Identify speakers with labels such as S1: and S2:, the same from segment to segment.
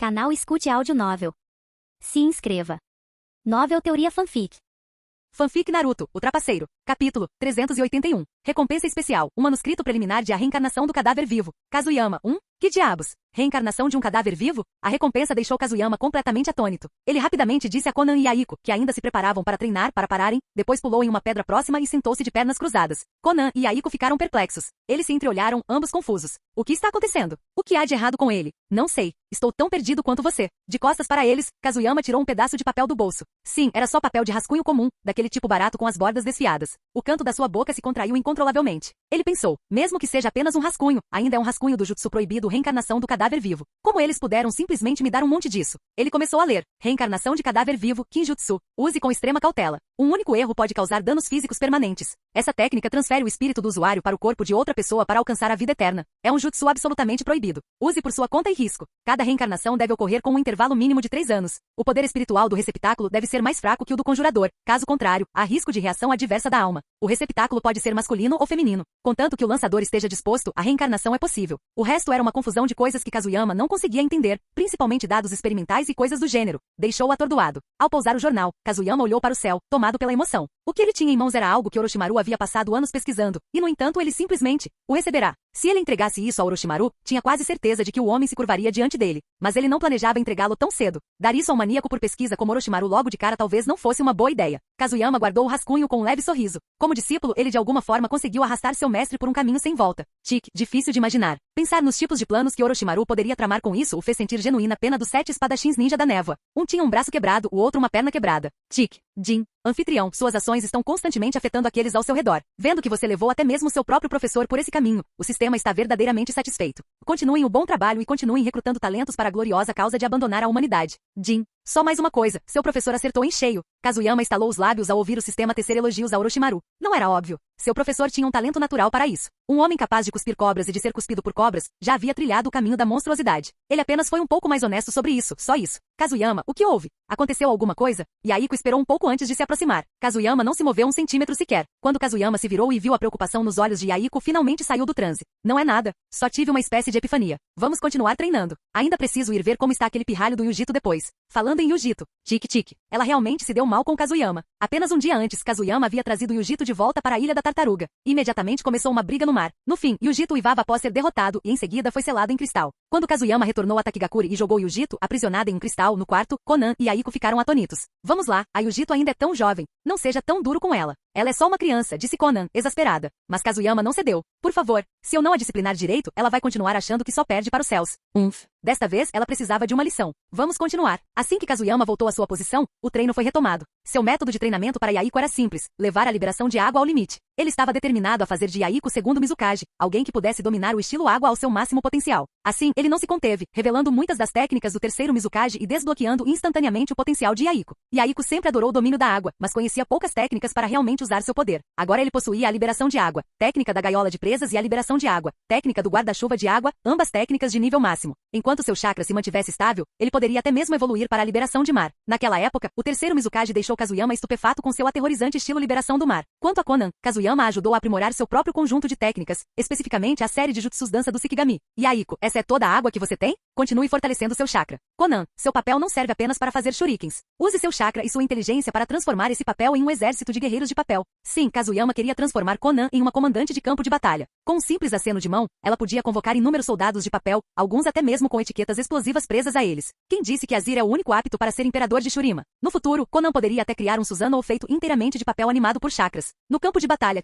S1: Canal Escute Áudio Novel. Se inscreva. Novel Teoria Fanfic.
S2: Fanfic Naruto, o Trapaceiro. Capítulo 381. Recompensa especial. Um manuscrito preliminar de A Reencarnação do Cadáver Vivo. Kazuyama. Que diabos? Reencarnação de um cadáver vivo? A recompensa deixou Kazuyama completamente atônito. Ele rapidamente disse a Konan e Aiko, que ainda se preparavam para treinar, para pararem, depois pulou em uma pedra próxima e sentou-se de pernas cruzadas. Konan e Aiko ficaram perplexos. Eles se entreolharam, ambos confusos. O que está acontecendo? O que há de errado com ele? Não sei. Estou tão perdido quanto você. De costas para eles, Kazuyama tirou um pedaço de papel do bolso. Sim, era só papel de rascunho comum, daquele tipo barato com as bordas desfiadas. O canto da sua boca se contraiu incontrolavelmente. Ele pensou, mesmo que seja apenas um rascunho, ainda é um rascunho do jutsu proibido Reencarnação do Cadáver Vivo. Como eles puderam simplesmente me dar um monte disso? Ele começou a ler. Reencarnação de Cadáver Vivo, Kinjutsu. Use com extrema cautela. Um único erro pode causar danos físicos permanentes. Essa técnica transfere o espírito do usuário para o corpo de outra pessoa para alcançar a vida eterna. É um jutsu absolutamente proibido. Use por sua conta e risco. Cada reencarnação deve ocorrer com um intervalo mínimo de 3 anos. O poder espiritual do receptáculo deve ser mais fraco que o do conjurador. Caso contrário, há risco de reação adversa da alma. O receptáculo pode ser masculino ou feminino. Contanto que o lançador esteja disposto, a reencarnação é possível. O resto era uma confusão de coisas que Kazuyama não conseguia entender, principalmente dados experimentais e coisas do gênero. Deixou-o atordoado. Ao pousar o jornal, Kazuyama olhou para o céu, tomado pela emoção. O que ele tinha em mãos era algo que Orochimaru havia passado anos pesquisando, e no entanto ele simplesmente o receberá. Se ele entregasse isso a Orochimaru, tinha quase certeza de que o homem se curvaria diante dele. Mas ele não planejava entregá-lo tão cedo. Dar isso a um maníaco por pesquisa como Orochimaru logo de cara talvez não fosse uma boa ideia. Kazuyama guardou o rascunho com um leve sorriso. Como discípulo, ele de alguma forma conseguiu arrastar seu mestre por um caminho sem volta. Difícil de imaginar. Pensar nos tipos de planos que Orochimaru poderia tramar com isso o fez sentir genuína pena dos 7 espadachins ninja da névoa. Um tinha um braço quebrado, o outro uma perna quebrada. Jin, anfitrião, suas ações estão constantemente afetando aqueles ao seu redor. Vendo que você levou até mesmo seu próprio professor por esse caminho, o sistema está verdadeiramente satisfeito. Continuem o bom trabalho e continuem recrutando talentos para a gloriosa causa de abandonar a humanidade. Jin. Só mais uma coisa, seu professor acertou em cheio. Kazuyama estalou os lábios ao ouvir o sistema tecer elogios a Orochimaru. Não era óbvio. Seu professor tinha um talento natural para isso. Um homem capaz de cuspir cobras e de ser cuspido por cobras, já havia trilhado o caminho da monstruosidade. Ele apenas foi um pouco mais honesto sobre isso, só isso. Kazuyama, o que houve? Aconteceu alguma coisa? E Aiko esperou um pouco antes de se aproximar. Kazuyama não se moveu um centímetro sequer. Quando Kazuyama se virou e viu a preocupação nos olhos de Aiko, finalmente saiu do transe. Não é nada. Só tive uma espécie de epifania. Vamos continuar treinando. Ainda preciso ir ver como está aquele pirralho do Yujito depois. Falando em Yujito. Ela realmente se deu mal com Kazuyama. Apenas um dia antes, Kazuyama havia trazido Yujito de volta para a Ilha da Tartaruga. Imediatamente começou uma briga no mar. No fim, Yujito uivava após ser derrotado e em seguida foi selado em cristal. Quando Kazuyama retornou a Takigakuri e jogou Yujito, aprisionada em um cristal, no quarto, Konan e Aiko ficaram atônitos. Vamos lá, a Yujito ainda é tão jovem. Não seja tão duro com ela. Ela é só uma criança, disse Konan, exasperada. Mas Kazuyama não cedeu. Por favor, se eu não a disciplinar direito, ela vai continuar achando que só perde para os céus. Desta vez, ela precisava de uma lição. Vamos continuar. Assim que Kazuyama voltou à sua posição, o treino foi retomado. Seu método de treinamento para Yaiko era simples, levar a liberação de água ao limite. Ele estava determinado a fazer de Yaiko o segundo Mizukage, alguém que pudesse dominar o estilo água ao seu máximo potencial. Assim, ele não se conteve, revelando muitas das técnicas do terceiro Mizukage e desbloqueando instantaneamente o potencial de Yaiko. Yaiko sempre adorou o domínio da água, mas conhecia poucas técnicas para realmente usar seu poder. Agora ele possuía a liberação de água, técnica da gaiola de presas e a liberação de água, técnica do guarda-chuva de água, ambas técnicas de nível máximo. Enquanto seu chakra se mantivesse estável, ele poderia até mesmo evoluir para a liberação de mar. Naquela época, o terceiro Mizukage deixou Kazuyama estupefato com seu aterrorizante estilo liberação do mar. Quanto a Konan, Kazuyama ajudou a aprimorar seu próprio conjunto de técnicas, especificamente a série de jutsus dança do Shikigami. E Aiko, essa é toda a água que você tem? Continue fortalecendo seu chakra. Konan, seu papel não serve apenas para fazer shurikens. Use seu chakra e sua inteligência para transformar esse papel em um exército de guerreiros de papel. Sim, Kazuyama queria transformar Konan em uma comandante de campo de batalha. Com um simples aceno de mão, ela podia convocar inúmeros soldados de papel, alguns até mesmo com etiquetas explosivas presas a eles. Quem disse que Azir é o único apto para ser imperador de Shurima? No futuro, Konan poderia até criar um Susanoo feito inteiramente de papel animado por chakras. No campo de batalha,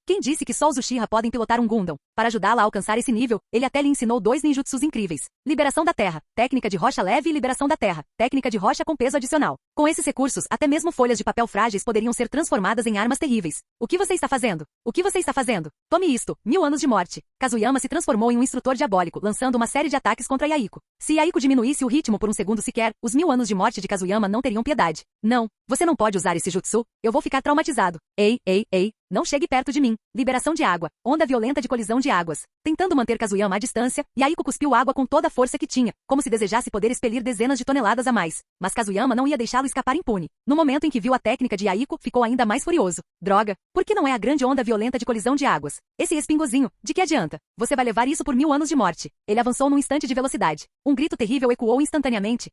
S2: quem disse que só os Uchiha podem pilotar um Gundam? Para ajudá-la a alcançar esse nível, ele até lhe ensinou 2 ninjutsus incríveis. Liberação da terra, técnica de rocha leve e liberação da terra, técnica de rocha com peso adicional. Com esses recursos, até mesmo folhas de papel frágeis poderiam ser transformadas em armas terríveis. O que você está fazendo? O que você está fazendo? Tome isto, 1000 anos de morte. Kazuyama se transformou em um instrutor diabólico, lançando uma série de ataques contra Yaiko. Se Yaiko diminuísse o ritmo por um segundo sequer, os 1000 anos de morte de Kazuyama não teriam piedade. Não, você não pode usar esse jutsu. Eu vou ficar traumatizado. Ei, Não chegue perto de mim. Liberação de água. Onda violenta de colisão de águas. Tentando manter Kazuyama à distância, Yaiko cuspiu água com toda a força que tinha, como se desejasse poder expelir dezenas de toneladas a mais. Mas Kazuyama não ia deixá-lo escapar impune. No momento em que viu a técnica de Yaiko, ficou ainda mais furioso. Droga, por que não é a grande onda violenta de colisão de águas? Esse respingozinho, de que adianta? Você vai levar isso por 1000 anos de morte. Ele avançou num instante de velocidade. Um grito terrível ecoou instantaneamente.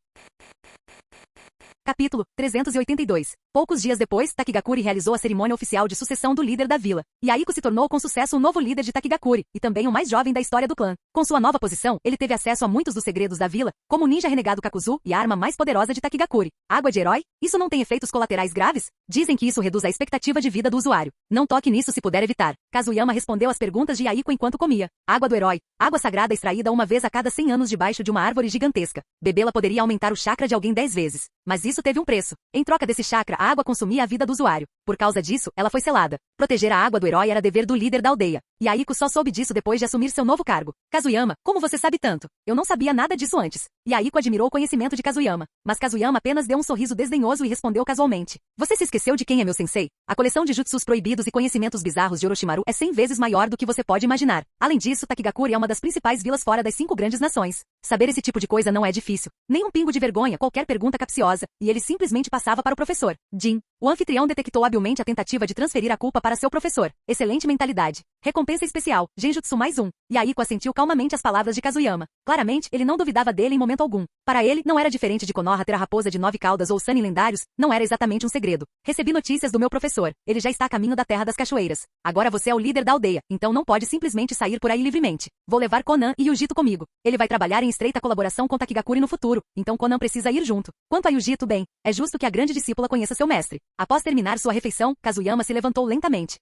S2: Capítulo 382. Poucos dias depois, Takigakuri realizou a cerimônia oficial de sucessão do líder da vila. Yaiko se tornou com sucesso o novo líder de Takigakuri, e também o mais jovem da história do clã. Com sua nova posição, ele teve acesso a muitos dos segredos da vila, como o ninja renegado Kakuzu e a arma mais poderosa de Takigakuri. Água de herói? Isso não tem efeitos colaterais graves? Dizem que isso reduz a expectativa de vida do usuário. Não toque nisso se puder evitar. Kazuyama respondeu às perguntas de Yaiko enquanto comia. Água do herói. Água sagrada extraída uma vez a cada 100 anos debaixo de uma árvore gigantesca. Bebê-la poderia aumentar o chakra de alguém 10 vezes. Mas isso teve um preço. Em troca desse chakra, a água consumia a vida do usuário. Por causa disso, ela foi selada. Proteger a água do herói era dever do líder da aldeia. Yaiko só soube disso depois de assumir seu novo cargo. Kazuyama, como você sabe tanto? Eu não sabia nada disso antes. Yaiko admirou o conhecimento de Kazuyama. Mas Kazuyama apenas deu um sorriso desdenhoso e respondeu casualmente. Você se esqueceu de quem é meu sensei? A coleção de jutsus proibidos e conhecimentos bizarros de Orochimaru é 100 vezes maior do que você pode imaginar. Além disso, Takigakuri é uma das principais vilas fora das 5 grandes nações. Saber esse tipo de coisa não é difícil. Nem um pingo de vergonha, qualquer pergunta capciosa, e ele simplesmente passava para o professor. Jin. O anfitrião detectou habilmente a tentativa de transferir a culpa para seu professor. Excelente mentalidade. Recompensa especial. Genjutsu mais 1. Yaiko assentiu calmamente às palavras de Kazuyama. Claramente, ele não duvidava dele em momento algum. Para ele, não era diferente de Konoha ter a raposa de 9 caudas ou Sannin lendários, não era exatamente um segredo. Recebi notícias do meu professor. Ele já está a caminho da Terra das Cachoeiras. Agora você é o líder da aldeia, então não pode simplesmente sair por aí livremente. Vou levar Konan e Yujito comigo. Ele vai trabalhar em estreita colaboração com Takigakuri no futuro, então Konan precisa ir junto. Quanto a Yujito, bem, é justo que a grande discípula conheça seu mestre. Após terminar sua refeição, Kazuyama se levantou lentamente.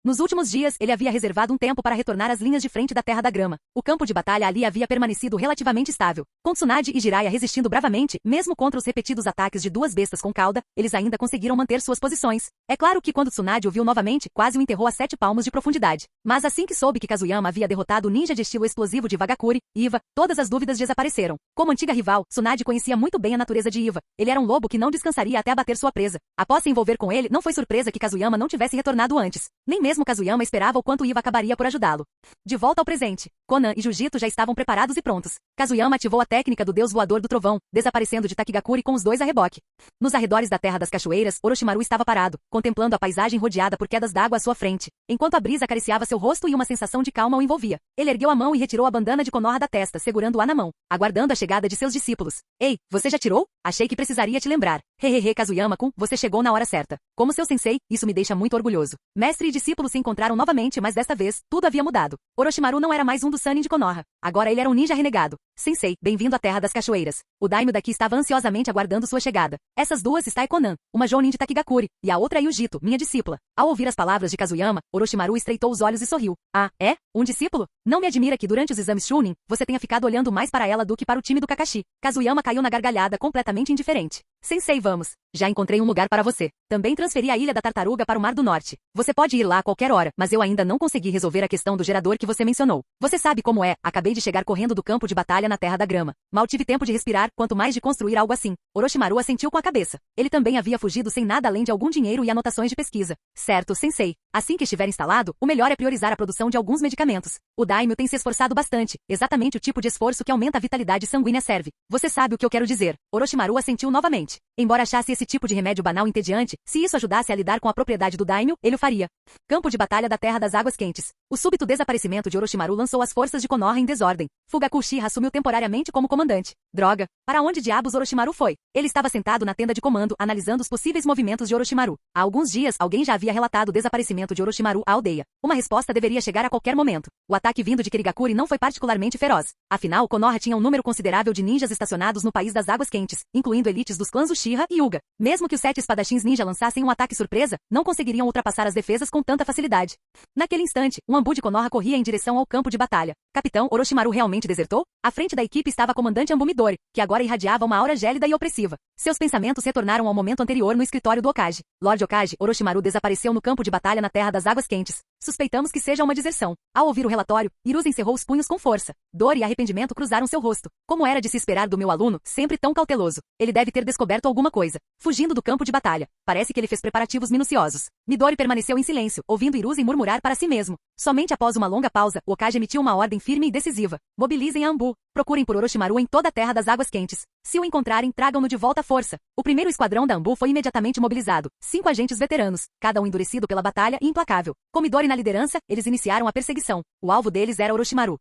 S2: Nos últimos dias, ele havia reservado um tempo para retornar às linhas de frente da Terra da Grama. O campo de batalha ali havia permanecido relativamente estável. Com Tsunade e Jiraiya resistindo bravamente, mesmo contra os repetidos ataques de duas bestas com cauda, eles ainda conseguiram manter suas posições. É claro que quando Tsunade o viu novamente, quase o enterrou a 7 palmos de profundidade. Mas assim que soube que Kazuyama havia derrotado o ninja de estilo explosivo de Vagakuri, Iva, todas as dúvidas desapareceram. Como antiga rival, Tsunade conhecia muito bem a natureza de Iva. Ele era um lobo que não descansaria até abater sua presa. Após se envolver com ele, não foi surpresa que Kazuyama não tivesse retornado antes. Nem mesmo Kazuyama esperava o quanto Iva acabaria por ajudá-lo. De volta ao presente, Konan e Jujito já estavam preparados e prontos. Kazuyama ativou a técnica do deus voador do trovão, desaparecendo de Takigakuri com os dois a reboque. Nos arredores da Terra das Cachoeiras, Orochimaru estava parado, contemplando a paisagem rodeada por quedas d'água à sua frente, enquanto a brisa acariciava seu rosto e uma sensação de calma o envolvia. Ele ergueu a mão e retirou a bandana de Konoha da testa, segurando-a na mão, aguardando a chegada de seus discípulos. Ei, você já tirou? Achei que precisaria te lembrar. Hehehe, Kazuyama-kun, você chegou na hora certa. Como seu sensei, isso me deixa muito orgulhoso. Mestre e discípulo se encontraram novamente, mas desta vez, tudo havia mudado. Orochimaru não era mais um dos Sannin de Konoha. Agora ele era um ninja renegado. Sensei, bem-vindo à Terra das Cachoeiras. O daimyo daqui estava ansiosamente aguardando sua chegada. Essas duas está Konan, uma Jounin de Takigakuri, e a outra é Yujito, minha discípula. Ao ouvir as palavras de Kazuyama, Orochimaru estreitou os olhos e sorriu. Ah, é? Um discípulo? Não me admira que durante os exames Chunin, você tenha ficado olhando mais para ela do que para o time do Kakashi. Kazuyama caiu na gargalhada completamente indiferente. Sensei, vamos. Já encontrei um lugar para você. Também transferi a Ilha da Tartaruga para o Mar do Norte. Você pode ir lá a qualquer hora, mas eu ainda não consegui resolver a questão do gerador que você mencionou. Você sabe como é, acabei de chegar correndo do campo de batalha na Terra da Grama. Mal tive tempo de respirar, quanto mais de construir algo assim. Orochimaru assentiu com a cabeça. Ele também havia fugido sem nada além de algum dinheiro e anotações de pesquisa. Certo, Sensei. Assim que estiver instalado, o melhor é priorizar a produção de alguns medicamentos. O daimyo tem se esforçado bastante, exatamente o tipo de esforço que aumenta a vitalidade sanguínea serve. Você sabe o que eu quero dizer. Orochimaru assentiu novamente. Embora achasse esse tipo de remédio banal entediante, se isso ajudasse a lidar com a propriedade do daimyo, ele o faria. Campo de batalha da Terra das Águas Quentes. O súbito desaparecimento de Orochimaru lançou as forças de Konoha em desordem. Fugaku Uchiha assumiu temporariamente como comandante. Droga! Para onde diabos Orochimaru foi? Ele estava sentado na tenda de comando, analisando os possíveis movimentos de Orochimaru. Há alguns dias, alguém já havia relatado o desaparecimento de Orochimaru à aldeia. Uma resposta deveria chegar a qualquer momento. O ataque vindo de Kirigakuri não foi particularmente feroz. Afinal, Konoha tinha um número considerável de ninjas estacionados no país das Águas Quentes, incluindo elites dos clãs Uchiha e Hyuga. Mesmo que os 7 espadachins ninja lançassem um ataque surpresa, não conseguiriam ultrapassar as defesas com tanta facilidade. Naquele instante, um ambu de Konoha corria em direção ao campo de batalha. Capitão, Orochimaru realmente desertou? À frente da equipe estava a comandante Ambu Midori, que agora irradiava uma aura gélida e opressiva. Seus pensamentos retornaram ao momento anterior no escritório do Hokage. Lord Hokage, Orochimaru desapareceu no campo de batalha na Terra das Águas Quentes. Suspeitamos que seja uma deserção. Ao ouvir o relatório, Hiruzen cerrou os punhos com força. Dor e arrependimento cruzaram seu rosto. Como era de se esperar do meu aluno, sempre tão cauteloso. Ele deve ter descoberto alguma coisa. Fugindo do campo de batalha. Parece que ele fez preparativos minuciosos. Midori permaneceu em silêncio, ouvindo Hiruzen murmurar para si mesmo. Somente após uma longa pausa, o Hokage emitiu uma ordem firme e decisiva. Mobilizem a Anbu. Procurem por Orochimaru em toda a Terra das Águas Quentes. Se o encontrarem, tragam-no de volta à força. O primeiro esquadrão da Anbu foi imediatamente mobilizado. 5 agentes veteranos, cada um endurecido pela batalha e implacável. Com Midori na liderança, eles iniciaram a perseguição. O alvo deles era Orochimaru.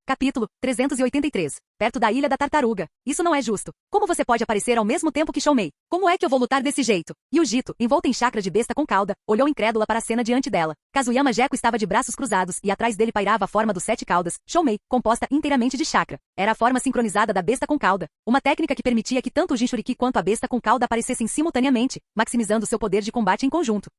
S2: Capítulo 383. Perto da Ilha da Tartaruga. Isso não é justo. Como você pode aparecer ao mesmo tempo que Shoumei? Como é que eu vou lutar desse jeito? Yujito, envolta em chakra de besta com cauda, olhou incrédula para a cena diante dela. Kazuyama Gecko estava de braços cruzados e atrás dele pairava a forma dos 7 caudas, Shoumei, composta inteiramente de chakra. Era a forma sincronizada da besta com cauda. Uma técnica que permitia que tanto o Jinchuriki quanto a besta com cauda aparecessem simultaneamente, maximizando seu poder de combate em conjunto.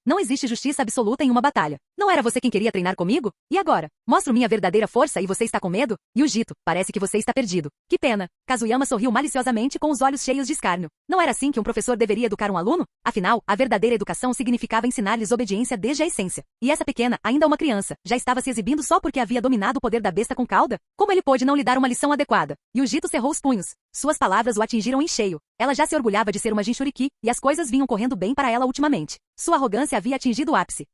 S2: Não existe justiça absoluta em uma batalha. Não era você quem queria treinar comigo? E agora? Mostro minha verdadeira força e você está com medo? Yujito, parece que você está perdido. Que pena. Kazuyama sorriu maliciosamente com os olhos cheios de escárnio. Não era assim que um professor deveria educar um aluno? Afinal, a verdadeira educação significava ensinar-lhes obediência desde a essência. E essa pequena, ainda uma criança, já estava se exibindo só porque havia dominado o poder da besta com cauda? Como ele pôde não lhe dar uma lição adequada? Yujito cerrou os punhos. Suas palavras o atingiram em cheio. Ela já se orgulhava de ser uma Jinchuriki, e as coisas vinham correndo bem para ela ultimamente. Sua arrogância havia atingido o ápice.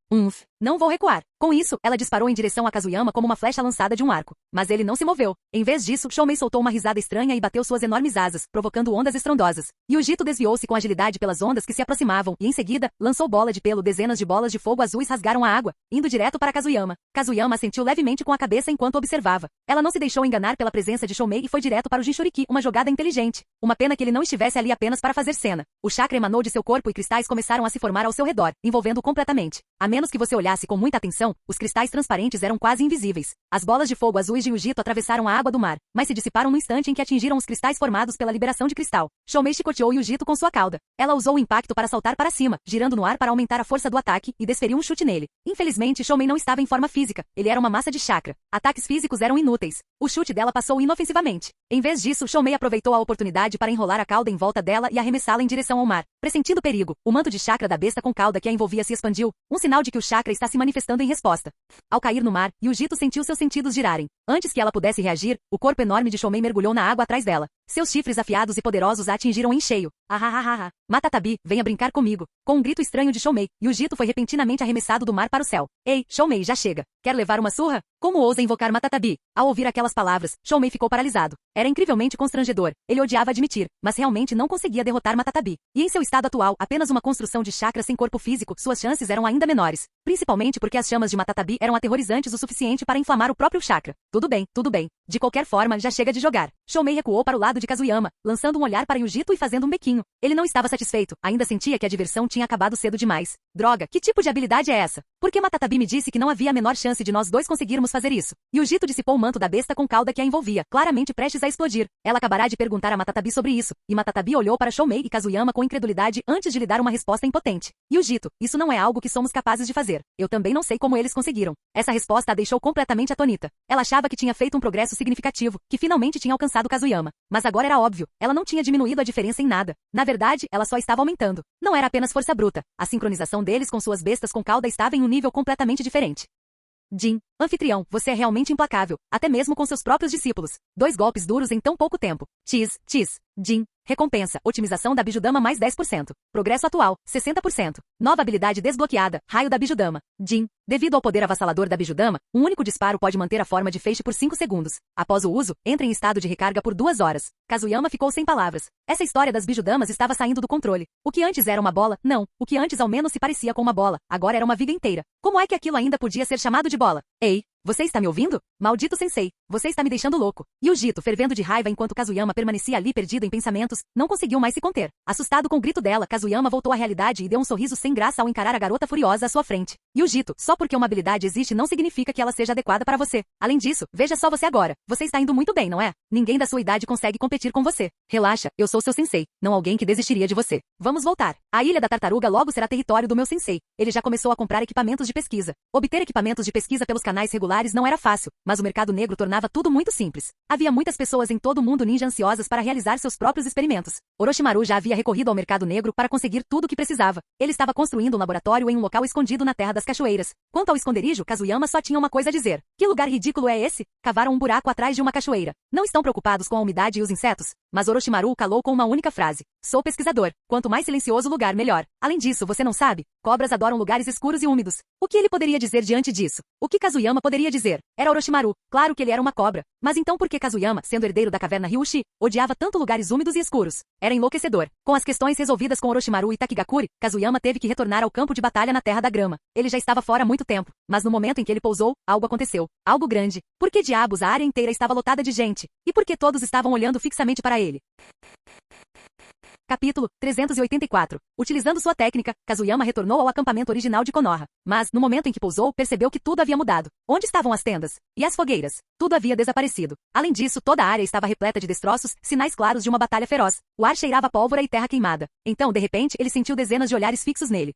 S2: Não vou recuar. Com isso, ela disparou em direção a Kazuyama como uma flecha lançada de um arco. Mas ele não se moveu. Em vez disso, Shoumei soltou uma risada estranha e bateu suas enormes asas, provocando ondas estrondosas. Yujito desviou-se com agilidade pelas ondas que se aproximavam, e em seguida, lançou bola de pelo. Dezenas de bolas de fogo azuis rasgaram a água, indo direto para Kazuyama. Kazuyama assentiu levemente com a cabeça enquanto observava. Ela não se deixou enganar pela presença de Shoumei e foi direto para o Jinchuriki, uma jogada inteligente. Uma pena que ele não estivesse ali apenas para fazer cena. O chakra emanou de seu corpo e cristais começaram a se formar ao seu redor, envolvendo-o completamente. A menos que você olhasse com muita atenção, os cristais transparentes eram quase invisíveis. As bolas de fogo azuis de Yujito atravessaram a água do mar, mas se dissiparam no instante em que atingiram os cristais formados pela liberação de cristal. Shoumei chicoteou Yujito com sua cauda. Ela usou o impacto para saltar para cima, girando no ar para aumentar a força do ataque, e desferiu um chute nele. Infelizmente, Shoumei não estava em forma física. Ele era uma massa de chakra. Ataques físicos eram inúteis. O chute dela passou inofensivamente. Em vez disso, Shoumei aproveitou a oportunidade para enrolar a cauda em volta dela e arremessá-la em direção ao mar. Pressentindo perigo, o manto de chakra da besta com cauda que a envolvia se expandiu, um sinal de que o chakra está se manifestando em resposta. Ao cair no mar, Yujito sentiu seus sentidos girarem. Antes que ela pudesse reagir, o corpo enorme de Shoumei mergulhou na água atrás dela. Seus chifres afiados e poderosos a atingiram em cheio. Matatabi, venha brincar comigo. Com um grito estranho de Shoumei, Yujito foi repentinamente arremessado do mar para o céu. Ei, Shoumei, já chega. Quer levar uma surra? Como ousa invocar Matatabi? Ao ouvir aquelas palavras, Shoumei ficou paralisado. Era incrivelmente constrangedor. Ele odiava admitir, mas realmente não conseguia derrotar Matatabi. E em seu estado atual, apenas uma construção de chakra sem corpo físico, suas chances eram ainda menores. Principalmente porque as chamas de Matatabi eram aterrorizantes o suficiente para inflamar o próprio chakra. Tudo bem, tudo bem. De qualquer forma, já chega de jogar. Shoumei recuou para o lado de Kazuyama, lançando um olhar para Yujito e fazendo um bequinho. Ele não estava satisfeito, ainda sentia que a diversão tinha acabado cedo demais. Droga, que tipo de habilidade é essa? Por que Matatabi me disse que não havia a menor chance de nós dois conseguirmos fazer isso? Yujito dissipou o manto da besta com cauda que a envolvia, claramente prestes a explodir. Ela acabará de perguntar a Matatabi sobre isso, e Matatabi olhou para Shoumei e Kazuyama com incredulidade antes de lhe dar uma resposta impotente. Yujito, isso não é algo que somos capazes de fazer. Eu também não sei como eles conseguiram. Essa resposta a deixou completamente atonita. Ela achava que tinha feito um progresso significativo, que finalmente tinha alcançado Kazuyama. Mas agora era óbvio, ela não tinha diminuído a diferença em nada. Na verdade, ela só estava aumentando. Não era apenas força bruta. A sincronização deles com suas bestas com cauda estava em um nível completamente diferente. Jin, anfitrião, você é realmente implacável, até mesmo com seus próprios discípulos. 2 golpes duros em tão pouco tempo. Jin, recompensa, otimização da Bijudama mais 10%. Progresso atual, 60%. Nova habilidade desbloqueada, raio da Bijudama. Jin, devido ao poder avassalador da Bijudama, um único disparo pode manter a forma de feixe por 5 segundos. Após o uso, entra em estado de recarga por 2 horas. Kazuyama ficou sem palavras. Essa história das Bijudamas estava saindo do controle. O que antes era uma bola, não. O que antes ao menos se parecia com uma bola, agora era uma viga inteira. Como é que aquilo ainda podia ser chamado de bola? Ei, você está me ouvindo? Maldito sensei, você está me deixando louco. Yujito, fervendo de raiva enquanto Kazuyama permanecia ali perdido em pensamentos, não conseguiu mais se conter. Assustado com o grito dela, Kazuyama voltou à realidade e deu um sorriso sem graça ao encarar a garota furiosa à sua frente. Yujito, só porque uma habilidade existe não significa que ela seja adequada para você. Além disso, veja só você agora. Você está indo muito bem, não é? Ninguém da sua idade consegue competir com você. Relaxa, eu sou seu sensei, não alguém que desistiria de você. Vamos voltar. A Ilha da Tartaruga logo será território do meu sensei. Ele já começou a comprar equipamentos de pesquisa. Obter equipamentos de pesquisa pelos canais regulares não era fácil, mas o mercado negro tornava estava tudo muito simples. Havia muitas pessoas em todo o mundo ninja ansiosas para realizar seus próprios experimentos. Orochimaru já havia recorrido ao mercado negro para conseguir tudo o que precisava. Ele estava construindo um laboratório em um local escondido na Terra das Cachoeiras. Quanto ao esconderijo, Kazuyama só tinha uma coisa a dizer. Que lugar ridículo é esse? Cavaram um buraco atrás de uma cachoeira. Não estão preocupados com a umidade e os insetos? Mas Orochimaru o calou com uma única frase. Sou pesquisador. Quanto mais silencioso o lugar, melhor. Além disso, você não sabe? Cobras adoram lugares escuros e úmidos. O que ele poderia dizer diante disso? O que Kazuyama poderia dizer? Era Orochimaru. Claro que ele era uma cobra. Mas então por que Kazuyama, sendo herdeiro da caverna Ryushi, odiava tanto lugares úmidos e escuros? Era enlouquecedor. Com as questões resolvidas com Orochimaru e Takigakuri, Kazuyama teve que retornar ao campo de batalha na Terra da Grama. Ele já estava fora há muito tempo. Mas no momento em que ele pousou, algo aconteceu. Algo grande. Por que diabos a área inteira estava lotada de gente? E por que todos estavam olhando fixamente para ele? Capítulo 384. Utilizando sua técnica, Kazuyama retornou ao acampamento original de Konoha. Mas, no momento em que pousou, percebeu que tudo havia mudado. Onde estavam as tendas? E as fogueiras? Tudo havia desaparecido. Além disso, toda a área estava repleta de destroços, sinais claros de uma batalha feroz. O ar cheirava pólvora e terra queimada. Então, de repente, ele sentiu dezenas de olhares fixos nele.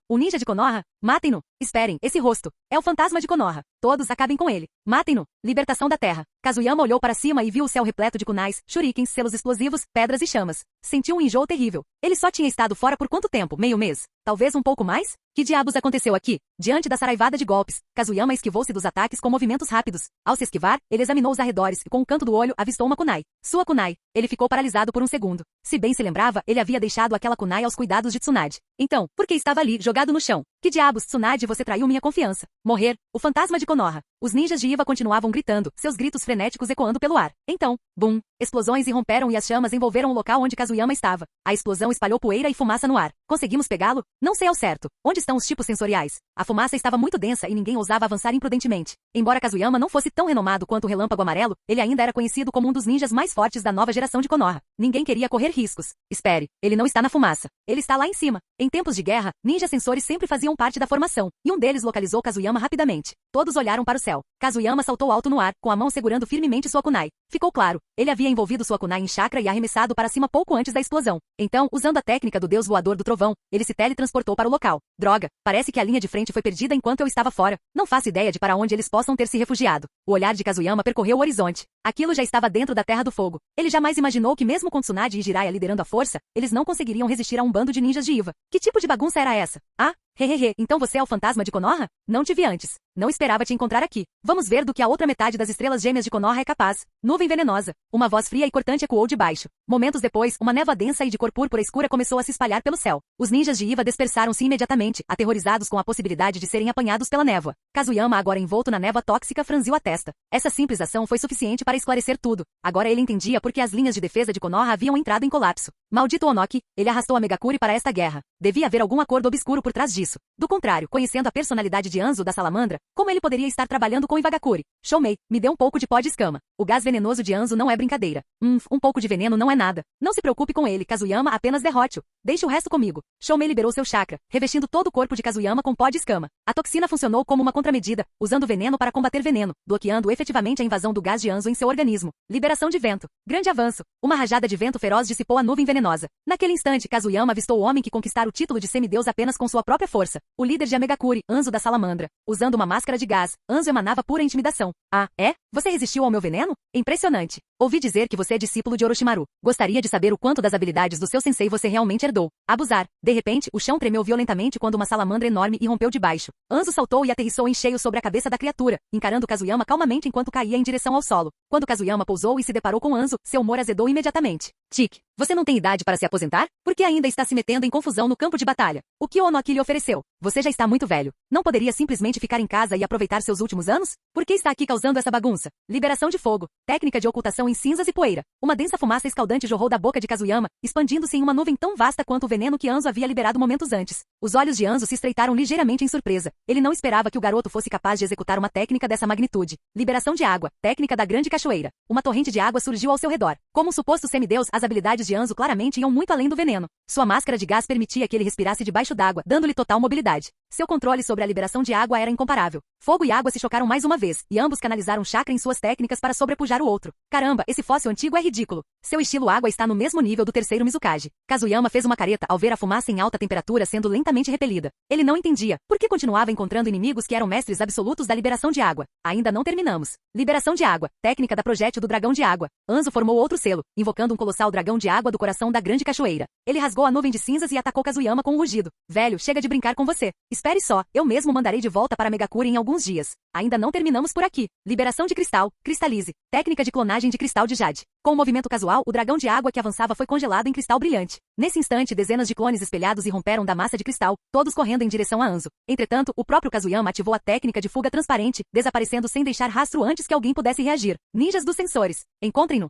S2: O ninja de Konoha? Matem-no! Esperem, esse rosto. É o fantasma de Konoha. Todos acabem com ele. Matem-no! Libertação da Terra. Kazuyama olhou para cima e viu o céu repleto de kunais, shurikens, selos explosivos, pedras e chamas. Sentiu um enjoo terrível. Ele só tinha estado fora por quanto tempo? Meio mês? Talvez um pouco mais? Que diabos aconteceu aqui? Diante da saraivada de golpes, Kazuyama esquivou-se dos ataques com movimentos rápidos. Ao se esquivar, ele examinou os arredores e com o canto do olho avistou uma kunai. Sua kunai. Ele ficou paralisado por um segundo. Se bem se lembrava, ele havia deixado aquela kunai aos cuidados de Tsunade. Então, por que estava ali, jogado no chão? Que diabos, Tsunade, você traiu minha confiança. Morrer. O fantasma de Konoha. Os ninjas de Iva continuavam gritando, seus gritos frenéticos ecoando pelo ar. Então, bum! Explosões irromperam e as chamas envolveram o local onde Kazuyama estava. A explosão espalhou poeira e fumaça no ar. Conseguimos pegá-lo? Não sei ao certo. Onde estão os tipos sensoriais? A fumaça estava muito densa e ninguém ousava avançar imprudentemente. Embora Kazuyama não fosse tão renomado quanto o Relâmpago Amarelo, ele ainda era conhecido como um dos ninjas mais fortes da nova geração de Konoha. Ninguém queria correr riscos. Espere, ele não está na fumaça. Ele está lá em cima. Em tempos de guerra, ninjas sensores sempre faziam parte da formação, e um deles localizou Kazuyama rapidamente. Todos olharam para o céu. Kazuyama saltou alto no ar, com a mão segurando firmemente sua kunai. Ficou claro, ele havia envolvido sua kunai em chakra e arremessado para cima pouco antes da explosão. Então, usando a técnica do deus voador do trovão, ele se teletransportou para o local. Droga, parece que a linha de frente foi perdida enquanto eu estava fora. Não faço ideia de para onde eles possam ter se refugiado. O olhar de Kazuyama percorreu o horizonte. Aquilo já estava dentro da Terra do Fogo. Ele jamais imaginou que mesmo com Tsunade e Jiraiya liderando a força, eles não conseguiriam resistir a um bando de ninjas de Iva. Que tipo de bagunça era essa? Ah? Hehehe, então você é o fantasma de Konoha? Não te vi antes. Não esperava te encontrar aqui. Vamos ver do que a outra metade das estrelas gêmeas de Konoha é capaz. Nuvem venenosa. Uma voz fria e cortante ecoou de baixo. Momentos depois, uma névoa densa e de cor púrpura escura começou a se espalhar pelo céu. Os ninjas de Iva dispersaram-se imediatamente, aterrorizados com a possibilidade de serem apanhados pela névoa. Kazuyama, agora envolto na névoa tóxica, franziu a testa. Essa simples ação foi suficiente para esclarecer tudo. Agora ele entendia por que as linhas de defesa de Konoha haviam entrado em colapso. Maldito Onoki, ele arrastou a Megakuri para esta guerra. Devia haver algum acordo obscuro por trás disso. Do contrário, conhecendo a personalidade de Anzo da Salamandra, como ele poderia estar trabalhando com Ivagakuri? Shoumei, me dê um pouco de pó de escama. O gás venenoso de Anzo não é brincadeira. Um pouco de veneno não é nada. Não se preocupe com ele, Kazuyama apenas derrote-o. Deixe o resto comigo. Shoumei liberou seu chakra, revestindo todo o corpo de Kazuyama com pó de escama. A toxina funcionou como uma contramedida, usando veneno para combater veneno, bloqueando efetivamente a invasão do gás de Anzo em seu organismo. Liberação de vento. Grande avanço. Uma rajada de vento feroz dissipou a nuvem venenosa. Naquele instante, Kazuyama avistou o homem que conquistara o título de semideus apenas com sua própria força. O líder de Amegakuri, Anzo da Salamandra. Usando uma máscara de gás, Anzo emanava pura intimidação. Ah, é? Você resistiu ao meu veneno? Impressionante. Ouvi dizer que você é discípulo de Orochimaru. Gostaria de saber o quanto das habilidades do seu sensei você realmente herdou. Abusar. De repente, o chão tremeu violentamente quando uma salamandra enorme irrompeu de baixo. Anzo saltou e aterrissou em cheio sobre a cabeça da criatura, encarando Kazuyama calmamente enquanto caía em direção ao solo. Quando Kazuyama pousou e se deparou com Anzo, seu humor azedou imediatamente. Tique, você não tem idade para se aposentar? Por que ainda está se metendo em confusão no campo de batalha? O que Onoki lhe ofereceu? Você já está muito velho. Não poderia simplesmente ficar em casa e aproveitar seus últimos anos? Por que está aqui causando essa bagunça? Liberação de fogo. Técnica de ocultação em cinzas e poeira. Uma densa fumaça escaldante jorrou da boca de Kazuyama, expandindo-se em uma nuvem tão vasta quanto o veneno que Anzo havia liberado momentos antes. Os olhos de Anzo se estreitaram ligeiramente em surpresa. Ele não esperava que o garoto fosse capaz de executar uma técnica dessa magnitude. Liberação de água. Técnica da grande cachoeira. Uma torrente de água surgiu ao seu redor. Como um suposto semideus, as habilidades de Anzo claramente iam muito além do veneno. Sua máscara de gás permitia que ele respirasse debaixo d'água, dando-lhe total mobilidade. Seu controle sobre a liberação de água era incomparável. Fogo e água se chocaram mais uma vez, e ambos canalizaram chakra em suas técnicas para sobrepujar o outro. Caramba, Caramba, esse fóssil antigo é ridículo. Seu estilo água está no mesmo nível do terceiro Mizukage. Kazuyama fez uma careta ao ver a fumaça em alta temperatura sendo lentamente repelida. Ele não entendia por que continuava encontrando inimigos que eram mestres absolutos da liberação de água. Ainda não terminamos. Liberação de água. Técnica da projétil do dragão de água. Anzo formou outro selo, invocando um colossal dragão de água do coração da grande cachoeira. Ele rasgou a nuvem de cinzas e atacou Kazuyama com um rugido. Velho, chega de brincar com você. Espere só, eu mesmo mandarei de volta para Megakure em alguns dias. Ainda não terminamos por aqui. Liberação de cristal. Cristalize. Técnica de clonagem de cristal de jade. Com um movimento casual, o dragão de água que avançava foi congelado em cristal brilhante. Nesse instante, dezenas de clones espelhados irromperam da massa de cristal, todos correndo em direção a Anzo. Entretanto, o próprio Kazuyama ativou a técnica de fuga transparente, desaparecendo sem deixar rastro antes que alguém pudesse reagir. Ninjas dos sensores. Encontrem-no.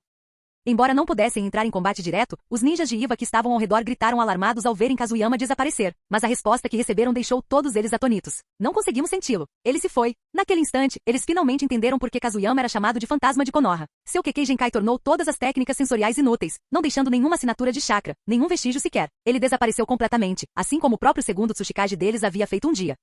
S2: Embora não pudessem entrar em combate direto, os ninjas de Iva que estavam ao redor gritaram alarmados ao verem Kazuyama desaparecer, mas a resposta que receberam deixou todos eles atônitos. Não conseguimos senti-lo. Ele se foi. Naquele instante, eles finalmente entenderam por que Kazuyama era chamado de fantasma de Konoha. Seu Kekkei Genkai tornou todas as técnicas sensoriais inúteis, não deixando nenhuma assinatura de chakra, nenhum vestígio sequer. Ele desapareceu completamente, assim como o próprio segundo Tsuchikage deles havia feito um dia.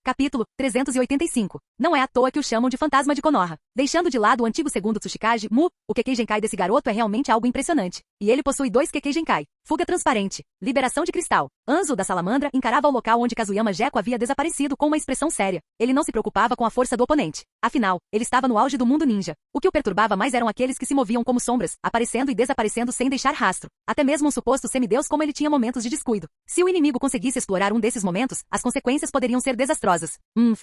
S2: Capítulo 385. Não é à toa que o chamam de fantasma de Konoha. Deixando de lado o antigo segundo Tsuchikage, o Kekkei Genkai desse garoto é realmente algo impressionante. E ele possui 2 Kekkei Genkai. Fuga transparente. Liberação de cristal. Anzo, da salamandra, encarava o local onde Kazuyama Geko havia desaparecido com uma expressão séria. Ele não se preocupava com a força do oponente. Afinal, ele estava no auge do mundo ninja. O que o perturbava mais eram aqueles que se moviam como sombras, aparecendo e desaparecendo sem deixar rastro. Até mesmo um suposto semideus como ele tinha momentos de descuido. Se o inimigo conseguisse explorar um desses momentos, as consequências poderiam ser desastrosas.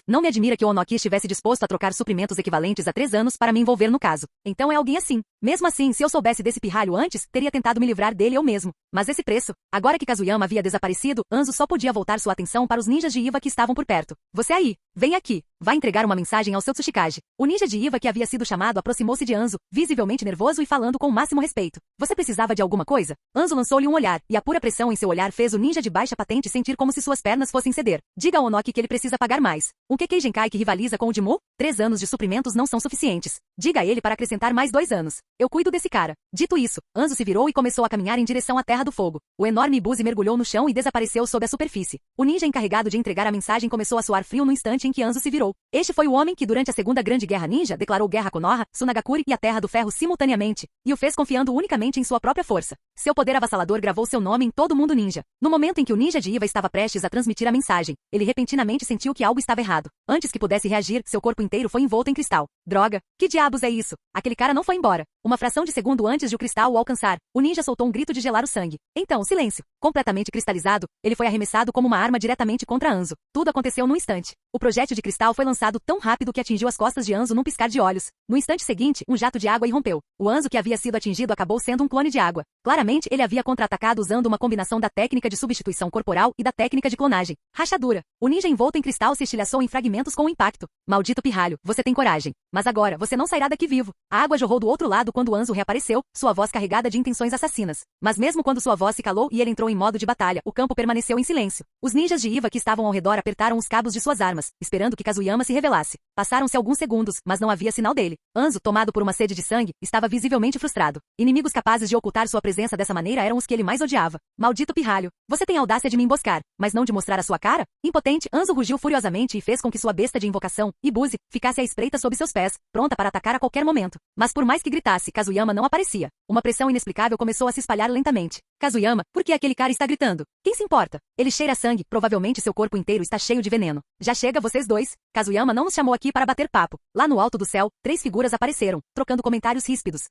S2: Não me admira que o Onoki estivesse disposto a trocar suprimentos equivalentes a 3 anos para me envolver no caso. Então é alguém assim. Mesmo assim, se eu soubesse desse pirralho antes, teria tentado me livrar dele eu mesmo. Mas esse preço, agora que Kazuyama havia desaparecido, Anzo só podia voltar sua atenção para os ninjas de Iva que estavam por perto. Você aí, vem aqui. Vai entregar uma mensagem ao seu Tsuchikage. O ninja de Iva que havia sido chamado aproximou-se de Anzo, visivelmente nervoso e falando com o máximo respeito. Você precisava de alguma coisa? Anzo lançou-lhe um olhar, e a pura pressão em seu olhar fez o ninja de baixa patente sentir como se suas pernas fossem ceder. Diga ao Onoki que ele precisa pagar mais. Um Kekkei Genkai que rivaliza com o de Mu? 3 anos de suprimentos não são suficientes. Diga a ele para acrescentar mais 2 anos. Eu cuido desse cara. Dito isso, Anzo se virou e começou a caminhar em direção à Terra do Fogo. O enorme Ibuzi mergulhou no chão e desapareceu sob a superfície. O ninja encarregado de entregar a mensagem começou a suar frio no instante em que Anzo se virou. Este foi o homem que durante a Segunda Grande Guerra Ninja declarou guerra a Konoha, Tsunagakure e a Terra do Ferro simultaneamente, e o fez confiando unicamente em sua própria força. Seu poder avassalador gravou seu nome em todo o mundo ninja. No momento em que o ninja de Iva estava prestes a transmitir a mensagem, ele repentinamente sentiu que algo estava errado. Antes que pudesse reagir, seu corpo inteiro foi envolto em cristal. Droga! Que diabos é isso? Aquele cara não foi embora. Uma fração de segundo antes de o cristal o alcançar, o ninja soltou um grito de gelar o sangue. Então, silêncio. Completamente cristalizado, ele foi arremessado como uma arma diretamente contra Anzo. Tudo aconteceu num instante. O projétil de cristal foi lançado tão rápido que atingiu as costas de Anzo num piscar de olhos. No instante seguinte, um jato de água irrompeu. O Anzo que havia sido atingido acabou sendo um clone de água. Claramente, ele havia contra-atacado usando uma combinação da técnica de substituição corporal e da técnica de clonagem. Rachadura. O ninja envolto em cristal se estilhaçou em fragmentos com o impacto. Maldito pirralho, você tem coragem. Mas agora, você não sairá daqui vivo. A água jorrou do outro lado quando Anzo reapareceu, sua voz carregada de intenções assassinas. Mas mesmo quando sua voz se calou e ele entrou em modo de batalha, o campo permaneceu em silêncio. Os ninjas de Iva que estavam ao redor apertaram os cabos de suas armas, esperando que Kazuyama se revelasse. Passaram-se alguns segundos, mas não havia sinal dele. Anzo, tomado por uma sede de sangue, estava visivelmente frustrado. Inimigos capazes de ocultar sua presença dessa maneira eram os que ele mais odiava. Maldito pirralho. Você tem a audácia de me emboscar, mas não de mostrar a sua cara? Impotente, Anzo rugiu furiosamente e fez com que sua besta de invocação, Ibuzi, ficasse à espreita sob seus pés, pronta para atacar a qualquer momento. Mas por mais que gritasse, Kazuyama não aparecia. Uma pressão inexplicável começou a se espalhar lentamente. Kazuyama, por que aquele cara está gritando? Quem se importa? Ele cheira sangue, provavelmente seu corpo inteiro está cheio de veneno. Já chega vocês dois. Kazuyama não nos chamou aqui para bater papo. Lá no alto do céu, 3 figuras apareceram, trocando comentários ríspidos.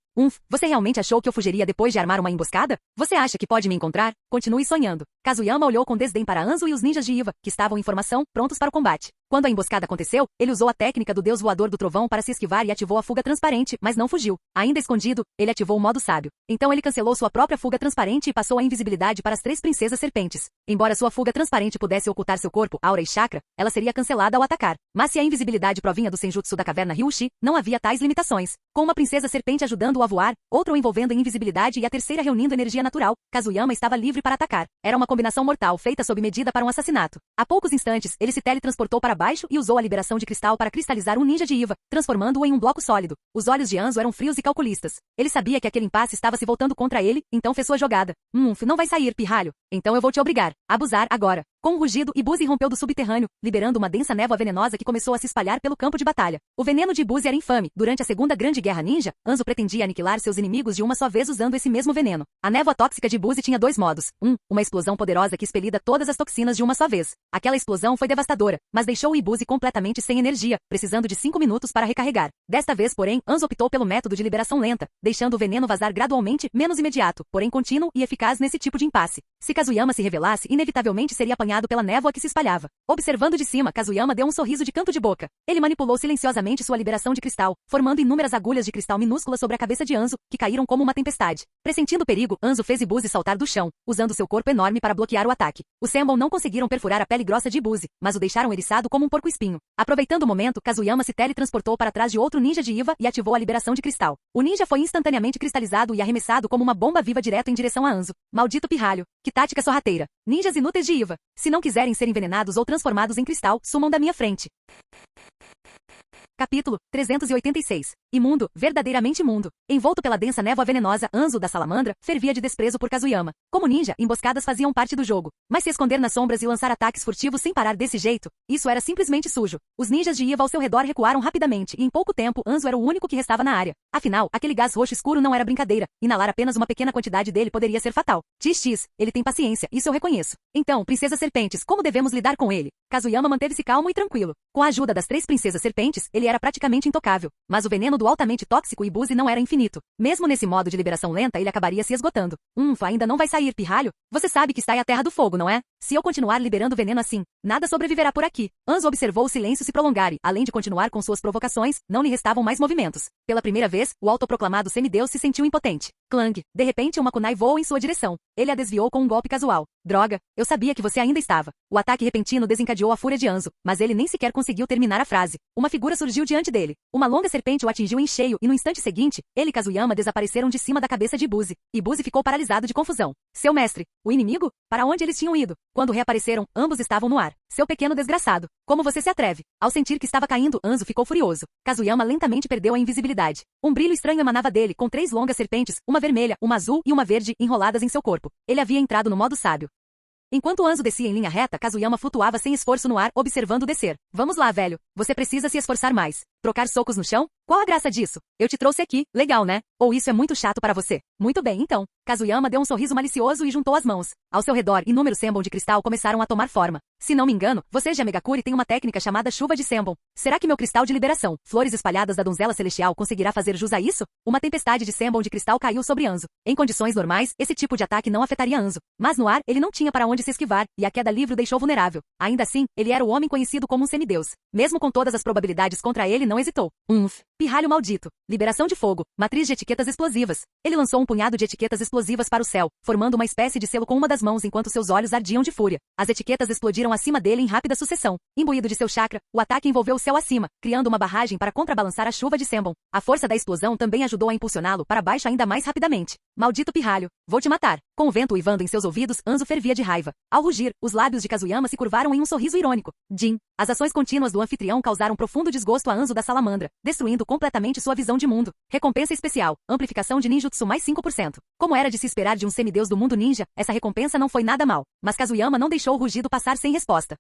S2: Você realmente achou que eu fugiria depois de armar uma emboscada? Você acha que pode me encontrar? Continue sonhando. Kazuyama olhou com desdém para Anzo e os ninjas de Iva, que estavam em formação, prontos para o combate. Quando a emboscada aconteceu, ele usou a técnica do deus voador do trovão para se esquivar e ativou a fuga transparente, mas não fugiu. Ainda escondido, ele ativou o modo sábio. Então ele cancelou sua própria fuga transparente e passou a invisibilidade para as 3 princesas serpentes. Embora sua fuga transparente pudesse ocultar seu corpo, aura e chakra, ela seria cancelada ao atacar. Mas se a invisibilidade provinha do senjutsu da caverna Ryushi, não havia tais limitações. Com uma princesa serpente ajudando-o a voar, outra o envolvendo em invisibilidade e a terceira reunindo energia natural, Kazuyama estava livre para atacar. Era uma combinação mortal feita sob medida para um assassinato. A poucos instantes, ele se teletransportou para baixo e usou a liberação de cristal para cristalizar um ninja de Iva, transformando-o em um bloco sólido. Os olhos de Anzo eram frios e calculistas. Ele sabia que aquele impacto impasse estava se voltando contra ele, então fez sua jogada. Não vai sair, pirralho. Então eu vou te obrigar a abusar agora. Com um rugido, Ibuzi rompeu do subterrâneo, liberando uma densa névoa venenosa que começou a se espalhar pelo campo de batalha. O veneno de Ibuzi era infame. Durante a Segunda Grande Guerra Ninja, Hanzo pretendia aniquilar seus inimigos de uma só vez usando esse mesmo veneno. A névoa tóxica de Ibuzi tinha dois modos. Uma explosão poderosa que expelida todas as toxinas de uma só vez. Aquela explosão foi devastadora, mas deixou o Ibuzi completamente sem energia, precisando de 5 minutos para recarregar. Desta vez, porém, Hanzo optou pelo método de liberação lenta, deixando o veneno vazar gradualmente, menos imediato, porém contínuo e eficaz nesse tipo de impasse. Se Kazuyama se revelasse, inevitavelmente seria apanhado pela névoa que se espalhava. Observando de cima, Kazuyama deu um sorriso de canto de boca. Ele manipulou silenciosamente sua liberação de cristal, formando inúmeras agulhas de cristal minúsculas sobre a cabeça de Hanzo, que caíram como uma tempestade. Pressentindo o perigo, Hanzo fez Ibuzi saltar do chão, usando seu corpo enorme para bloquear o ataque. Os Senbon não conseguiram perfurar a pele grossa de Ibuzi, mas o deixaram eriçado como um porco-espinho. Aproveitando o momento, Kazuyama se teletransportou para trás de outro ninja de Iva e ativou a liberação de cristal. O ninja foi instantaneamente cristalizado e arremessado como uma bomba viva direto em direção a Hanzo. Maldito pirralho! Que tática sorrateira! Ninjas inúteis de Iva! Se não quiserem ser envenenados ou transformados em cristal, sumam da minha frente. Capítulo 386. Imundo, verdadeiramente imundo. Envolto pela densa névoa venenosa, Hanzo da salamandra fervia de desprezo por Kazuyama. Como ninja, emboscadas faziam parte do jogo. Mas se esconder nas sombras e lançar ataques furtivos sem parar desse jeito, isso era simplesmente sujo. Os ninjas de Iva ao seu redor recuaram rapidamente e em pouco tempo Hanzo era o único que restava na área. Afinal, aquele gás roxo escuro não era brincadeira. Inalar apenas uma pequena quantidade dele poderia ser fatal. XX, ele tem paciência, isso eu reconheço. Então, princesas serpentes, como devemos lidar com ele? Kazuyama manteve-se calmo e tranquilo. Com a ajuda das 3 princesas serpentes, ele era praticamente intocável. Mas o veneno do altamente tóxico Ibuzi não era infinito. Mesmo nesse modo de liberação lenta, ele acabaria se esgotando. Ainda não vai sair, pirralho? Você sabe que está aí a Terra do Fogo, não é? Se eu continuar liberando veneno assim, nada sobreviverá por aqui. Hanzo observou o silêncio se prolongar e, além de continuar com suas provocações, não lhe restavam mais movimentos. Pela primeira vez, o autoproclamado semideus se sentiu impotente. Clang! De repente uma kunai voou em sua direção. Ele a desviou com um golpe casual. Droga! Eu sabia que você ainda estava. O ataque repentino desencadeou a fúria de Hanzo, mas ele nem sequer conseguiu terminar a frase. Uma figura surgiu diante dele. Uma longa serpente o atingiu em cheio e no instante seguinte, ele e Kazuyama desapareceram de cima da cabeça de Ibuzi. Ibuzi ficou paralisado de confusão. Seu mestre! O inimigo? Para onde eles tinham ido? Quando reapareceram, ambos estavam no ar. Seu pequeno desgraçado! Como você se atreve? Ao sentir que estava caindo, Hanzo ficou furioso. Kazuyama lentamente perdeu a invisibilidade. Um brilho estranho emanava dele, com 3 longas serpentes, uma vermelha, uma azul e uma verde, enroladas em seu corpo. Ele havia entrado no modo sábio. Enquanto Hanzo descia em linha reta, Kazuyama flutuava sem esforço no ar, observando descer. Vamos lá, velho. Você precisa se esforçar mais. Trocar socos no chão? Qual a graça disso? Eu te trouxe aqui, legal, né? Ou isso é muito chato para você? Muito bem, então. Kazuyama deu um sorriso malicioso e juntou as mãos. Ao seu redor, inúmeros Senbon de cristal começaram a tomar forma. Se não me engano, vocês de Megakuri têm uma técnica chamada chuva de Senbon. Será que meu cristal de liberação, flores espalhadas da donzela celestial, conseguirá fazer jus a isso? Uma tempestade de Senbon de cristal caiu sobre Hanzo. Em condições normais, esse tipo de ataque não afetaria Hanzo. Mas no ar, ele não tinha para onde se esquivar, e a queda livre o deixou vulnerável. Ainda assim, ele era o homem conhecido como um semideus. Mesmo com todas as probabilidades contra ele, não hesitou. Pirralho maldito. Liberação de fogo. Matriz de etiquetas explosivas. Ele lançou um punhado de etiquetas explosivas para o céu, formando uma espécie de selo com uma das mãos enquanto seus olhos ardiam de fúria. As etiquetas explodiram acima dele em rápida sucessão. Imbuído de seu chakra, o ataque envolveu o céu acima, criando uma barragem para contrabalançar a chuva de Senbon. A força da explosão também ajudou a impulsioná-lo para baixo ainda mais rapidamente. Maldito pirralho. Vou te matar. Com o vento uivando em seus ouvidos, Hanzo fervia de raiva. Ao rugir, os lábios de Kazuyama se curvaram em um sorriso irônico. As ações contínuas do anfitrião causaram profundo desgosto a Hanzo da salamandra, destruindo completamente sua visão de mundo. Recompensa especial. Amplificação de ninjutsu mais 5%. Como era de se esperar de um semideus do mundo ninja, essa recompensa não foi nada mal. Mas Kazuyama não deixou o rugido passar sem resposta.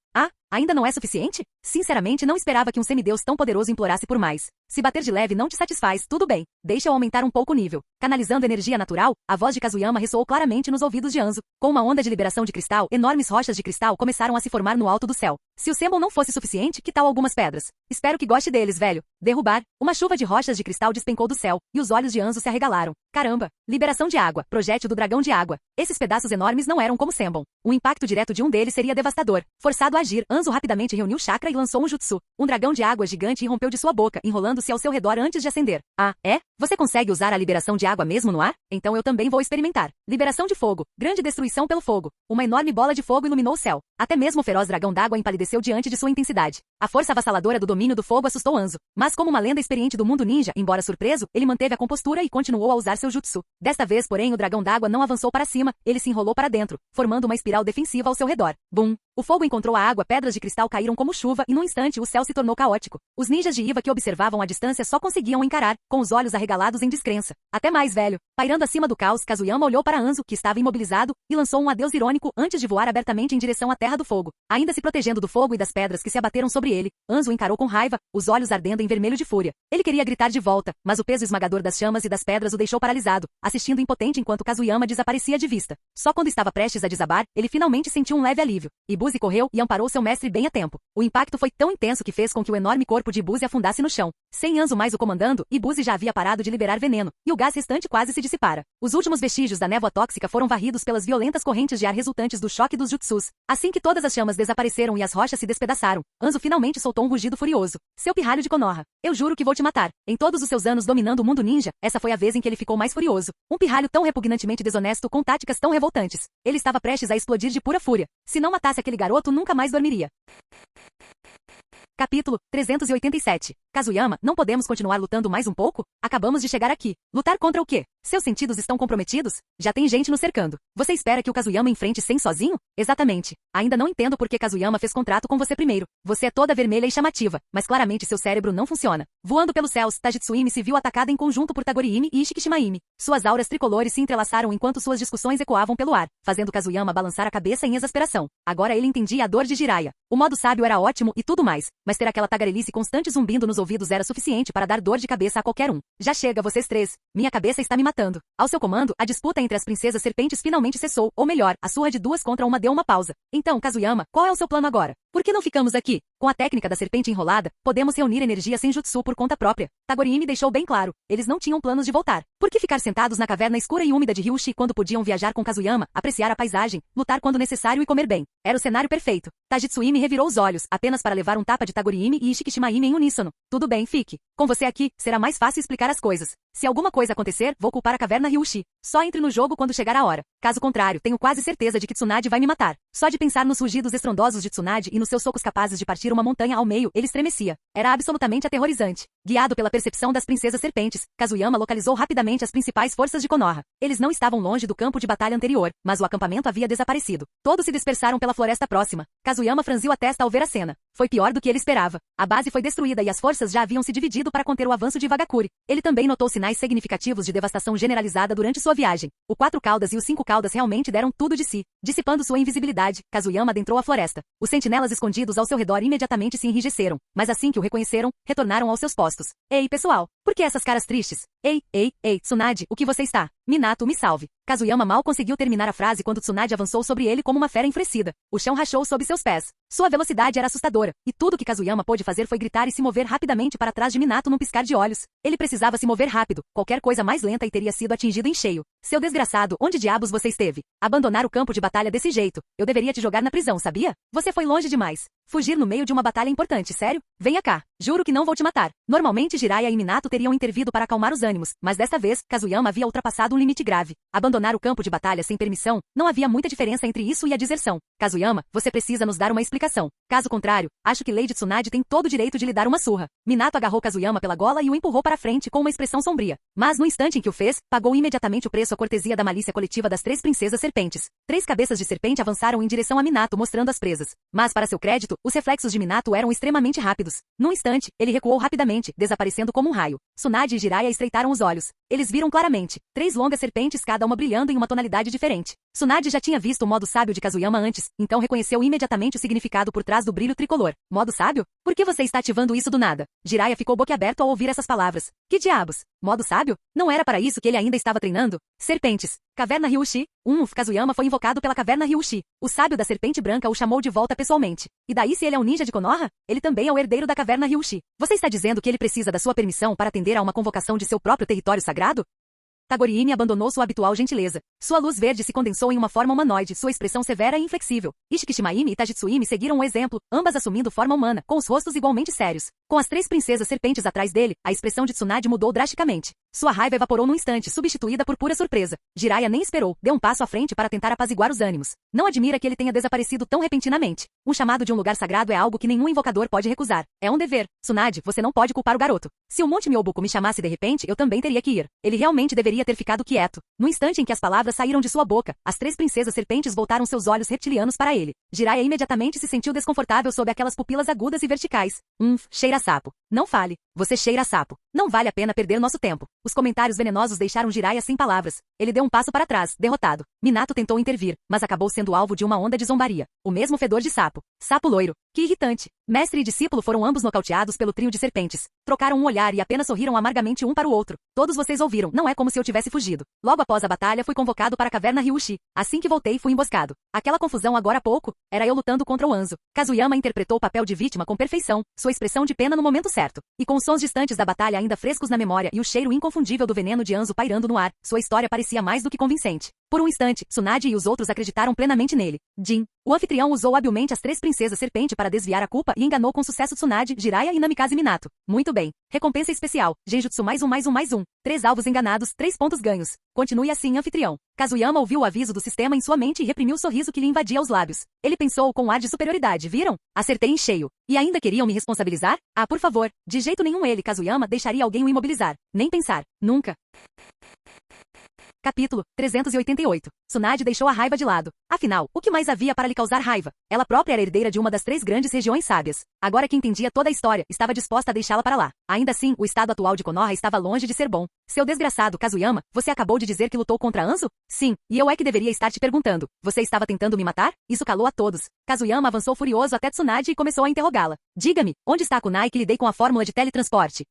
S2: Ainda não é suficiente? Sinceramente não esperava que um semideus tão poderoso implorasse por mais. Se bater de leve não te satisfaz, tudo bem. Deixa eu aumentar um pouco o nível. Canalizando energia natural, a voz de Kazuyama ressoou claramente nos ouvidos de Hanzo. Com uma onda de liberação de cristal, enormes rochas de cristal começaram a se formar no alto do céu. Se o Senbon não fosse suficiente, que tal algumas pedras? Espero que goste deles, velho. Derrubar. Uma chuva de rochas de cristal despencou do céu, e os olhos de Hanzo se arregalaram. Caramba! Liberação de água. Projétil do dragão de água. Esses pedaços enormes não eram como Senbon. O impacto direto de um deles seria devastador. Forçado a agir, Hanzo rapidamente reuniu chakra e lançou um jutsu. Um dragão de água gigante irrompeu de sua boca, enrolando-se ao seu redor antes de acender. É? Você consegue usar a liberação de água mesmo no ar? Então eu também vou experimentar. Liberação de fogo. Grande destruição pelo fogo. Uma enorme bola de fogo iluminou o céu. Até mesmo o feroz dragão d'água empalideceu diante de sua intensidade. A força avassaladora do domínio do fogo assustou Hanzo. Mas como uma lenda experiente do mundo ninja, embora surpreso, ele manteve a compostura e continuou a usar seu jutsu. Desta vez, porém, o dragão d'água não avançou para cima, ele se enrolou para dentro, formando uma espiral defensiva ao seu redor. Bum! O fogo encontrou a água, pedras de cristal caíram como chuva e num instante o céu se tornou caótico. Os ninjas de Iva que observavam a distância só conseguiam encarar, com os olhos arregalados em descrença. Até mais, velho. Pairando acima do caos, Kazuyama olhou para Anzo, que estava imobilizado, e lançou um adeus irônico antes de voar abertamente em direção à Terra do Fogo. Ainda se protegendo do fogo e das pedras que se abateram sobre ele, Anzo encarou com raiva, os olhos ardendo em vermelho de fúria. Ele queria gritar de volta, mas o peso esmagador das chamas e das pedras o deixou paralisado, assistindo impotente enquanto Kazuyama desaparecia de vista. Só quando estava prestes a desabar, ele finalmente sentiu um leve alívio. Ibuzi correu e amparou seu mestre bem a tempo. O impacto foi tão intenso que fez com que o enorme corpo de Ibuzi afundasse no chão. Sem Anzo mais o comandando, Ibuzi já havia parado de liberar veneno, e o gás restante quase se dissipara. Os últimos vestígios da névoa tóxica foram varridos pelas violentas correntes de ar resultantes do choque dos jutsus. Assim que todas as chamas desapareceram e as rochas se despedaçaram, Anzo finalmente soltou um rugido furioso. Seu pirralho de Konoha. Eu juro que vou te matar. Em todos os seus anos dominando o mundo ninja, essa foi a vez em que ele ficou mais furioso. Um pirralho tão repugnantemente desonesto com táticas tão revoltantes. Ele estava prestes a explodir de pura fúria. Se não matasse aquele garoto, nunca mais dormiria. Capítulo 387. Kazuyama, não podemos continuar lutando mais um pouco? Acabamos de chegar aqui. Lutar contra o quê? Seus sentidos estão comprometidos? Já tem gente nos cercando. Você espera que o Kazuyama enfrente Sen sozinho? Exatamente. Ainda não entendo por que Kazuyama fez contrato com você primeiro. Você é toda vermelha e chamativa, mas claramente seu cérebro não funciona. Voando pelos céus, Tajitsuimi se viu atacada em conjunto por Tagorimi e Ishikishimaimi. Suas auras tricolores se entrelaçaram enquanto suas discussões ecoavam pelo ar, fazendo Kazuyama balançar a cabeça em exasperação. Agora ele entendia a dor de Jiraiya. O modo sábio era ótimo e tudo mais, mas ter aquela tagarelice constante zumbindo nos ouvidos era suficiente para dar dor de cabeça a qualquer um. Já chega, vocês três. Minha cabeça está me matando. Ao seu comando, a disputa entre as princesas serpentes finalmente cessou, ou melhor, a surra de 2 contra 1 deu uma pausa. Então, Kazuyama, qual é o seu plano agora? Por que não ficamos aqui? Com a técnica da serpente enrolada, podemos reunir energia senjutsu por conta própria. Tagorimi deixou bem claro, eles não tinham planos de voltar. Por que ficar sentados na caverna escura e úmida de Ryushi quando podiam viajar com Kazuyama, apreciar a paisagem, lutar quando necessário e comer bem? Era o cenário perfeito. Tajitsuimi revirou os olhos, apenas para levar um tapa de Tagorimi e Ishikishimaimi em uníssono. Tudo bem, fique. Com você aqui, será mais fácil explicar as coisas. Se alguma coisa acontecer, vou culpar a caverna Ryushi. Só entre no jogo quando chegar a hora. Caso contrário, tenho quase certeza de que Tsunade vai me matar. Só de pensar nos rugidos estrondosos de Tsunade e nos seus socos capazes de partir uma montanha ao meio, ele estremecia. Era absolutamente aterrorizante. Guiado pela percepção das princesas serpentes, Kazuyama localizou rapidamente as principais forças de Konoha. Eles não estavam longe do campo de batalha anterior, mas o acampamento havia desaparecido. Todos se dispersaram pela floresta próxima. Kazuyama franziu a testa ao ver a cena. Foi pior do que ele esperava. A base foi destruída e as forças já haviam se dividido para conter o avanço de Vagakuri. Ele também notou sinais significativos de devastação generalizada durante sua viagem. O 4 Caudas e os 5 Caudas realmente deram tudo de si. Dissipando sua invisibilidade, Kazuyama adentrou a floresta. Os sentinelas escondidos ao seu redor imediatamente se enrijeceram, mas assim que o reconheceram, retornaram aos seus postos. Ei, pessoal, por que essas caras tristes? Ei, Tsunade, o que você está? Minato, me salve. Kazuyama mal conseguiu terminar a frase quando Tsunade avançou sobre ele como uma fera enfurecida. O chão rachou sob seus pés. Sua velocidade era assustadora, e tudo que Kazuyama pôde fazer foi gritar e se mover rapidamente para trás de Minato num piscar de olhos. Ele precisava se mover rápido, qualquer coisa mais lenta e teria sido atingido em cheio. Seu desgraçado, onde diabos você esteve? Abandonar o campo de batalha desse jeito. Eu deveria te jogar na prisão, sabia? Você foi longe demais. Fugir no meio de uma batalha importante, sério? Venha cá. Juro que não vou te matar. Normalmente Jiraiya e Minato teriam intervido para acalmar os ânimos, mas desta vez, Kazuyama havia ultrapassado um limite grave. Abandonar o campo de batalha sem permissão, não havia muita diferença entre isso e a deserção. Kazuyama, você precisa nos dar uma explicação. Caso contrário, acho que Lady Tsunade tem todo o direito de lhe dar uma surra. Minato agarrou Kazuyama pela gola e o empurrou para frente com uma expressão sombria. Mas no instante em que o fez, pagou imediatamente o preço à cortesia da malícia coletiva das 3 princesas serpentes. 3 cabeças de serpente avançaram em direção a Minato mostrando as presas. Mas para seu crédito, os reflexos de Minato eram extremamente rápidos. Num instante, ele recuou rapidamente, desaparecendo como um raio. Tsunade e Jiraiya estreitaram os olhos. Eles viram claramente 3 longas serpentes, cada uma brilhando em uma tonalidade diferente. Tsunade já tinha visto o modo sábio de Kazuyama antes, então reconheceu imediatamente o significado por trás do brilho tricolor. Modo sábio? Por que você está ativando isso do nada? Jiraiya ficou boquiaberto ao ouvir essas palavras. Que diabos? Modo sábio? Não era para isso que ele ainda estava treinando? Serpentes. Caverna Ryushi. Kazuyama foi invocado pela Caverna Ryushi. O sábio da serpente branca o chamou de volta pessoalmente. E daí se ele é um ninja de Konoha? Ele também é o herdeiro da Caverna Ryushi. Você está dizendo que ele precisa da sua permissão para atender a uma convocação de seu próprio território sagrado? Tagorimi abandonou sua habitual gentileza. Sua luz verde se condensou em uma forma humanoide, sua expressão severa e inflexível. Ishikishimaimi e Tajitsuimi seguiram o exemplo, ambas assumindo forma humana, com os rostos igualmente sérios. Com as 3 princesas serpentes atrás dele, a expressão de Tsunade mudou drasticamente. Sua raiva evaporou num instante, substituída por pura surpresa. Jiraiya nem esperou, deu um passo à frente para tentar apaziguar os ânimos. Não admira que ele tenha desaparecido tão repentinamente. Um chamado de um lugar sagrado é algo que nenhum invocador pode recusar. É um dever. Tsunade, você não pode culpar o garoto. Se o Monte Myobuku me chamasse de repente, eu também teria que ir. Ele realmente deveria ter ficado quieto. No instante em que as palavras saíram de sua boca, as 3 princesas serpentes voltaram seus olhos reptilianos para ele. Jiraiya imediatamente se sentiu desconfortável sob aquelas pupilas agudas e verticais. Cheira a sapo. Não fale. Você cheira a sapo. Não vale a pena perder nosso tempo. Os comentários venenosos deixaram Jiraiya sem palavras. Ele deu um passo para trás, derrotado. Minato tentou intervir, mas acabou sendo alvo de uma onda de zombaria. O mesmo fedor de sapo. Sapo loiro. Que irritante. Mestre e discípulo foram ambos nocauteados pelo trio de serpentes. Trocaram um olhar e apenas sorriram amargamente um para o outro. Todos vocês ouviram, não é como se eu tivesse fugido. Logo após a batalha fui convocado para a caverna Ryushi. Assim que voltei fui emboscado. Aquela confusão agora há pouco, era eu lutando contra o Anzo. Kazuyama interpretou o papel de vítima com perfeição, sua expressão de pena no momento certo. E com os sons distantes da batalha ainda frescos na memória e o cheiro inconfundível do veneno de Anzo pairando no ar, sua história parecia mais do que convincente. Por um instante, Tsunade e os outros acreditaram plenamente nele. Jin, o anfitrião usou habilmente as 3 princesas serpente para desviar a culpa e enganou com sucesso Tsunade, Jiraiya e Namikaze Minato. Muito bem. Recompensa especial. Genjutsu mais um. 3 alvos enganados, 3 pontos ganhos. Continue assim, anfitrião. Kazuyama ouviu o aviso do sistema em sua mente e reprimiu o sorriso que lhe invadia os lábios. Ele pensou com um ar de superioridade, viram? Acertei em cheio. E ainda queriam me responsabilizar? Ah, por favor. De jeito nenhum ele, Kazuyama, deixaria alguém o imobilizar. Nem pensar. Nunca. Capítulo 388. Tsunade deixou a raiva de lado. Afinal, o que mais havia para lhe causar raiva? Ela própria era herdeira de uma das 3 grandes regiões sábias. Agora que entendia toda a história, estava disposta a deixá-la para lá. Ainda assim, o estado atual de Konoha estava longe de ser bom. Seu desgraçado Kazuyama, você acabou de dizer que lutou contra Anzo? Sim, e eu é que deveria estar te perguntando. Você estava tentando me matar? Isso calou a todos. Kazuyama avançou furioso até Tsunade e começou a interrogá-la. Diga-me, onde está a kunai que lhe dei com a fórmula de teletransporte?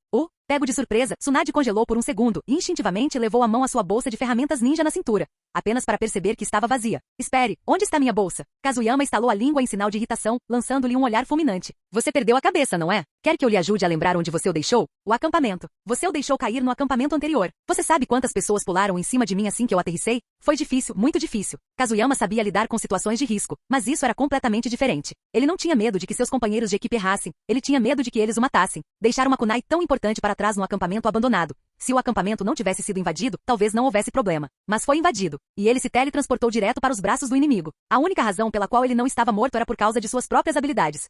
S2: Pego de surpresa, Tsunade congelou por um segundo e instintivamente levou a mão à sua bolsa de ferramentas ninja na cintura, apenas para perceber que estava vazia. Espere, onde está minha bolsa? Kazuyama estalou a língua em sinal de irritação, lançando-lhe um olhar fulminante. Você perdeu a cabeça, não é? Quer que eu lhe ajude a lembrar onde você o deixou? O acampamento. Você o deixou cair no acampamento anterior. Você sabe quantas pessoas pularam em cima de mim assim que eu aterrissei? Foi difícil, muito difícil. Kazuyama sabia lidar com situações de risco, mas isso era completamente diferente. Ele não tinha medo de que seus companheiros de equipe errassem, ele tinha medo de que eles o matassem. Deixar uma kunai tão importante para trás no acampamento abandonado. Se o acampamento não tivesse sido invadido, talvez não houvesse problema. Mas foi invadido, e ele se teletransportou direto para os braços do inimigo. A única razão pela qual ele não estava morto era por causa de suas próprias habilidades.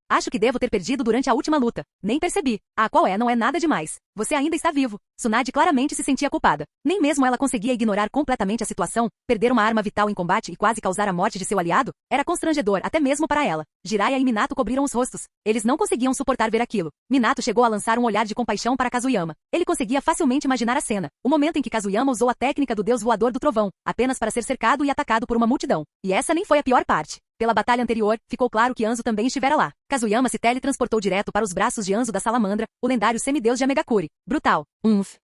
S2: Acho que devo ter perdido durante a última luta. Nem percebi. Ah, qual é? Não é nada demais. Você ainda está vivo. Tsunade claramente se sentia culpada. Nem mesmo ela conseguia ignorar completamente a situação. Perder uma arma vital em combate e quase causar a morte de seu aliado era constrangedor até mesmo para ela. Jiraiya e Minato cobriram os rostos. Eles não conseguiam suportar ver aquilo. Minato chegou a lançar um olhar de compaixão para Kazuyama. Ele conseguia facilmente imaginar a cena. O momento em que Kazuyama usou a técnica do deus voador do trovão, apenas para ser cercado e atacado por uma multidão. E essa nem foi a pior parte. Pela batalha anterior, ficou claro que Anzo também estivera lá. Kazuyama se teletransportou direto para os braços de Anzo da Salamandra, o lendário semideus de Amegakure. Brutal.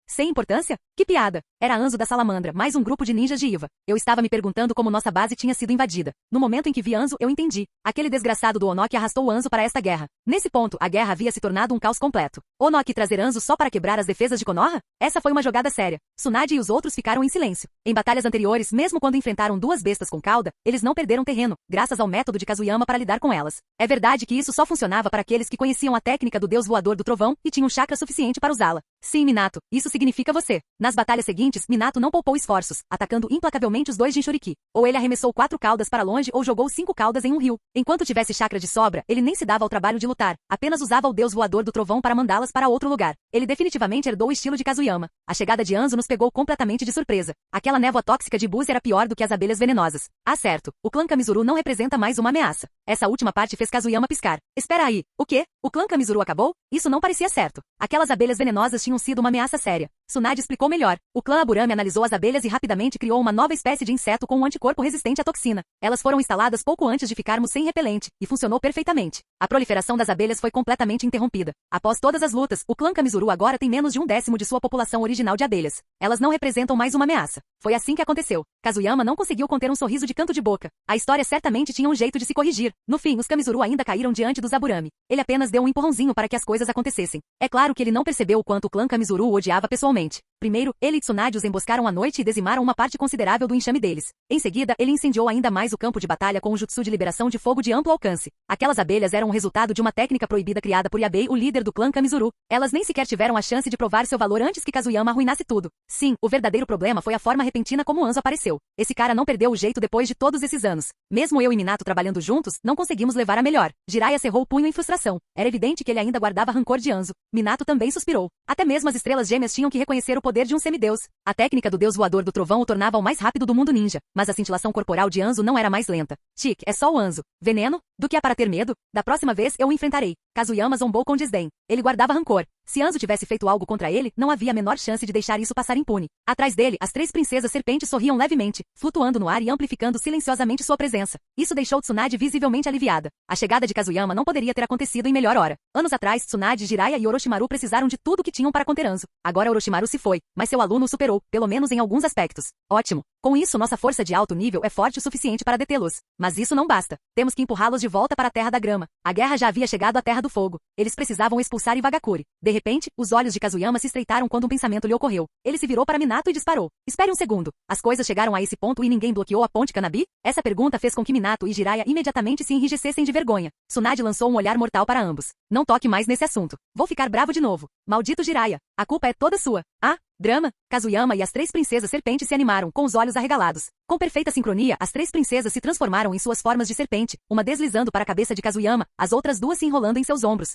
S2: Sem importância? Que piada. Era Anzo da Salamandra, mais um grupo de ninjas de Iva. Eu estava me perguntando como nossa base tinha sido invadida. No momento em que vi Anzo, eu entendi. Aquele desgraçado do Onoki arrastou o Anzo para esta guerra. Nesse ponto, a guerra havia se tornado um caos completo. Onoki trazer Anzo só para quebrar as defesas de Konoha? Essa foi uma jogada séria. Tsunade e os outros ficaram em silêncio. Em batalhas anteriores, mesmo quando enfrentaram 2 bestas com cauda, eles não perderam terreno, graças ao método de Kazuyama para lidar com elas. É verdade que isso só funcionava para aqueles que conheciam a técnica do deus voador do trovão e tinham chakra suficiente para usá-la. Sim, Minato, isso significa você. Nas batalhas seguintes, Minato não poupou esforços, atacando implacavelmente os 2 Jinchuriki. Ou ele arremessou 4 caudas para longe ou jogou 5 caudas em um rio. Enquanto tivesse chakra de sobra, ele nem se dava ao trabalho de lutar, apenas usava o deus voador do trovão para mandá-las para outro lugar. Ele definitivamente herdou o estilo de Kazuyama. A chegada de Anzo nos pegou completamente de surpresa. Aquela névoa tóxica de Buzz era pior do que as abelhas venenosas. Ah, certo, o clã Kamizuru não representa mais uma ameaça. Essa última parte fez Kazuyama piscar. Espera aí, o quê? O clã Kamizuru acabou? Isso não parecia certo. Aquelas abelhas venenosas tinham sido uma ameaça séria. Tsunade explicou melhor. O clã Aburame analisou as abelhas e rapidamente criou uma nova espécie de inseto com um anticorpo resistente à toxina. Elas foram instaladas pouco antes de ficarmos sem repelente, e funcionou perfeitamente. A proliferação das abelhas foi completamente interrompida. Após todas as lutas, o clã Kamizuru agora tem menos de 1/10 de sua população original de abelhas. Elas não representam mais uma ameaça. Foi assim que aconteceu. Kazuyama não conseguiu conter um sorriso de canto de boca. A história certamente tinha um jeito de se corrigir. No fim, os Kamizuru ainda caíram diante dos Aburame. Ele apenas deu um empurrãozinho para que as coisas acontecessem. É claro que ele não percebeu o quanto o clã Kamizuru o odiava pessoalmente. Primeiro, ele e Tsunade os emboscaram à noite e dizimaram uma parte considerável do enxame deles. Em seguida, ele incendiou ainda mais o campo de batalha com o jutsu de liberação de fogo de amplo alcance. Aquelas abelhas eram o resultado de uma técnica proibida criada por Yabei, o líder do clã Kamizuru. Elas nem sequer tiveram a chance de provar seu valor antes que Kazuyama arruinasse tudo. Sim, o verdadeiro problema foi a forma repentina como Anzo apareceu. Esse cara não perdeu o jeito depois de todos esses anos. Mesmo eu e Minato trabalhando juntos, não conseguimos levar a melhor. Jiraiya cerrou o punho em frustração. Era evidente que ele ainda guardava rancor de Anzo. Minato também suspirou. Até mesmo as estrelas gêmeas tinham que reconhecer o poder de um semideus. A técnica do deus voador do trovão o tornava o mais rápido do mundo ninja, mas a cintilação corporal de Anzo não era mais lenta. Tic, é só o Anzo. Veneno? Do que há para ter medo? Da próxima vez eu o enfrentarei. Kazuyama zombou com desdém. Ele guardava rancor. Se Anzo tivesse feito algo contra ele, não havia a menor chance de deixar isso passar impune. Atrás dele, as 3 princesas serpentes sorriam levemente, flutuando no ar e amplificando silenciosamente sua presença. Isso deixou Tsunade visivelmente aliviada. A chegada de Kazuyama não poderia ter acontecido em melhor hora. Anos atrás, Tsunade, Jiraiya e Orochimaru precisaram de tudo que tinham para conter Anzo. Agora Orochimaru se foi, mas seu aluno o superou, pelo menos em alguns aspectos. Ótimo. Com isso, nossa força de alto nível é forte o suficiente para detê-los. Mas isso não basta. Temos que empurrá-los de volta para a Terra da Grama. A guerra já havia chegado à Terra do Fogo. Eles precisavam expulsar Iwagakure. De repente, os olhos de Kazuyama se estreitaram quando um pensamento lhe ocorreu. Ele se virou para Minato e disparou. Espere um segundo. As coisas chegaram a esse ponto e ninguém bloqueou a ponte Kanabi? Essa pergunta fez com que Minato e Jiraiya imediatamente se enrijecessem de vergonha. Tsunade lançou um olhar mortal para ambos. Não toque mais nesse assunto. Vou ficar bravo de novo. Maldito Jiraiya. A culpa é toda sua. Ah, drama. Kazuyama e as 3 princesas serpentes se animaram, com os olhos arregalados. Com perfeita sincronia, as 3 princesas se transformaram em suas formas de serpente, uma deslizando para a cabeça de Kazuyama, as outras 2 se enrolando em seus ombros.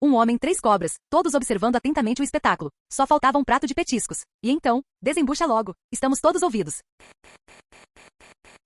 S2: Um homem, 3 cobras, todos observando atentamente o espetáculo. Só faltava um prato de petiscos. E então, desembucha logo. Estamos todos ouvidos.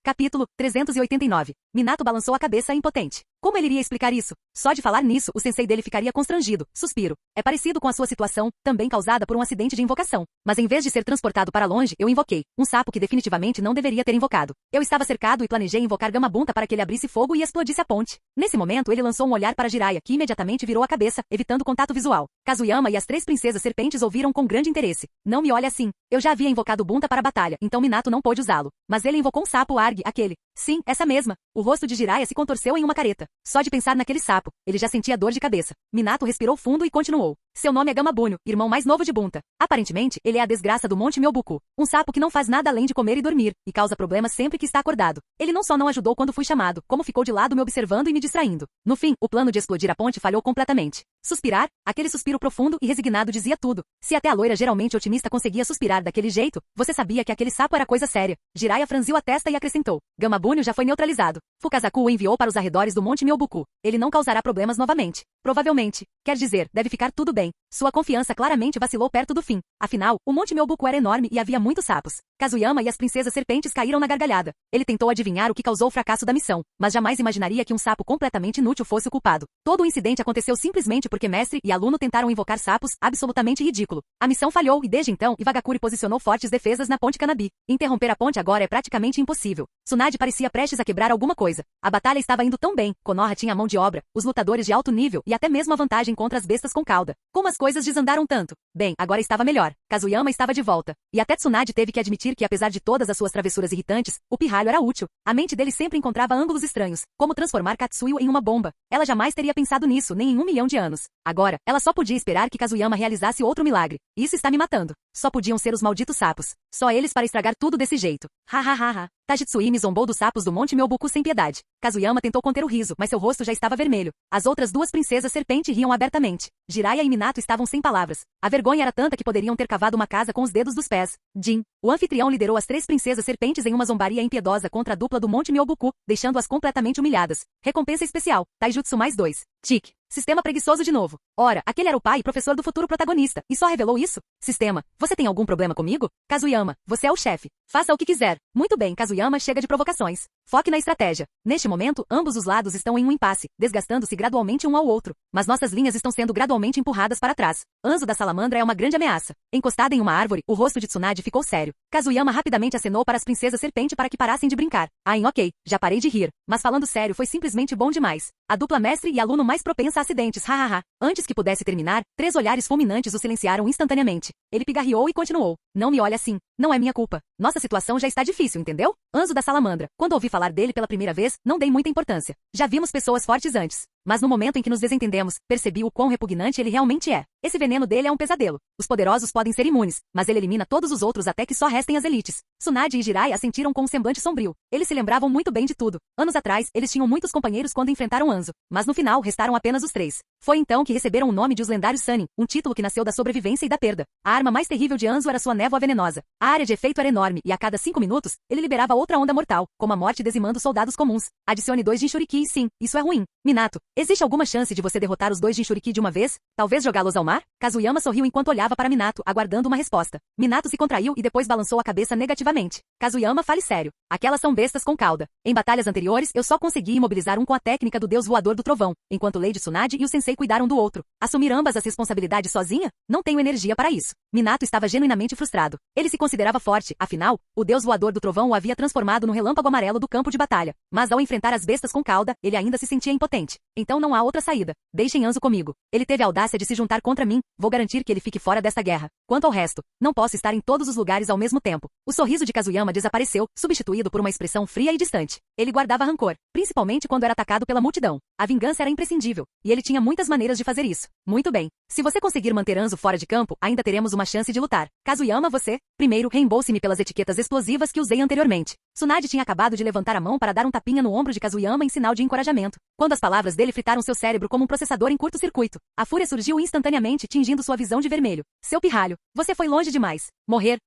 S2: Capítulo 389. Minato balançou a cabeça impotente. Como ele iria explicar isso? Só de falar nisso, o sensei dele ficaria constrangido. Suspiro. É parecido com a sua situação, também causada por um acidente de invocação. Mas em vez de ser transportado para longe, eu invoquei. Um sapo que definitivamente não deveria ter invocado. Eu estava cercado e planejei invocar Gamabunta para que ele abrisse fogo e explodisse a ponte. Nesse momento, ele lançou um olhar para Jiraiya, que imediatamente virou a cabeça, evitando contato visual. Kazuyama e as 3 princesas serpentes ouviram com grande interesse. Não me olhe assim. Eu já havia invocado Bunta para a batalha, então Minato não pôde usá-lo. Mas ele invocou um sapo Arg, aquele. Sim, essa mesma. O rosto de Jiraiya se contorceu em uma careta. Só de pensar naquele sapo, ele já sentia dor de cabeça. Minato respirou fundo e continuou. Seu nome é Gamabunho, irmão mais novo de Bunta. Aparentemente, ele é a desgraça do Monte Myobuku. Um sapo que não faz nada além de comer e dormir, e causa problemas sempre que está acordado. Ele não só não ajudou quando fui chamado, como ficou de lado me observando e me distraindo. No fim, o plano de explodir a ponte falhou completamente. Suspirar? Aquele suspiro profundo e resignado dizia tudo. Se até a loira geralmente otimista conseguia suspirar daquele jeito, você sabia que aquele sapo era coisa séria. Jiraiya franziu a testa e acrescentou. Gamabunho já foi neutralizado. Fukazaku o enviou para os arredores do Monte Myobuku. Ele não causará problemas novamente. Provavelmente. Quer dizer, deve ficar tudo bem. Sua confiança claramente vacilou perto do fim. Afinal, o Monte Myobuku era enorme e havia muitos sapos. Kazuyama e as princesas serpentes caíram na gargalhada. Ele tentou adivinhar o que causou o fracasso da missão, mas jamais imaginaria que um sapo completamente inútil fosse o culpado. Todo o incidente aconteceu simplesmente porque mestre e aluno tentaram invocar sapos, absolutamente ridículo. A missão falhou e desde então, Iwagakure posicionou fortes defesas na ponte Kanabi. Interromper a ponte agora é praticamente impossível. Tsunade parecia prestes a quebrar alguma coisa. A batalha estava indo tão bem, Konoha tinha a mão de obra, os lutadores de alto nível e até mesmo a vantagem contra as bestas com cauda. Como as coisas desandaram tanto? Bem, agora estava melhor. Kazuyama estava de volta. E até Tsunade teve que admitir que apesar de todas as suas travessuras irritantes, o pirralho era útil. A mente dele sempre encontrava ângulos estranhos, como transformar Katsuyo em uma bomba. Ela jamais teria pensado nisso nem em 1 milhão de anos. Agora, ela só podia esperar que Kazuyama realizasse outro milagre. Isso está me matando. Só podiam ser os malditos sapos. Só eles para estragar tudo desse jeito. Ha ha ha ha. Tajitsuimi zombou dos sapos do Monte Myobuku sem piedade. Kazuyama tentou conter o riso, mas seu rosto já estava vermelho. As outras 2 princesas serpente riam abertamente. Jiraiya e Minato estavam sem palavras. A vergonha era tanta que poderiam ter cavado uma casa com os dedos dos pés. Jin, o anfitrião, liderou as 3 princesas serpentes em uma zombaria impiedosa contra a dupla do Monte Myobuku, deixando-as completamente humilhadas. Recompensa especial. Taijutsu mais 2. Tic. Sistema preguiçoso de novo. Ora, aquele era o pai e professor do futuro protagonista, e só revelou isso? Sistema, você tem algum problema comigo? Kazuyama, você é o chefe. Faça o que quiser. Muito bem, Kazuyama, chega de provocações. Foque na estratégia. Neste momento, ambos os lados estão em um impasse, desgastando-se gradualmente um ao outro. Mas nossas linhas estão sendo gradualmente empurradas para trás. Anzo da Salamandra é uma grande ameaça. Encostada em uma árvore, o rosto de Tsunade ficou sério. Kazuyama rapidamente acenou para as princesas serpente para que parassem de brincar. Ok, já parei de rir. Mas falando sério, foi simplesmente bom demais. A dupla mestre e aluno mais propensa a acidentes, hahaha. Antes que pudesse terminar, 3 olhares fulminantes o silenciaram instantaneamente. Ele pigarreou e continuou. Não me olhe assim. Não é minha culpa. Nossa situação já está difícil, entendeu? Anzo da Salamandra. Quando ouvi falar dele pela primeira vez, não dei muita importância. Já vimos pessoas fortes antes. Mas no momento em que nos desentendemos, percebi o quão repugnante ele realmente é. Esse veneno dele é um pesadelo. Os poderosos podem ser imunes, mas ele elimina todos os outros até que só restem as elites. Tsunade e Jiraiya sentiram com um semblante sombrio. Eles se lembravam muito bem de tudo. Anos atrás, eles tinham muitos companheiros quando enfrentaram Anzo. Mas no final, restaram apenas os 3. Foi então que receberam o nome de os lendários Sannin, um título que nasceu da sobrevivência e da perda. A arma mais terrível de Anzo era sua névoa venenosa. A área de efeito era enorme, e a cada 5 minutos, ele liberava outra onda mortal, como a morte dizimando soldados comuns. Adicione 2 Jinchuriki e sim, isso é ruim. Minato, existe alguma chance de você derrotar os 2 Jinchuriki de uma vez? Talvez jogá-los ao mar? Kazuyama sorriu enquanto olhava olhava para Minato, aguardando uma resposta. Minato se contraiu e depois balançou a cabeça negativamente. Kazuyama, fale sério. Aquelas são bestas com cauda. Em batalhas anteriores, eu só consegui imobilizar um com a técnica do deus voador do trovão, enquanto Lady Tsunade e o sensei cuidaram do outro. Assumir ambas as responsabilidades sozinha? Não tenho energia para isso. Minato estava genuinamente frustrado. Ele se considerava forte, afinal, o deus voador do trovão o havia transformado no relâmpago amarelo do campo de batalha. Mas ao enfrentar as bestas com cauda, ele ainda se sentia impotente. Então não há outra saída. Deixem Anzo comigo. Ele teve a audácia de se juntar contra mim, vou garantir que ele fique fora desta guerra. Quanto ao resto, não posso estar em todos os lugares ao mesmo tempo. O sorriso de Kazuyama desapareceu, substituído por uma expressão fria e distante. Ele guardava rancor, principalmente quando era atacado pela multidão. A vingança era imprescindível, e ele tinha muitas maneiras de fazer isso. Muito bem. Se você conseguir manter Anzo fora de campo, ainda teremos uma chance de lutar. Kazuyama, você, primeiro, reembolse-me pelas etiquetas explosivas que usei anteriormente. Tsunade tinha acabado de levantar a mão para dar um tapinha no ombro de Kazuyama em sinal de encorajamento, quando as palavras dele fritaram seu cérebro como um processador em curto-circuito. A fúria surgiu instantaneamente, tingindo sua visão de vermelho. Seu pirralho, você foi longe demais. Morrer.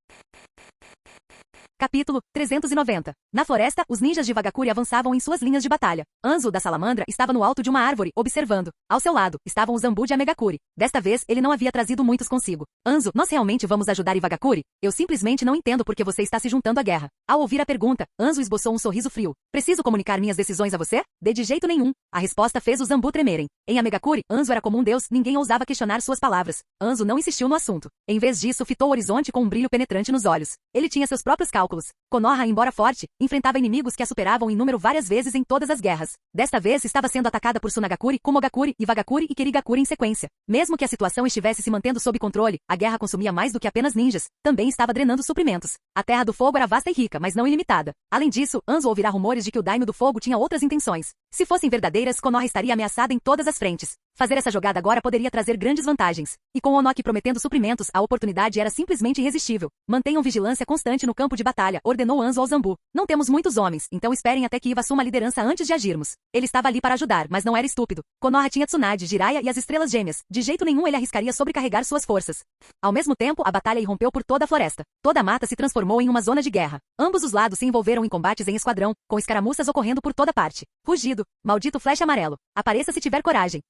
S2: Capítulo 390. Na floresta, os ninjas de Vagakuri avançavam em suas linhas de batalha. Anzo, da salamandra, estava no alto de uma árvore, observando. Ao seu lado, estavam os Zambu de Amegakuri. Desta vez, ele não havia trazido muitos consigo. Anzo, nós realmente vamos ajudar Ivagakuri? Eu simplesmente não entendo por que você está se juntando à guerra. Ao ouvir a pergunta, Anzo esboçou um sorriso frio. Preciso comunicar minhas decisões a você? De jeito nenhum. A resposta fez os Zambu tremerem. Em Amegakuri, Anzo era como um deus, ninguém ousava questionar suas palavras. Anzo não insistiu no assunto. Em vez disso, fitou o horizonte com um brilho penetrante nos olhos. Ele tinha seus próprios cálculos. Konoha, embora forte, enfrentava inimigos que a superavam em número várias vezes em todas as guerras. Desta vez estava sendo atacada por Tsunagakuri, Kumogakuri, Ivagakuri e Kirigakuri em sequência. Mesmo que a situação estivesse se mantendo sob controle, a guerra consumia mais do que apenas ninjas. Também estava drenando suprimentos. A Terra do Fogo era vasta e rica, mas não ilimitada. Além disso, Anzo ouvirá rumores de que o Daimyo do Fogo tinha outras intenções. Se fossem verdadeiras, Konoha estaria ameaçada em todas as frentes. Fazer essa jogada agora poderia trazer grandes vantagens. E com Onoki prometendo suprimentos, a oportunidade era simplesmente irresistível. Mantenham vigilância constante no campo de batalha, ordenou Anzo ao Zambu. Não temos muitos homens, então esperem até que Iva assuma a liderança antes de agirmos. Ele estava ali para ajudar, mas não era estúpido. Konoha tinha Tsunade, Jiraiya e as estrelas gêmeas. De jeito nenhum ele arriscaria sobrecarregar suas forças. Ao mesmo tempo, a batalha irrompeu por toda a floresta. Toda a mata se transformou em uma zona de guerra. Ambos os lados se envolveram em combates em esquadrão, com escaramuças ocorrendo por toda parte. Rugido. Maldito flecha amarelo. Apareça se tiver coragem.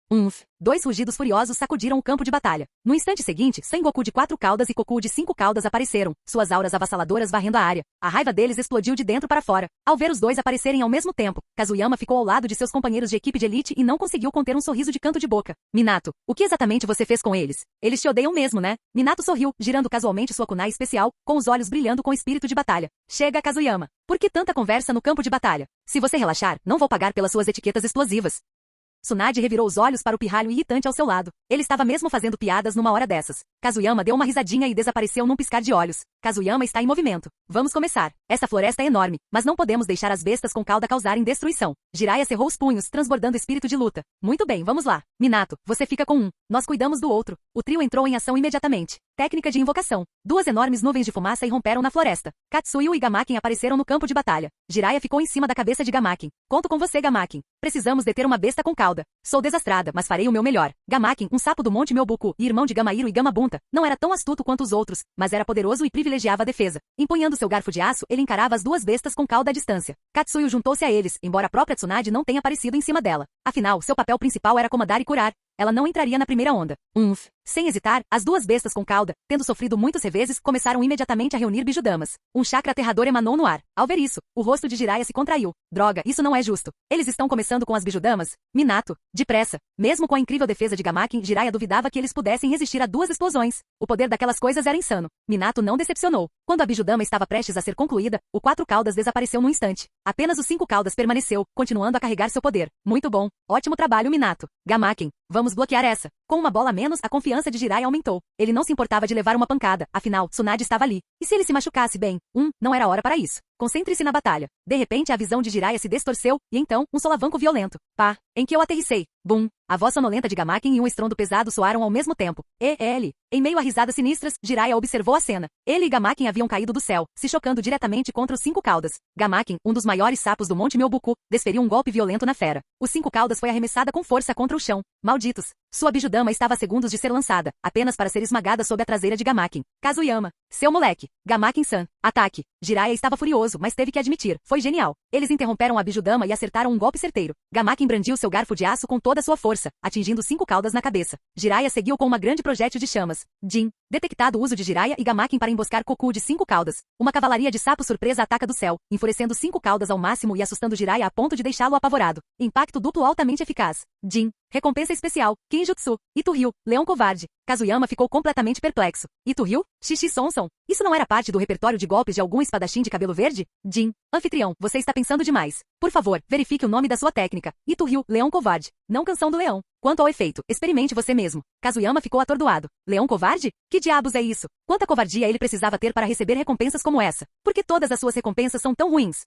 S2: Dois rugidos furiosos sacudiram o campo de batalha. No instante seguinte, Sengoku de 4 caudas e Goku de 5 caudas apareceram, suas auras avassaladoras varrendo a área. A raiva deles explodiu de dentro para fora. Ao ver os dois aparecerem ao mesmo tempo, Kazuyama ficou ao lado de seus companheiros de equipe de elite e não conseguiu conter um sorriso de canto de boca. Minato, o que exatamente você fez com eles? Eles te odeiam mesmo, né? Minato sorriu, girando casualmente sua kunai especial, com os olhos brilhando com espírito de batalha. Chega, Kazuyama. Por que tanta conversa no campo de batalha? Se você relaxar, não vou pagar pelas suas etiquetas explosivas. Tsunade revirou os olhos para o pirralho irritante ao seu lado. Ele estava mesmo fazendo piadas numa hora dessas. Kazuyama deu uma risadinha e desapareceu num piscar de olhos. Kazuyama está em movimento. Vamos começar. Essa floresta é enorme, mas não podemos deixar as bestas com cauda causarem destruição. Jiraiya cerrou os punhos, transbordando espírito de luta. Muito bem, vamos lá. Minato, você fica com um. Nós cuidamos do outro. O trio entrou em ação imediatamente. Técnica de invocação. 2 enormes nuvens de fumaça irromperam na floresta. Katsuyu e Gamaken apareceram no campo de batalha. Jiraiya ficou em cima da cabeça de Gamaken. Conto com você, Gamaken. Precisamos deter uma besta com cauda. Sou desastrada, mas farei o meu melhor. Gamaken, um sapo do Monte Myobuku e irmão de Gamahiro e Gamabunta, não era tão astuto quanto os outros, mas era poderoso e privilegiava a defesa. Empunhando seu garfo de aço, ele encarava as 2 bestas com cauda à distância. Katsuyu juntou-se a eles, embora a própria Tsunade não tenha aparecido em cima dela. Afinal, seu papel principal era comandar e curar. Ela não entraria na primeira onda. Sem hesitar, as 2 bestas com cauda, tendo sofrido muitos reveses, começaram imediatamente a reunir bijudamas. Um chakra aterrador emanou no ar. Ao ver isso, o rosto de Jiraiya se contraiu. Droga, isso não é justo. Eles estão começando com as bijudamas? Minato, depressa. Mesmo com a incrível defesa de Gamaken, Jiraiya duvidava que eles pudessem resistir a 2 explosões. O poder daquelas coisas era insano. Minato não decepcionou. Quando a bijudama estava prestes a ser concluída, o 4 caudas desapareceu num instante. Apenas o 5 caudas permaneceu, continuando a carregar seu poder. Muito bom. Ótimo trabalho, Minato. Gamaken, vamos bloquear essa. Com uma bola a menos, a confiança de Jiraiya aumentou. Ele não se importava de levar uma pancada, afinal, Tsunade estava ali. E se ele se machucasse bem? Não era hora para isso. Concentre-se na batalha. De repente, a visão de Jiraiya se distorceu, e então, um solavanco violento. Pá! Em que eu aterrissei. Bum! A voz sonolenta de Gamaken e um estrondo pesado soaram ao mesmo tempo. Ele. Em meio a risadas sinistras, Jiraiya observou a cena. Ele e Gamaken haviam caído do céu, se chocando diretamente contra os 5 caudas. Gamaken, um dos maiores sapos do Monte Myobuku, desferiu um golpe violento na fera. Os 5 caudas foi arremessada com força contra o chão. Malditos! Sua bijudama estava a segundos de ser lançada, apenas para ser esmagada sob a traseira de Gamaken. Kazuyama. Seu moleque. Gamaken-san. Ataque. Jiraiya estava furioso, mas teve que admitir. Foi genial. Eles interromperam a bijudama e acertaram um golpe certeiro. Gamaken brandiu seu garfo de aço com toda a sua força, atingindo 5 caudas na cabeça. Jiraiya seguiu com uma grande projétil de chamas. Jin. Detectado o uso de Jiraiya e Gamaken para emboscar Goku de 5 caudas. Uma cavalaria de sapos surpresa ataca do céu, enfurecendo 5 caudas ao máximo e assustando Jiraiya a ponto de deixá-lo apavorado. Impacto duplo altamente eficaz. Jin. Recompensa especial. Kenjutsu. Ito-Ryu. Leão covarde. Kazuyama ficou completamente perplexo. Ito-Ryu? Xixi Sonson. Isso não era parte do repertório de golpes de algum espadachim de cabelo verde? Jin. Anfitrião, você está pensando demais. Por favor, verifique o nome da sua técnica. Ito-Ryu. Leão covarde. Não canção do leão. Quanto ao efeito, experimente você mesmo. Kazuyama ficou atordoado. Leão covarde? Que diabos é isso? Quanta covardia ele precisava ter para receber recompensas como essa? Por que todas as suas recompensas são tão ruins?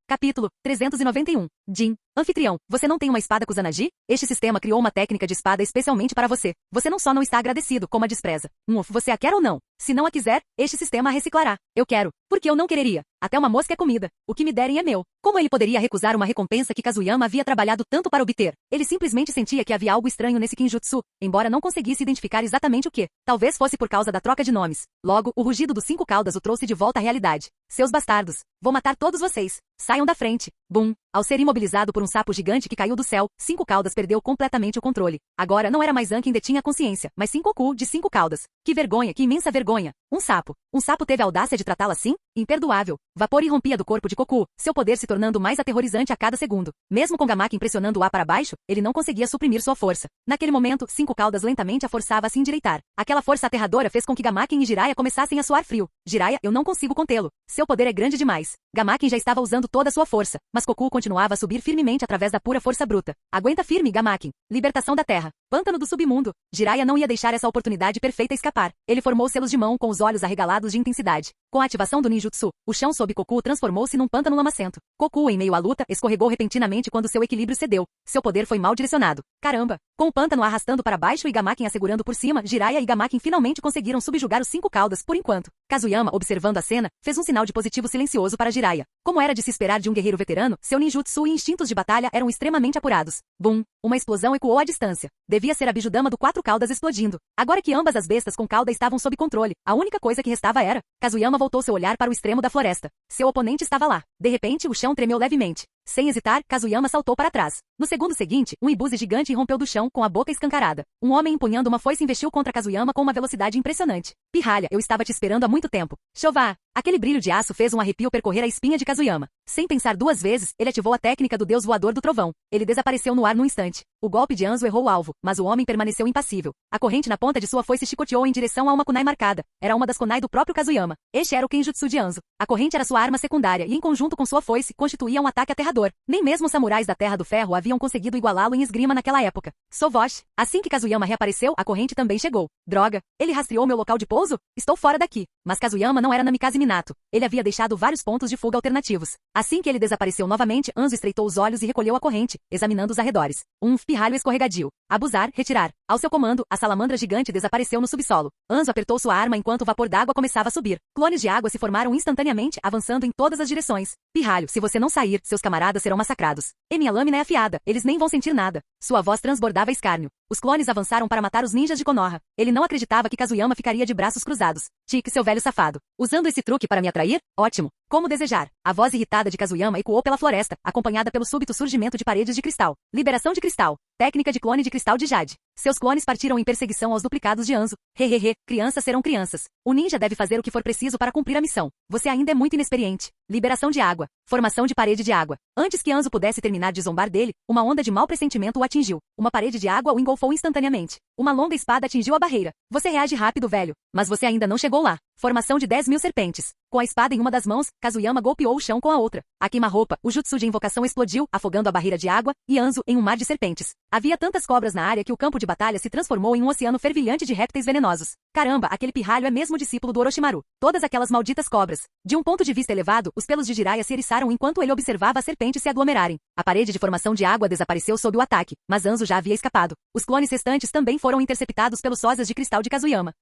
S2: Capítulo 391. Jin. Anfitrião, você não tem uma espada Kusanagi? Este sistema criou uma técnica de espada especialmente para você. Você não só não está agradecido, como a despreza. Você a quer ou não? Se não a quiser, este sistema a reciclará. Eu quero. Porque eu não quereria. Até uma mosca é comida. O que me derem é meu. Como ele poderia recusar uma recompensa que Kazuyama havia trabalhado tanto para obter? Ele simplesmente sentia que havia algo estranho nesse Kenjutsu, embora não conseguisse identificar exatamente o que. Talvez fosse por causa da troca de nomes. Logo, o rugido dos 5 caudas o trouxe de volta à realidade. Seus bastardos. Vou matar todos vocês. Saiam da frente. Bum. Ao ser imobilizado por um sapo gigante que caiu do céu, 5 caudas perdeu completamente o controle. Agora não era mais An quem detinha a consciência, mas sim Goku de 5 caudas. Que vergonha, que imensa vergonha. Um sapo. Um sapo teve a audácia de tratá-la assim? Imperdoável. Vapor irrompia do corpo de Goku, seu poder se tornando mais aterrorizante a cada segundo. Mesmo com Gamaken pressionando-o para baixo, ele não conseguia suprimir sua força. Naquele momento, 5 caudas lentamente a forçava a se endireitar. Aquela força aterradora fez com que Gamaken e Jiraiya começassem a suar frio. Jiraiya, eu não consigo contê-lo. Seu poder é grande demais. Gamaken já estava usando toda a sua força, mas Goku continuava a subir firmemente através da pura força bruta. Aguenta firme, Gamaken. Libertação da Terra. Pântano do submundo. Jiraiya não ia deixar essa oportunidade perfeita escapar. Ele formou selos de mão com os olhos arregalados de intensidade. Com a ativação do ninjutsu, o chão sob Goku transformou-se num pântano lamacento. Goku, em meio à luta, escorregou repentinamente quando seu equilíbrio cedeu. Seu poder foi mal direcionado. Caramba! Com o pântano arrastando para baixo e Gamaken a segurando por cima, Jiraiya e Gamaken finalmente conseguiram subjugar os 5 caudas por enquanto. Kazuyama, observando a cena, fez um sinal de positivo silencioso para Jiraiya. Como era de se esperar de um guerreiro veterano, seu ninjutsu e instintos de batalha eram extremamente apurados. Bum! Uma explosão ecoou à distância. Devia ser a bijudama do 4 caudas explodindo. Agora que ambas as bestas com cauda estavam sob controle, a única coisa que restava era... Kazuyama voltou seu olhar para o extremo da floresta. Seu oponente estava lá. De repente, o chão tremeu levemente. Sem hesitar, Kazuyama saltou para trás. No segundo seguinte, um ibuse gigante rompeu do chão com a boca escancarada. Um homem empunhando uma foice investiu contra Kazuyama com uma velocidade impressionante. Pirralha, eu estava te esperando há muito tempo. Chová! Aquele brilho de aço fez um arrepio percorrer a espinha de Kazuyama. Sem pensar 2 vezes, ele ativou a técnica do deus voador do trovão. Ele desapareceu no ar num instante. O golpe de Anzo errou o alvo, mas o homem permaneceu impassível. A corrente na ponta de sua foice chicoteou em direção a uma kunai marcada. Era uma das kunai do próprio Kazuyama. Este era o Kenjutsu de Anzo. A corrente era sua arma secundária e, em conjunto com sua foice, constituía um ataque aterrador. Nem mesmo os samurais da Terra do Ferro haviam conseguido igualá-lo em esgrima naquela época. Sovosh. Assim que Kazuyama reapareceu, a corrente também chegou. Droga! Ele rastreou meu local de pouso? Estou fora daqui. Mas Kazuyama não era Namikaze Minato. Ele havia deixado vários pontos de fuga alternativos. Assim que ele desapareceu novamente, Anzo estreitou os olhos e recolheu a corrente, examinando os arredores. Um pirralho escorregadio. Abusar, retirar. Ao seu comando, a salamandra gigante desapareceu no subsolo. Anzo apertou sua arma enquanto o vapor d'água começava a subir. Clones de água se formaram instantaneamente, avançando em todas as direções. Pirralho, se você não sair, seus camaradas serão massacrados. E minha lâmina é afiada, eles nem vão sentir nada. Sua voz transbordava escárnio. Os clones avançaram para matar os ninjas de Konoha. Ele não acreditava que Kazuyama ficaria de braços cruzados. Tique, seu velho safado. Usando esse truque para me atrair? Ótimo. Como desejar. A voz irritada de Kazuyama ecoou pela floresta, acompanhada pelo súbito surgimento de paredes de cristal. Liberação de cristal. Técnica de clone de cristal de Jade. Seus clones partiram em perseguição aos duplicados de Anzo. Hehehe, crianças serão crianças. O ninja deve fazer o que for preciso para cumprir a missão. Você ainda é muito inexperiente. Liberação de água. Formação de parede de água. Antes que Anzo pudesse terminar de zombar dele, uma onda de mau pressentimento o atingiu. Uma parede de água o engolfou instantaneamente. Uma longa espada atingiu a barreira. Você reage rápido, velho. Mas você ainda não chegou lá. Formação de 10.000 serpentes. Com a espada em uma das mãos, Kazuyama golpeou o chão com a outra. A queima-roupa, o jutsu de invocação explodiu, afogando a barreira de água, e Anzo em um mar de serpentes. Havia tantas cobras na área que o campo de batalha se transformou em um oceano fervilhante de répteis venenosos. Caramba, aquele pirralho é mesmo discípulo do Orochimaru. Todas aquelas malditas cobras. De um ponto de vista elevado, os pelos de Jiraiya se eriçaram enquanto ele observava as serpentes se aglomerarem. A parede de formação de água desapareceu sob o ataque, mas Anzo já havia escapado. Os clones restantes também foram interceptados pelos sósias de cristal de Kazuyama.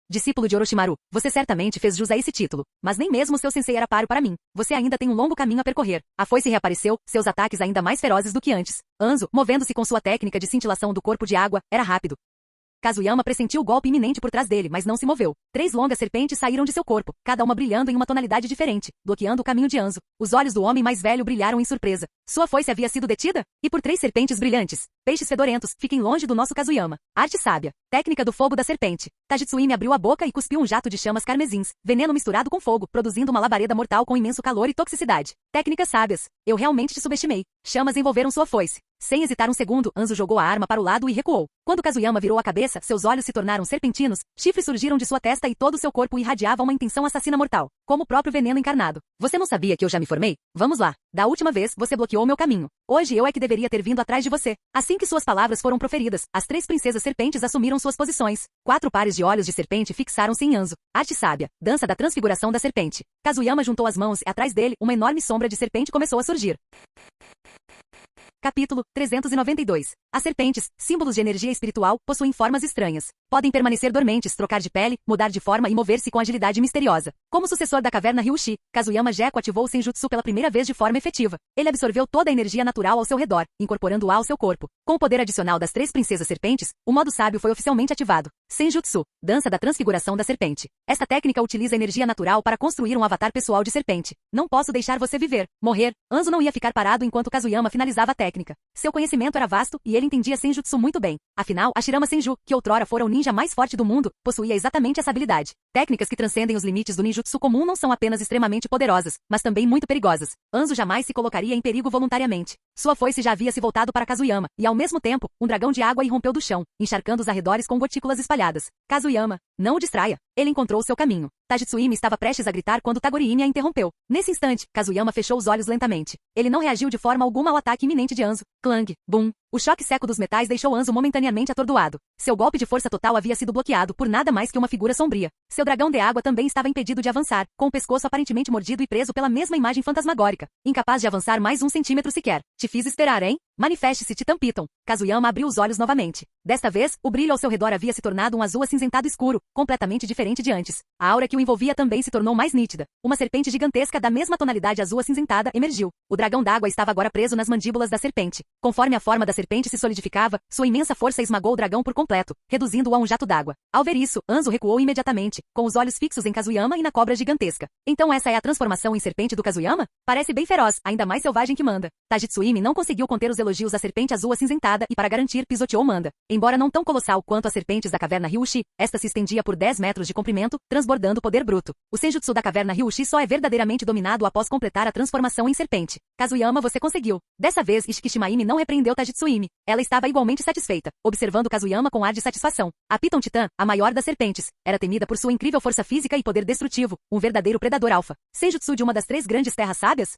S2: Discípulo de Orochimaru, você certamente fez jus a esse título, mas nem mesmo seu sensei era páreo para mim. Você ainda tem um longo caminho a percorrer. A foice reapareceu, seus ataques ainda mais ferozes do que antes. Anzo, movendo-se com sua técnica de cintilação do corpo de água, era rápido. Kazuyama pressentiu o golpe iminente por trás dele, mas não se moveu. 3 longas serpentes saíram de seu corpo, cada uma brilhando em uma tonalidade diferente, bloqueando o caminho de Anzo. Os olhos do homem mais velho brilharam em surpresa. Sua foice havia sido detida? E por 3 serpentes brilhantes. Peixes fedorentos, fiquem longe do nosso Kazuyama. Arte sábia. Técnica do fogo da serpente. Tajitsuimi abriu a boca e cuspiu um jato de chamas carmesins, veneno misturado com fogo, produzindo uma labareda mortal com imenso calor e toxicidade. Técnicas sábias. Eu realmente te subestimei. Chamas envolveram sua foice. Sem hesitar um segundo, Anzo jogou a arma para o lado e recuou. Quando Kazuyama virou a cabeça, seus olhos se tornaram serpentinos, chifres surgiram de sua testa e todo seu corpo irradiava uma intenção assassina mortal, como o próprio veneno encarnado. Você não sabia que eu já me formei? Vamos lá. Da última vez, você bloqueou meu caminho. Hoje eu é que deveria ter vindo atrás de você. Assim que suas palavras foram proferidas, as 3 princesas serpentes assumiram suas posições. 4 pares de olhos de serpente fixaram-se em Anzo. Arte sábia. Dança da transfiguração da serpente. Kazuyama juntou as mãos e atrás dele, uma enorme sombra de serpente começou a surgir. Capítulo 392. As serpentes, símbolos de energia espiritual, possuem formas estranhas. Podem permanecer dormentes, trocar de pele, mudar de forma e mover-se com agilidade misteriosa. Como sucessor da caverna Ryushi, Kazuyama Gekko ativou o Senjutsu pela primeira vez de forma efetiva. Ele absorveu toda a energia natural ao seu redor, incorporando-a ao seu corpo. Com o poder adicional das 3 princesas serpentes, o modo sábio foi oficialmente ativado. Senjutsu, dança da transfiguração da serpente. Esta técnica utiliza energia natural para construir um avatar pessoal de serpente. Não posso deixar você viver, morrer. Anzo não ia ficar parado enquanto Kazuyama finalizava a técnica. Seu conhecimento era vasto e ele entendia Senjutsu muito bem. Afinal, a Shirama Senju, que outrora fora o ninja mais forte do mundo, possuía exatamente essa habilidade. Técnicas que transcendem os limites do ninjutsu comum não são apenas extremamente poderosas, mas também muito perigosas. Anzo jamais se colocaria em perigo voluntariamente. Sua foice já havia se voltado para Kazuyama, e ao mesmo tempo, um dragão de água irrompeu do chão, encharcando os arredores com gotículas espalhadas. Kazuyama, não o distraia. Ele encontrou seu caminho. Tajitsuimi estava prestes a gritar quando Tagoriimi a interrompeu. Nesse instante, Kazuyama fechou os olhos lentamente. Ele não reagiu de forma alguma ao ataque iminente de Anzo. Clang, boom. O choque seco dos metais deixou Anzo momentaneamente atordoado. Seu golpe de força total havia sido bloqueado por nada mais que uma figura sombria. Seu dragão de água também estava impedido de avançar, com o pescoço aparentemente mordido e preso pela mesma imagem fantasmagórica. Incapaz de avançar mais 1 centímetro sequer. Te fiz esperar, hein? Manifeste-se, Titã Piton. Kazuyama abriu os olhos novamente. Desta vez, o brilho ao seu redor havia se tornado um azul acinzentado escuro, completamente diferente de antes. A aura que o envolvia também se tornou mais nítida. Uma serpente gigantesca da mesma tonalidade azul acinzentada emergiu. O dragão d'água estava agora preso nas mandíbulas da serpente. Conforme a forma da serpente se solidificava, sua imensa força esmagou o dragão por completo, reduzindo-o a um jato d'água. Ao ver isso, Anzo recuou imediatamente, com os olhos fixos em Kazuyama e na cobra gigantesca. Então essa é a transformação em serpente do Kazuyama? Parece bem feroz, ainda mais selvagem que Manda. Tajitsuimi não conseguiu conter os elogios à serpente azul acinzentada e para garantir pisoteou Manda. Embora não tão colossal quanto as serpentes da caverna Ryushi, esta se estendia por 10 metros de comprimento, transbordando poder bruto. O Senjutsu da caverna Ryushi só é verdadeiramente dominado após completar a transformação em serpente. Kazuyama, você conseguiu. Dessa vez, Ishikishimaimi não repreendeu Tajitsuimi. Ela estava igualmente satisfeita, observando Kazuyama com ar de satisfação. A Piton Titã, a maior das serpentes, era temida por sua incrível força física e poder destrutivo, um verdadeiro predador alfa. Senjutsu de uma das 3 grandes terras sábias?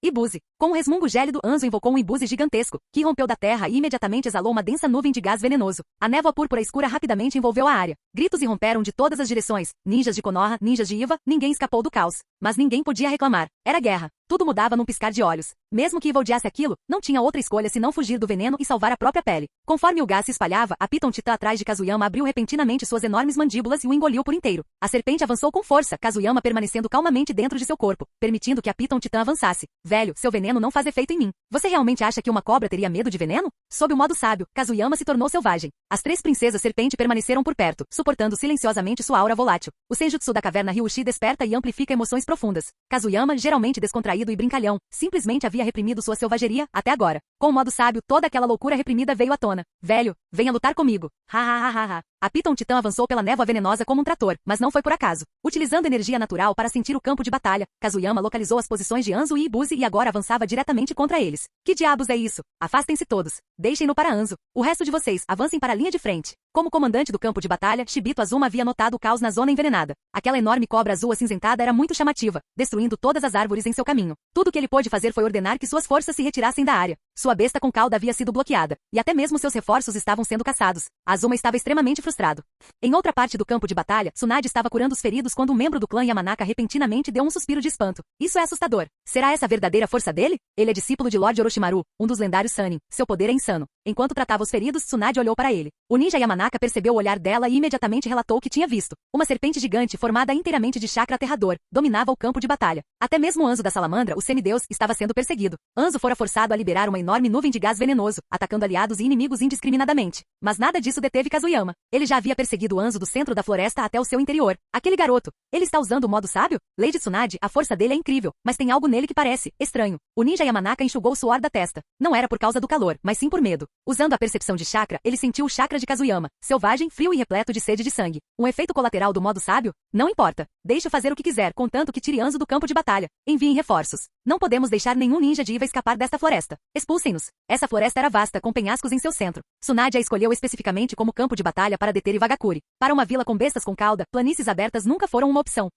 S2: Ibuze. Com um resmungo gélido, Anzo invocou um Ibuze gigantesco, que rompeu da terra e imediatamente exalou uma densa nuvem de gás venenoso. A névoa púrpura escura rapidamente envolveu a área. Gritos irromperam de todas as direções. Ninjas de Konoha, ninjas de Iva, ninguém escapou do caos. Mas ninguém podia reclamar. Era guerra. Tudo mudava num piscar de olhos. Mesmo que Iva odiasse aquilo, não tinha outra escolha senão fugir do veneno e salvar a própria pele. Conforme o gás se espalhava, a Piton Titã atrás de Kazuyama abriu repentinamente suas enormes mandíbulas e o engoliu por inteiro. A serpente avançou com força, Kazuyama permanecendo calmamente dentro de seu corpo, permitindo que a Piton Titã avançasse. Velho, seu veneno não faz efeito em mim. Você realmente acha que uma cobra teria medo de veneno? Sob o modo sábio, Kazuyama se tornou selvagem. As 3 princesas serpente permaneceram por perto, suportando silenciosamente sua aura volátil. O Senjutsu da caverna Ryushi desperta e amplifica emoções profundas. Kazuyama, geralmente descontraído e brincalhão, simplesmente havia reprimido sua selvageria até agora. Com o modo sábio, toda aquela loucura reprimida veio à tona. Velho, venha lutar comigo. Ha ha ha ha ha. A Piton Titã avançou pela névoa venenosa como um trator, mas não foi por acaso. Utilizando energia natural para sentir o campo de batalha, Kazuyama localizou as posições de Anzo e Ibuze e agora avançava diretamente contra eles. Que diabos é isso? Afastem-se todos. Deixem-no para Anzo. O resto de vocês, avancem para a linha de frente. Como comandante do campo de batalha, Shibito Azuma havia notado o caos na zona envenenada. Aquela enorme cobra azul acinzentada era muito chamativa, destruindo todas as árvores em seu caminho. Tudo o que ele pôde fazer foi ordenar que suas forças se retirassem da área. Sua besta com cauda havia sido bloqueada, e até mesmo seus reforços estavam sendo caçados. Azuma estava extremamente frustrado. Em outra parte do campo de batalha, Tsunade estava curando os feridos quando um membro do clã Yamanaka repentinamente deu um suspiro de espanto. Isso é assustador. Será essa a verdadeira força dele? Ele é discípulo de Lord Orochimaru, um dos lendários Sannin. Seu poder é insano. Enquanto tratava os feridos, Tsunade olhou para ele. O ninja Yamanaka Yamanaka percebeu o olhar dela e imediatamente relatou o que tinha visto. Uma serpente gigante formada inteiramente de chakra aterrador dominava o campo de batalha. Até mesmo Anzo da Salamandra, o semideus, estava sendo perseguido. Anzo fora forçado a liberar uma enorme nuvem de gás venenoso, atacando aliados e inimigos indiscriminadamente. Mas nada disso deteve Kazuyama. Ele já havia perseguido Anzo do centro da floresta até o seu interior. Aquele garoto, ele está usando o modo sábio? Lady Tsunade, a força dele é incrível, mas tem algo nele que parece estranho. O ninja Yamanaka enxugou o suor da testa. Não era por causa do calor, mas sim por medo. Usando a percepção de chakra, ele sentiu o chakra de Kazuyama, selvagem, frio e repleto de sede de sangue. Um efeito colateral do modo sábio? Não importa. Deixe-o fazer o que quiser, contanto que tire Anzo do campo de batalha. Enviem reforços. Não podemos deixar nenhum ninja de Iva escapar desta floresta. Expulsem-nos. Essa floresta era vasta, com penhascos em seu centro. Tsunade a escolheu especificamente como campo de batalha para deter Iwagakure. Para uma vila com bestas com cauda, planícies abertas nunca foram uma opção.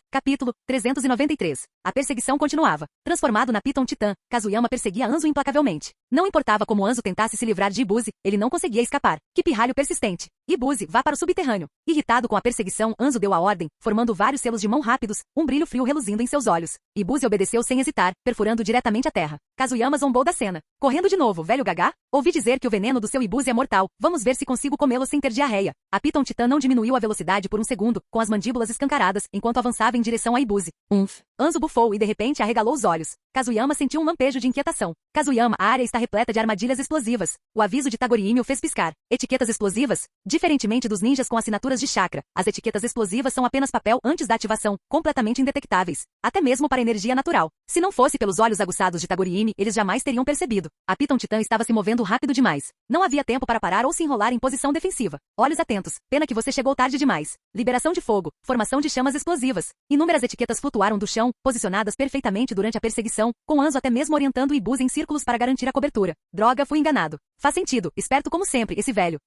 S2: Capítulo 393. A perseguição continuava. Transformado na Piton Titã, Kazuyama perseguia Anzo implacavelmente. Não importava como Anzo tentasse se livrar de Ibuze, ele não conseguia escapar. Que pirralho persistente. Ibuze, vá para o subterrâneo. Irritado com a perseguição, Anzo deu a ordem, formando vários selos de mão rápidos, um brilho frio reluzindo em seus olhos. Ibuze obedeceu sem hesitar, perfurando diretamente a terra. Kazuyama zombou da cena. Correndo de novo, velho gagá? Ouvi dizer que o veneno do seu Ibuze é mortal. Vamos ver se consigo comê-lo sem ter diarreia. A Piton Titã não diminuiu a velocidade por um segundo, com as mandíbulas escancaradas, enquanto avançava em direção a Ibuze. Anzo bufou e de repente arregalou os olhos. Kazuyama sentiu um lampejo de inquietação. Kazuyama, a área está repleta de armadilhas explosivas. O aviso de Tagoriimi o fez piscar. Etiquetas explosivas? Diferentemente dos ninjas com assinaturas de chakra, as etiquetas explosivas são apenas papel antes da ativação, completamente indetectáveis. Até mesmo para energia natural. Se não fosse pelos olhos aguçados de Tagoriimi, eles jamais teriam percebido. A Piton Titã estava se movendo rápido demais. Não havia tempo para parar ou se enrolar em posição defensiva. Olhos atentos. Pena que você chegou tarde demais. Liberação de fogo. Formação de chamas explosivas. Inúmeras etiquetas flutuaram do chão, posicionadas perfeitamente durante a perseguição, com Anzo até mesmo orientando o Ibuze em círculos para garantir a cobertura. Droga, fui enganado. Faz sentido, esperto como sempre, esse velho.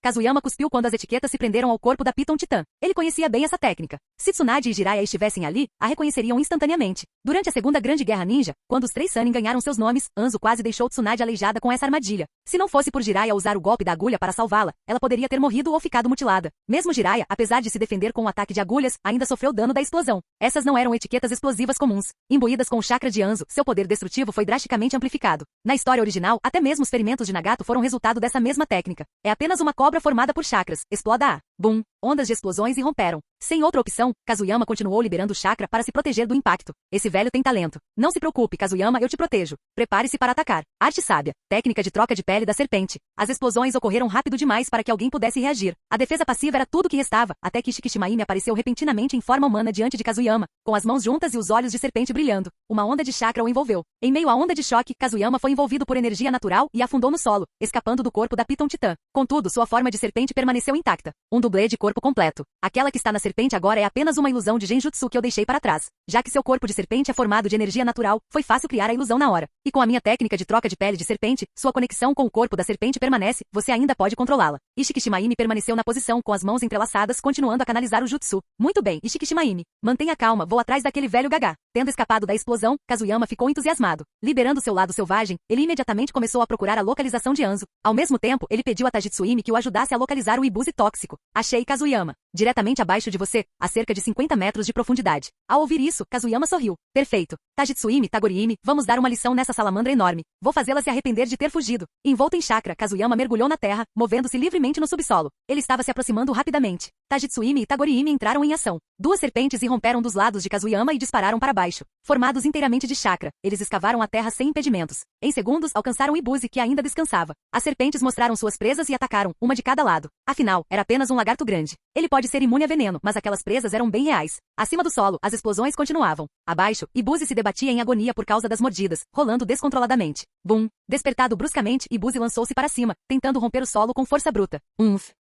S2: Kazuyama cuspiu quando as etiquetas se prenderam ao corpo da Piton Titã. Ele conhecia bem essa técnica. Se Tsunade e Jiraiya estivessem ali, a reconheceriam instantaneamente. Durante a Segunda Grande Guerra Ninja, quando os três Sannin ganharam seus nomes, Anzo quase deixou Tsunade aleijada com essa armadilha. Se não fosse por Jiraiya usar o golpe da agulha para salvá-la, ela poderia ter morrido ou ficado mutilada. Mesmo Jiraiya, apesar de se defender com um ataque de agulhas, ainda sofreu dano da explosão. Essas não eram etiquetas explosivas comuns. Imbuídas com o chakra de Anzo, seu poder destrutivo foi drasticamente amplificado. Na história original, até mesmo os ferimentos de Nagato foram resultado dessa mesma técnica. É apenas uma cobra formada por chakras. Exploda-a. Bum! Ondas de explosões irromperam. Sem outra opção, Kazuyama continuou liberando o chakra para se proteger do impacto. Esse velho tem talento. Não se preocupe, Kazuyama, eu te protejo. Prepare-se para atacar. Arte sábia. Técnica de troca de pele da serpente. As explosões ocorreram rápido demais para que alguém pudesse reagir. A defesa passiva era tudo que restava, até que Ishikishimaime apareceu repentinamente em forma humana diante de Kazuyama, com as mãos juntas e os olhos de serpente brilhando. Uma onda de chakra o envolveu. Em meio à onda de choque, Kazuyama foi envolvido por energia natural e afundou no solo, escapando do corpo da Piton Titã. Contudo, sua forma de serpente permaneceu intacta. Um dublê de corpo completo. Aquela que está na serpente agora é apenas uma ilusão de genjutsu que eu deixei para trás. Já que seu corpo de serpente é formado de energia natural, foi fácil criar a ilusão na hora. E com a minha técnica de troca de pele de serpente, sua conexão com o corpo da serpente permanece, você ainda pode controlá-la. Ishikishimaime permaneceu na posição com as mãos entrelaçadas, continuando a canalizar o jutsu. Muito bem, Ishikishimaime. Mantenha calma, vou atrás daquele velho gagá. Tendo escapado da explosão, Kazuyama ficou entusiasmado. Liberando seu lado selvagem, ele imediatamente começou a procurar a localização de Anzo. Ao mesmo tempo, ele pediu a Tajitsuimi que o ajudasse a localizar o Ibuze tóxico. Achei Kazuyama. Diretamente abaixo de você, a cerca de 50 metros de profundidade. Ao ouvir isso, Kazuyama sorriu. Perfeito. Tajitsuimi, Tagoriimi, vamos dar uma lição nessa salamandra enorme. Vou fazê-la se arrepender de ter fugido. Envolto em chakra, Kazuyama mergulhou na terra, movendo-se livremente no subsolo. Ele estava se aproximando rapidamente. Tajitsuimi e Tagoriimi entraram em ação. Duas serpentes irromperam dos lados de Kazuyama e dispararam para baixo. Formados inteiramente de chakra, eles escavaram a terra sem impedimentos. Em segundos, alcançaram Ibuze, que ainda descansava. As serpentes mostraram suas presas e atacaram, uma de cada lado. Afinal, era apenas um lagarto grande. Ele pode ser imune a veneno, mas aquelas presas eram bem reais. Acima do solo, as explosões continuavam. Abaixo, Ibuze se debatia em agonia por causa das mordidas, rolando descontroladamente. Bum! Despertado bruscamente, Ibuze lançou-se para cima, tentando romper o solo com força bruta.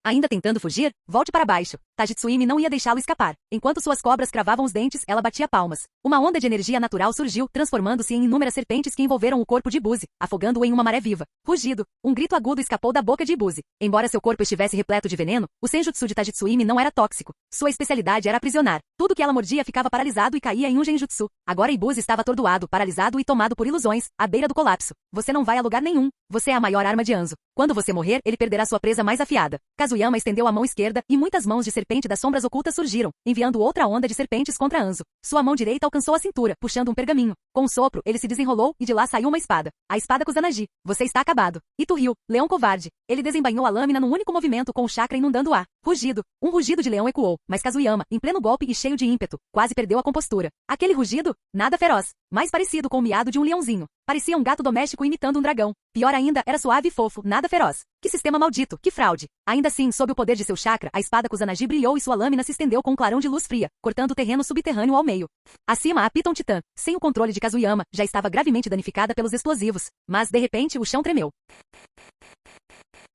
S2: Ainda tentando fugir? Volte para baixo. Tajitsuimi não ia deixá-lo escapar. Enquanto suas cobras cravavam os dentes, ela batia palmas. Uma onda de energia natural surgiu, transformando-se em inúmeras serpentes que envolveram o corpo de Ibuze, afogando-o em uma maré viva. Rugido! Um grito agudo escapou da boca de Ibuze. Embora seu corpo estivesse repleto de veneno, o senjutsu de Tajitsuimi slime não era tóxico. Sua especialidade era aprisionar. Tudo que ela mordia ficava paralisado e caía em um genjutsu. Agora Ibuzi estava atordoado, paralisado e tomado por ilusões, à beira do colapso. Você não vai a lugar nenhum. Você é a maior arma de Anzo. Quando você morrer, ele perderá sua presa mais afiada. Kazuyama estendeu a mão esquerda e muitas mãos de serpente das sombras ocultas surgiram, enviando outra onda de serpentes contra Anzo. Sua mão direita alcançou a cintura, puxando um pergaminho. Com um sopro, ele se desenrolou e de lá saiu uma espada. A espada Kusanagi. Você está acabado. Ito-Ryu, leão covarde. Ele desembainhou a lâmina num único movimento com o chakra inundando o ar. Rugido. Um rugido de leão ecoou, mas Kazuyama, em pleno golpe e cheio de ímpeto, quase perdeu a compostura. Aquele rugido? Nada feroz. Mais parecido com o miado de um leãozinho. Parecia um gato doméstico imitando um dragão. Pior ainda, era suave e fofo, nada feroz. Que sistema maldito, que fraude. Ainda assim, sob o poder de seu chakra, a espada Kusanagi brilhou e sua lâmina se estendeu com um clarão de luz fria, cortando o terreno subterrâneo ao meio. Acima, a Piton Titã, sem o controle de Kazuyama, já estava gravemente danificada pelos explosivos. Mas, de repente, o chão tremeu.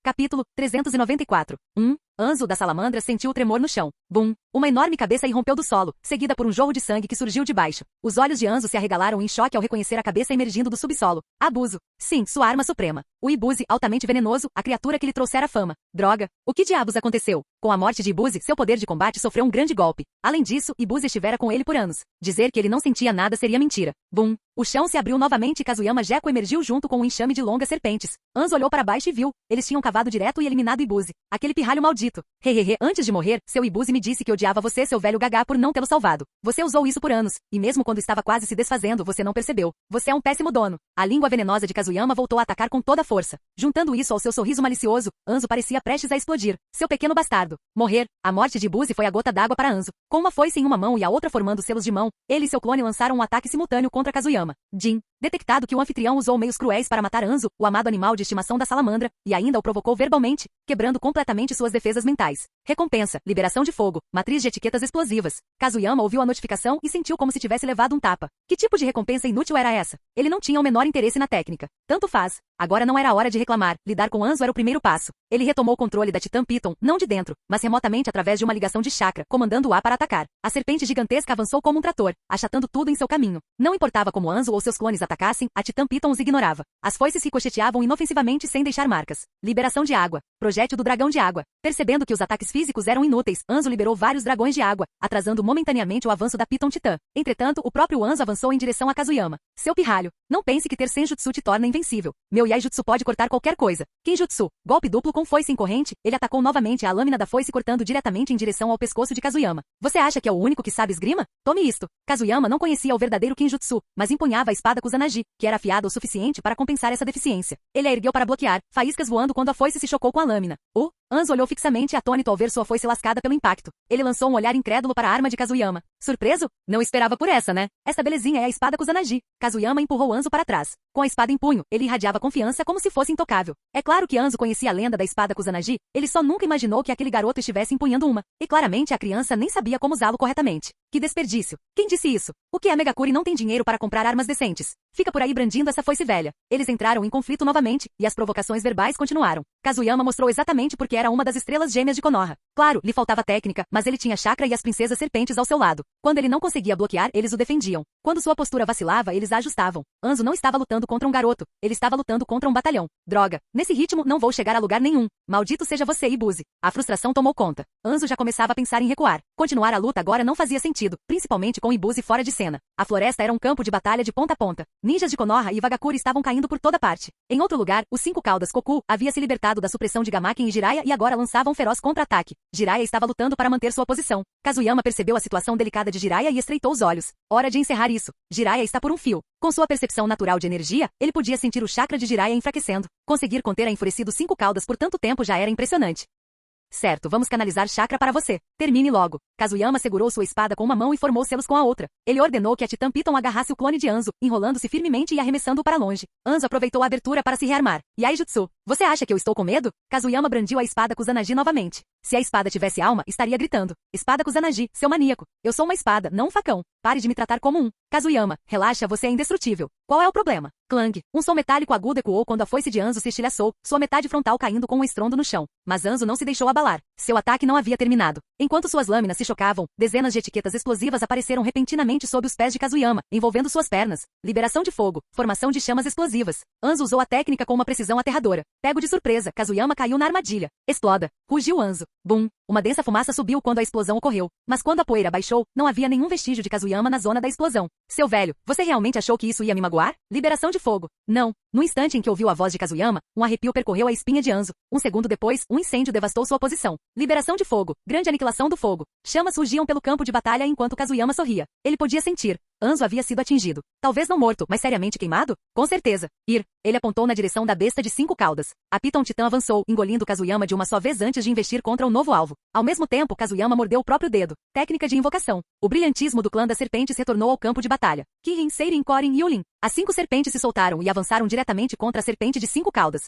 S2: Capítulo 394. Anzo da salamandra sentiu o tremor no chão. Bum! Uma enorme cabeça irrompeu do solo, seguida por um jorro de sangue que surgiu de baixo. Os olhos de Anzo se arregalaram em choque ao reconhecer a cabeça emergindo do subsolo. Abuso. Sim, sua arma suprema. O Ibuzi, altamente venenoso, a criatura que lhe trouxera fama. Droga. O que diabos aconteceu? Com a morte de Ibuzi, seu poder de combate sofreu um grande golpe. Além disso, Ibuzi estivera com ele por anos. Dizer que ele não sentia nada seria mentira. Bum! O chão se abriu novamente e Kazuyama Gekko emergiu junto com um enxame de longas serpentes. Anzo olhou para baixo e viu. Eles tinham cavado direto e eliminado Ibuzi. Aquele pirralho maldito. Hehehe, antes de morrer, seu Ibuzi me disse que odiava você, seu velho gagá, por não tê-lo salvado. Você usou isso por anos, e mesmo quando estava quase se desfazendo, você não percebeu. Você é um péssimo dono. A língua venenosa de Kazuyama voltou a atacar com toda a força. Juntando isso ao seu sorriso malicioso, Anzo parecia prestes a explodir. Seu pequeno bastardo. Morrer. A morte de Ibuzi foi a gota d'água para Anzo. Com uma foice em uma mão e a outra formando selos de mão, ele e seu clone lançaram um ataque simultâneo contra Kazuyama. Jin. Detectado que o anfitrião usou meios cruéis para matar Anzo, o amado animal de estimação da salamandra, e ainda o provocou verbalmente, quebrando completamente suas defesas mentais. Recompensa, liberação de fogo, matriz de etiquetas explosivas. Kazuyama ouviu a notificação e sentiu como se tivesse levado um tapa. Que tipo de recompensa inútil era essa? Ele não tinha o menor interesse na técnica. Tanto faz. Agora não era a hora de reclamar, lidar com Anzo era o primeiro passo. Ele retomou o controle da Titã Piton, não de dentro, mas remotamente através de uma ligação de chakra, comandando-a para atacar. A serpente gigantesca avançou como um trator, achatando tudo em seu caminho. Não importava como Anzo ou seus clones atacassem, a Titã Piton os ignorava. As foices ricocheteavam inofensivamente sem deixar marcas. Liberação de água. Projétil do dragão de água. Percebendo que os ataques físicos eram inúteis, Anzo liberou vários dragões de água, atrasando momentaneamente o avanço da Piton Titã. Entretanto, o próprio Anzo avançou em direção a Kazuyama. Seu pirralho. Não pense que ter Senjutsu te torna invencível. Meu Yaijutsu pode cortar qualquer coisa. Kenjutsu. Golpe duplo com foice em corrente, ele atacou novamente a lâmina da foice cortando diretamente em direção ao pescoço de Kazuyama. Você acha que é o único que sabe esgrima? Tome isto. Kazuyama não conhecia o verdadeiro Kenjutsu, mas empunhava a espada Kusanagi, que era afiada o suficiente para compensar essa deficiência. Ele a ergueu para bloquear, faíscas voando quando a foice se chocou com a lâmina. Anzo olhou fixamente e atônito ao ver sua foice lascada pelo impacto. Ele lançou um olhar incrédulo para a arma de Kazuyama. Surpreso? Não esperava por essa, né? Essa belezinha é a espada Kusanagi. Kazuyama empurrou Anzo para trás. Com a espada em punho, ele irradiava confiança como se fosse intocável. É claro que Anzo conhecia a lenda da espada Kusanagi, ele só nunca imaginou que aquele garoto estivesse empunhando uma. E claramente a criança nem sabia como usá-lo corretamente. Que desperdício. Quem disse isso? O que é Megakuri não tem dinheiro para comprar armas decentes? Fica por aí brandindo essa foice velha. Eles entraram em conflito novamente, e as provocações verbais continuaram. Kazuyama mostrou exatamente porque era uma das estrelas gêmeas de Konoha. Claro, lhe faltava técnica, mas ele tinha chakra e as princesas serpentes ao seu lado. Quando ele não conseguia bloquear, eles o defendiam. Quando sua postura vacilava, eles a ajustavam. Anzo não estava lutando contra um garoto, ele estava lutando contra um batalhão. Droga, nesse ritmo não vou chegar a lugar nenhum. Maldito seja você, Ibuzi. A frustração tomou conta. Anzo já começava a pensar em recuar. Continuar a luta agora não fazia sentido, principalmente com Ibuzi fora de cena. A floresta era um campo de batalha de ponta a ponta. Ninjas de Konoha e Vagakuri estavam caindo por toda parte. Em outro lugar, os 5 caudas Koku havia se libertado da supressão de Gamaken e Jiraiya e agora lançava um feroz contra-ataque. Jiraiya estava lutando para manter sua posição. Kazuyama percebeu a situação delicada de Jiraiya e estreitou os olhos. Hora de encerrar isso. Jiraiya está por um fio. Com sua percepção natural de energia, ele podia sentir o chakra de Jiraiya enfraquecendo. Conseguir conter a enfurecido 5 caudas por tanto tempo já era impressionante. Certo, vamos canalizar chakra para você. Termine logo. Kazuyama segurou sua espada com uma mão e formou selos com a outra. Ele ordenou que a Titã Piton agarrasse o clone de Anzo, enrolando-se firmemente e arremessando-o para longe. Anzo aproveitou a abertura para se rearmar. Yaijutsu. Você acha que eu estou com medo? Kazuyama brandiu a espada Kusanagi novamente. Se a espada tivesse alma, estaria gritando. Espada Kusanagi, seu maníaco. Eu sou uma espada, não um facão. Pare de me tratar como um. Kazuyama, relaxa, você é indestrutível. Qual é o problema? Clang. Um som metálico agudo ecoou quando a foice de Anzo se estilhaçou, sua metade frontal caindo com um estrondo no chão. Mas Anzo não se deixou abalar. Seu ataque não havia terminado. Enquanto suas lâminas se chocavam, dezenas de etiquetas explosivas apareceram repentinamente sob os pés de Kazuyama, envolvendo suas pernas. Liberação de fogo, formação de chamas explosivas. Anzo usou a técnica com uma precisão aterradora. Pego de surpresa, Kazuyama caiu na armadilha. Exploda! Rugiu Anzo. Bum! Uma densa fumaça subiu quando a explosão ocorreu. Mas quando a poeira baixou, não havia nenhum vestígio de Kazuyama na zona da explosão. Seu velho, você realmente achou que isso ia me magoar? Liberação de fogo. Não. No instante em que ouviu a voz de Kazuyama, um arrepio percorreu a espinha de Anzo. Um segundo depois, um incêndio devastou sua posição. Liberação de fogo. Grande aniquilação do fogo. Chamas surgiam pelo campo de batalha enquanto Kazuyama sorria. Ele podia sentir. Anzo havia sido atingido. Talvez não morto, mas seriamente queimado? Com certeza. Ele apontou na direção da besta de 5 caudas. A Piton Titã avançou, engolindo Kazuyama de uma só vez antes de investir contra o novo alvo. Ao mesmo tempo, Kazuyama mordeu o próprio dedo. Técnica de invocação. O brilhantismo do clã das serpentes retornou ao campo de batalha. Kirin, Seirin, Korin e Yulin. As 5 serpentes se soltaram e avançaram diretamente contra a serpente de 5 caudas.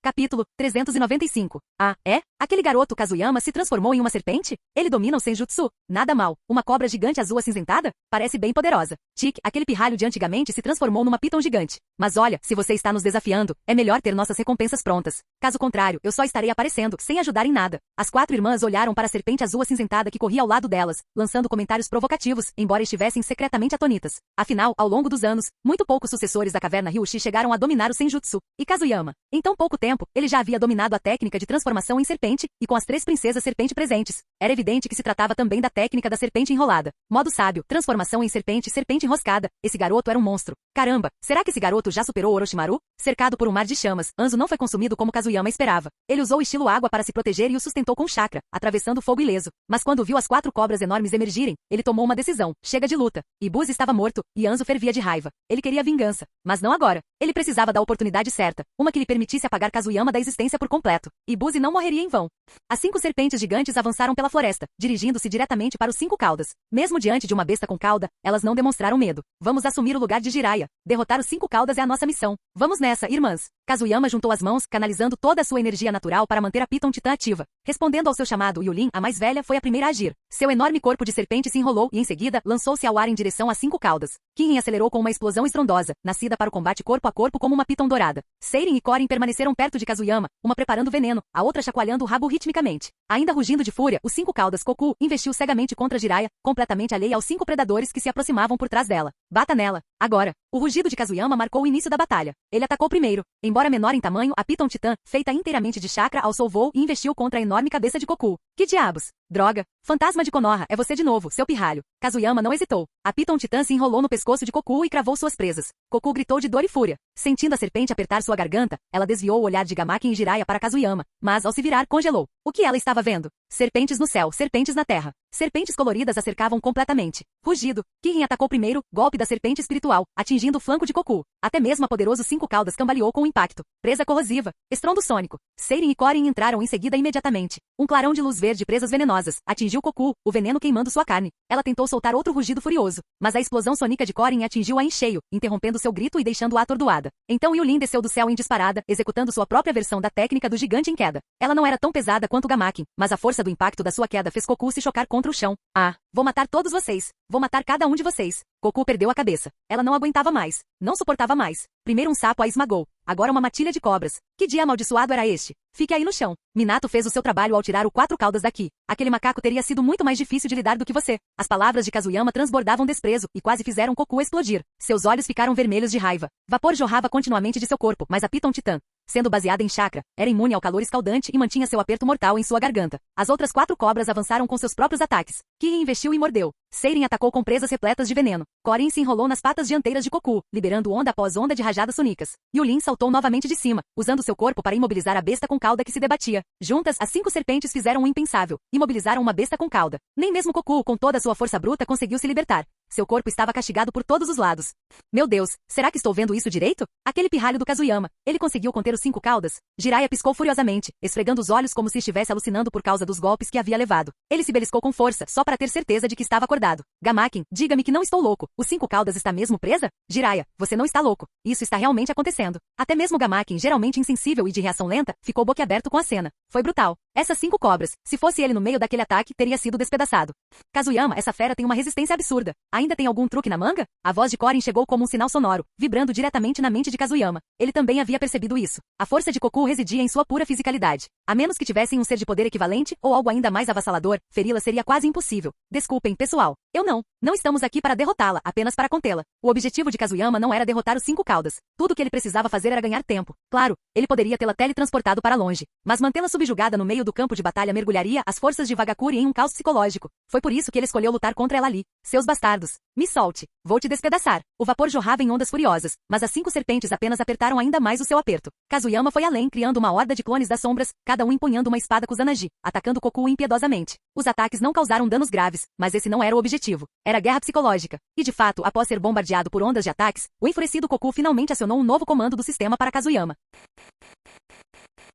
S2: Capítulo 395. Ah, é? Aquele garoto Kazuyama se transformou em uma serpente? Ele domina o Senjutsu? Nada mal. Uma cobra gigante azul acinzentada? Parece bem poderosa. Tic, aquele pirralho de antigamente se transformou numa piton gigante. Mas olha, se você está nos desafiando, é melhor ter nossas recompensas prontas. Caso contrário, eu só estarei aparecendo, sem ajudar em nada. As 4 irmãs olharam para a serpente azul acinzentada que corria ao lado delas, lançando comentários provocativos, embora estivessem secretamente atônitas. Afinal, ao longo dos anos, muito poucos sucessores da caverna Ryushi chegaram a dominar o Senjutsu. E Kazuyama? Em tão pouco tempo, ele já havia dominado a técnica de transformação em serpente, e com as 3 princesas serpente presentes. Era evidente que se tratava também da técnica da serpente enrolada. Modo sábio, transformação em serpente enroscada. Esse garoto era um monstro. Caramba, será que esse garoto já superou Orochimaru? Cercado por um mar de chamas, Anzo não foi consumido como Kazuyama esperava. Ele usou o estilo água para se proteger e o sustentou com chakra, atravessando o fogo ileso. Mas quando viu as 4 cobras enormes emergirem, ele tomou uma decisão. Chega de luta. Ibuz estava morto, e Anzo fervia de raiva. Ele queria vingança. Mas não agora. Ele precisava da oportunidade certa, uma que lhe permitisse apagar Kazuyama da existência por completo. Ibuz não morreria em vão. As 5 serpentes gigantes avançaram pela floresta, dirigindo-se diretamente para os 5 caudas. Mesmo diante de uma besta com cauda, elas não demonstraram medo. Vamos assumir o lugar de Jiraiya. Derrotar os 5 caudas é a nossa missão. Vamos nessa, irmãs. Kazuyama juntou as mãos, canalizando toda a sua energia natural para manter a Piton Titã ativa. Respondendo ao seu chamado, Yulin, a mais velha, foi a primeira a agir. Seu enorme corpo de serpente se enrolou e, em seguida, lançou-se ao ar em direção às 5 caudas. Kirin acelerou com uma explosão estrondosa, nascida para o combate corpo a corpo como uma Piton dourada. Seirin e Korin permaneceram perto de Kazuyama, uma preparando veneno, a outra chacoalhando o rabo ritmicamente. Ainda rugindo de fúria, os 5 caudas Koku investiu cegamente contra Jiraiya, completamente alheia aos 5 predadores que se aproximavam por trás dela. Bata nela. Agora. O rugido de Kazuyama marcou o início da batalha. Ele atacou primeiro. Embora menor em tamanho, a Piton Titã, feita inteiramente de chakra, alçou voo e investiu contra a enorme cabeça de Koku. Que diabos? Droga! Fantasma de Konoha, é você de novo, seu pirralho. Kazuyama não hesitou. A Piton Titã se enrolou no pescoço de Koku e cravou suas presas. Koku gritou de dor e fúria. Sentindo a serpente apertar sua garganta, ela desviou o olhar de Gamaken e Jiraiya para Kazuyama, mas ao se virar, congelou. O que ela estava vendo? Serpentes no céu, serpentes na terra. Serpentes coloridas a cercavam completamente. Rugido. Kirin atacou primeiro, golpe da serpente espiritual, atingindo o flanco de Koku. Até mesmo a poderoso 5 caudas cambaleou com o impacto. Presa corrosiva. Estrondo sônico. Seirin e Korin entraram em seguida imediatamente. Um clarão de luz verde presas venenosas atingiu Koku, o veneno queimando sua carne. Ela tentou soltar outro rugido furioso, mas a explosão sônica de Korin atingiu-a em cheio, interrompendo seu grito e deixando-a atordoada. Então Yulin desceu do céu em disparada, executando sua própria versão da técnica do gigante em queda. Ela não era tão pesada quanto Gamaken, mas a força do impacto da sua queda fez Koku se chocar contra o chão. Ah, vou matar todos vocês. Vou matar cada um de vocês. Koku perdeu a cabeça. Ela não aguentava mais. Não suportava mais. Primeiro um sapo a esmagou. Agora uma matilha de cobras. Que dia amaldiçoado era este? Fique aí no chão. Minato fez o seu trabalho ao tirar o 4 caudas daqui. Aquele macaco teria sido muito mais difícil de lidar do que você. As palavras de Kazuyama transbordavam desprezo e quase fizeram Koku explodir. Seus olhos ficaram vermelhos de raiva. Vapor jorrava continuamente de seu corpo, mas a Piton Titã, sendo baseada em chakra, era imune ao calor escaldante e mantinha seu aperto mortal em sua garganta. As outras 4 cobras avançaram com seus próprios ataques. Kirin investiu e mordeu. Seirin atacou com presas repletas de veneno. Korin se enrolou nas patas dianteiras de Koku, liberando onda após onda de rajadas sonicas. Yulin saltou novamente de cima, usando seu corpo para imobilizar a besta com cauda que se debatia. Juntas, as 5 serpentes fizeram o impensável. Imobilizaram uma besta com cauda. Nem mesmo Koku, com toda a sua força bruta, conseguiu se libertar. Seu corpo estava castigado por todos os lados. Meu Deus, será que estou vendo isso direito? Aquele pirralho do Kazuyama. Ele conseguiu conter os 5 caudas? Jiraiya piscou furiosamente, esfregando os olhos como se estivesse alucinando por causa dos golpes que havia levado. Ele se beliscou com força, só para ter certeza de que estava acordado. Gamaken, diga-me que não estou louco. Os 5 caudas está mesmo presa? Jiraiya, você não está louco. Isso está realmente acontecendo. Até mesmo Gamaken, geralmente insensível e de reação lenta, ficou boquiaberto com a cena. Foi brutal. Essas 5 cobras, se fosse ele no meio daquele ataque, teria sido despedaçado. Kazuyama, essa fera tem uma resistência absurda. Ainda tem algum truque na manga? A voz de Korin chegou como um sinal sonoro, vibrando diretamente na mente de Kazuyama. Ele também havia percebido isso. A força de Koku residia em sua pura fisicalidade. A menos que tivessem um ser de poder equivalente, ou algo ainda mais avassalador, feri-la seria quase impossível. Desculpem, pessoal. Eu não. Não estamos aqui para derrotá-la, apenas para contê-la. O objetivo de Kazuyama não era derrotar os 5 caudas. Tudo o que ele precisava fazer era ganhar tempo. Claro, ele poderia tê-la teletransportado para longe, mas mantê-la subjugada no meio do campo de batalha mergulharia as forças de Vagakuri em um caos psicológico. Foi por isso que ele escolheu lutar contra ela ali. Seus bastardos. Me solte. Vou te despedaçar. O vapor jorrava em ondas furiosas, mas as 5 serpentes apenas apertaram ainda mais o seu aperto. Kazuyama foi além, criando uma horda de clones das sombras, cada um empunhando uma espada Kusanagi, atacando Koku impiedosamente. Os ataques não causaram danos graves, mas esse não era o objetivo. Era guerra psicológica. E de fato, após ser bombardeado por ondas de ataques, o enfurecido Koku finalmente acionou um novo comando do sistema para Kazuyama.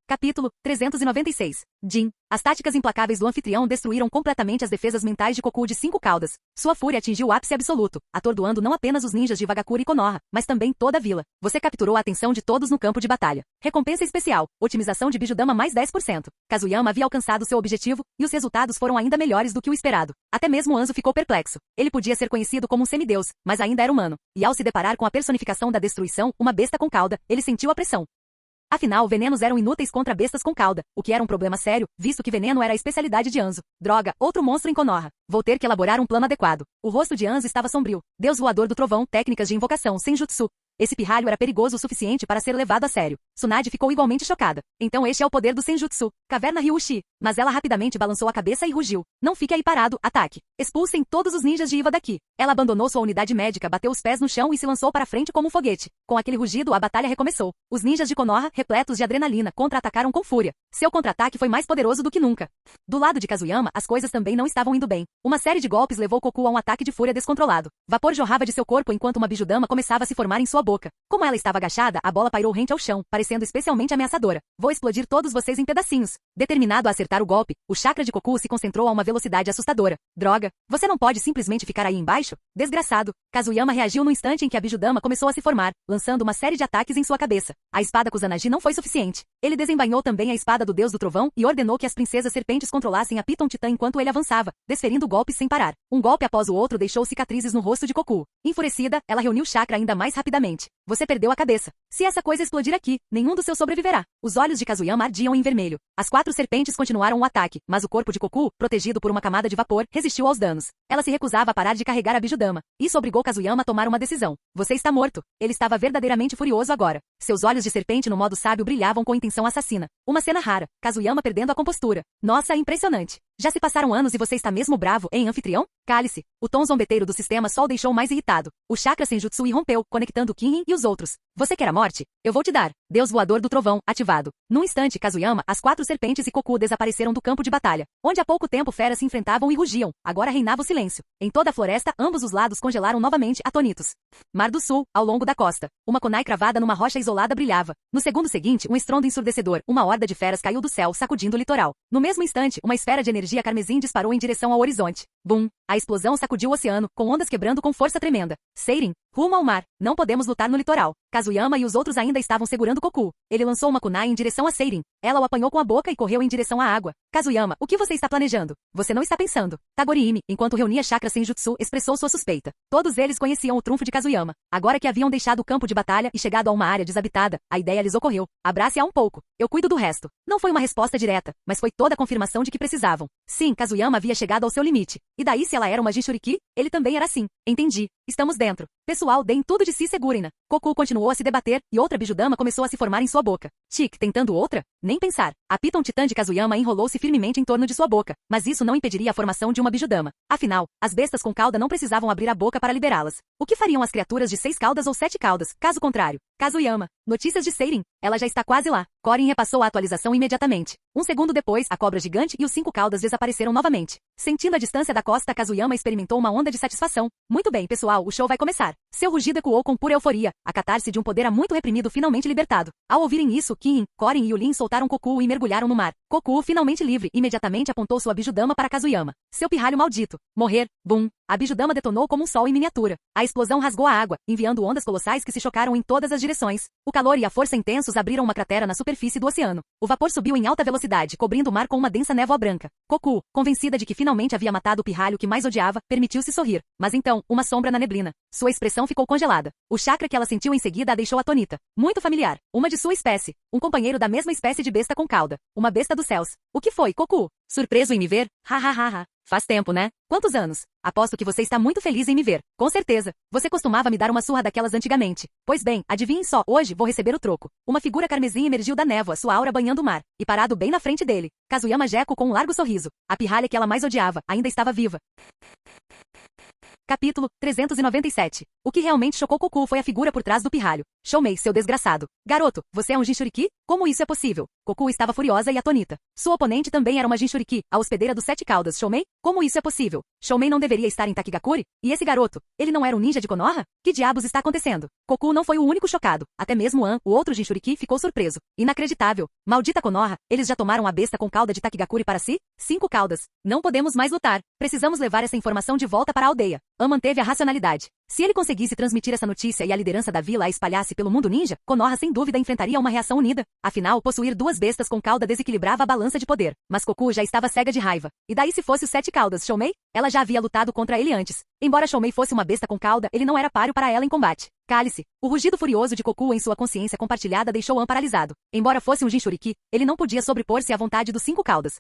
S2: Capítulo 396. Jin. As táticas implacáveis do anfitrião destruíram completamente as defesas mentais de Koku de 5 caudas. Sua fúria atingiu o ápice absoluto, atordoando não apenas os ninjas de Vagakuri e Konoha, mas também toda a vila. Você capturou a atenção de todos no campo de batalha. Recompensa especial. Otimização de Bijudama mais 10%. Kazuyama havia alcançado seu objetivo, e os resultados foram ainda melhores do que o esperado. Até mesmo Anzo ficou perplexo. Ele podia ser conhecido como um semideus, mas ainda era humano. E ao se deparar com a personificação da destruição, uma besta com cauda, ele sentiu a pressão. Afinal, venenos eram inúteis contra bestas com cauda, o que era um problema sério, visto que veneno era a especialidade de Anzo. Droga, outro monstro em Konoha. Vou ter que elaborar um plano adequado. O rosto de Anzo estava sombrio. Deus voador do trovão, técnicas de invocação, senjutsu. Esse pirralho era perigoso o suficiente para ser levado a sério. Tsunade ficou igualmente chocada. Então este é o poder do senjutsu. Caverna Ryushi. Mas ela rapidamente balançou a cabeça e rugiu. Não fique aí parado, ataque. Expulsem todos os ninjas de Iva daqui. Ela abandonou sua unidade médica, bateu os pés no chão e se lançou para frente como um foguete. Com aquele rugido, a batalha recomeçou. Os ninjas de Konoha, repletos de adrenalina, contra-atacaram com fúria. Seu contra-ataque foi mais poderoso do que nunca. Do lado de Kazuyama, as coisas também não estavam indo bem. Uma série de golpes levou Koku a um ataque de fúria descontrolado. Vapor jorrava de seu corpo enquanto uma bijudama começava a se formar em sua boca. Como ela estava agachada, a bola pairou rente ao chão, parecendo especialmente ameaçadora. Vou explodir todos vocês em pedacinhos. Determinado a acertar o golpe, o chakra de Koku se concentrou a uma velocidade assustadora. Droga, você não pode simplesmente ficar aí embaixo? Desgraçado. Kazuyama reagiu no instante em que a bijudama começou a se formar, lançando uma série de ataques em sua cabeça. A espada Kusanagi não foi suficiente. Ele desembainhou também a espada do deus do trovão e ordenou que as princesas serpentes controlassem a Piton Titã enquanto ele avançava, desferindo golpes sem parar. Um golpe após o outro deixou cicatrizes no rosto de Koku. Enfurecida, ela reuniu o chakra ainda mais rapidamente. Você perdeu a cabeça. Se essa coisa explodir aqui, nenhum dos seus sobreviverá. Os olhos de Kazuyama ardiam em vermelho. As 4 serpentes continuaram o ataque, mas o corpo de Koku, protegido por uma camada de vapor, resistiu aos danos. Ela se recusava a parar de carregar a bijudama. Isso obrigou Kazuyama a tomar uma decisão. Você está morto. Ele estava verdadeiramente furioso agora. Seus olhos de serpente no modo sábio brilhavam com intenção assassina. Uma cena rara. Kazuyama perdendo a compostura. Nossa, impressionante. Já se passaram anos e você está mesmo bravo, hein, anfitrião? Cale-se. O tom zombeteiro do sistema só o deixou mais irritado. O chakra senjutsu irrompeu, conectando Kinhin e os outros. Você quer a morte? Eu vou te dar. Deus voador do trovão, ativado. Num instante, Kazuyama, as 4 serpentes e Koku desapareceram do campo de batalha, onde há pouco tempo feras se enfrentavam e rugiam. Agora reinava o silêncio. Em toda a floresta, ambos os lados congelaram novamente, atônitos. Mar do Sul, ao longo da costa. Uma kunai cravada numa rocha isolada brilhava. No segundo seguinte, um estrondo ensurdecedor. Uma horda de feras caiu do céu, sacudindo o litoral. No mesmo instante, uma esfera de energia carmesim disparou em direção ao horizonte. Bum! A explosão sacudiu o oceano, com ondas quebrando com força tremenda. Seirin, rumo ao mar. Não podemos lutar no litoral. Kazuyama e os outros ainda estavam segurando Koku. Ele lançou uma kunai em direção a Seirin. Ela o apanhou com a boca e correu em direção à água. Kazuyama, o que você está planejando? Você não está pensando. Tagoriimi, enquanto reunia chakra senjutsu, expressou sua suspeita. Todos eles conheciam o trunfo de Kazuyama. Agora que haviam deixado o campo de batalha e chegado a uma área desabitada, a ideia lhes ocorreu. Abrace-a um pouco. Eu cuido do resto. Não foi uma resposta direta, mas foi toda a confirmação de que precisavam. Sim, Kazuyama havia chegado ao seu limite. E daí se ela era uma Jinchuriki, ele também era assim. Entendi. Estamos dentro. Pessoal, deem tudo de si e segurem-na. Koku continuou a se debater, e outra bijudama começou a se formar em sua boca. Tik, tentando outra? Nem pensar. A Piton Titã de Kazuyama enrolou-se firmemente em torno de sua boca, mas isso não impediria a formação de uma bijudama. Afinal, as bestas com cauda não precisavam abrir a boca para liberá-las. O que fariam as criaturas de 6 caudas ou 7 caudas, caso contrário? Kazuyama. Notícias de Seirin. Ela já está quase lá. Korin repassou a atualização imediatamente. Um segundo depois, a cobra gigante e os 5 caudas desapareceram novamente. Sentindo a distância da costa, Kazuyama experimentou uma onda de satisfação. Muito bem, pessoal. pessoal, o show vai começar. Seu rugido ecoou com pura euforia, a catarse de um poder há muito reprimido finalmente libertado. Ao ouvirem isso, Kim, Korin e Yulin soltaram Kokuo e mergulharam no mar. Kokuo, finalmente livre, imediatamente apontou sua bijudama para Kazuyama. Seu pirralho maldito. Morrer. Bum. A bijudama detonou como um sol em miniatura. A explosão rasgou a água, enviando ondas colossais que se chocaram em todas as direções. O calor e a força intensos abriram uma cratera na superfície do oceano. O vapor subiu em alta velocidade, cobrindo o mar com uma densa névoa branca. Kokuo, convencida de que finalmente havia matado o pirralho que mais odiava, permitiu-se sorrir. Mas então, uma sombra na neblina. Sua expressão ficou congelada. O chakra que ela sentiu em seguida a deixou atônita. Muito familiar. Uma de sua espécie. Um companheiro da mesma espécie de besta com cauda. Uma besta dos céus. O que foi, Kokuo? Surpreso em me ver? Ha. Faz tempo, né? Quantos anos? Aposto que você está muito feliz em me ver. Com certeza. Você costumava me dar uma surra daquelas antigamente. Pois bem, adivinhem só, hoje vou receber o troco. Uma figura carmesim emergiu da névoa, sua aura banhando o mar. E parado bem na frente dele, Kazuyama Gekko com um largo sorriso. A pirralha que ela mais odiava, ainda estava viva. Capítulo 397. O que realmente chocou Kokuo foi a figura por trás do pirralho. Shoumei, seu desgraçado. Garoto, você é um Jinchuriki? Como isso é possível? Kokuo estava furiosa e atônita. Sua oponente também era uma Jinchuriki, a hospedeira dos 7 caudas. Shoumei? Como isso é possível? Shoumei não deveria estar em Takigakure? E esse garoto? Ele não era um ninja de Konoha? Que diabos está acontecendo? Kokuo não foi o único chocado. Até mesmo An, o outro Jinchuriki, ficou surpreso. Inacreditável. Maldita Konoha, eles já tomaram a besta com cauda de Takigakure para si? 5 caudas. Não podemos mais lutar. Precisamos levar essa informação de volta para a aldeia. An manteve a racionalidade. Se ele conseguisse transmitir essa notícia e a liderança da vila a espalhasse pelo mundo ninja, Konoha sem dúvida enfrentaria uma reação unida. Afinal, possuir 2 bestas com cauda desequilibrava a balança de poder. Mas Kokuo já estava cega de raiva. E daí se fosse os 7 caudas, Shoumei? Ela já havia lutado contra ele antes. Embora Shoumei fosse uma besta com cauda, ele não era páreo para ela em combate. Cale-se. O rugido furioso de Kokuo em sua consciência compartilhada deixou An paralisado. Embora fosse um Jinchuriki, ele não podia sobrepor-se à vontade dos 5 caudas.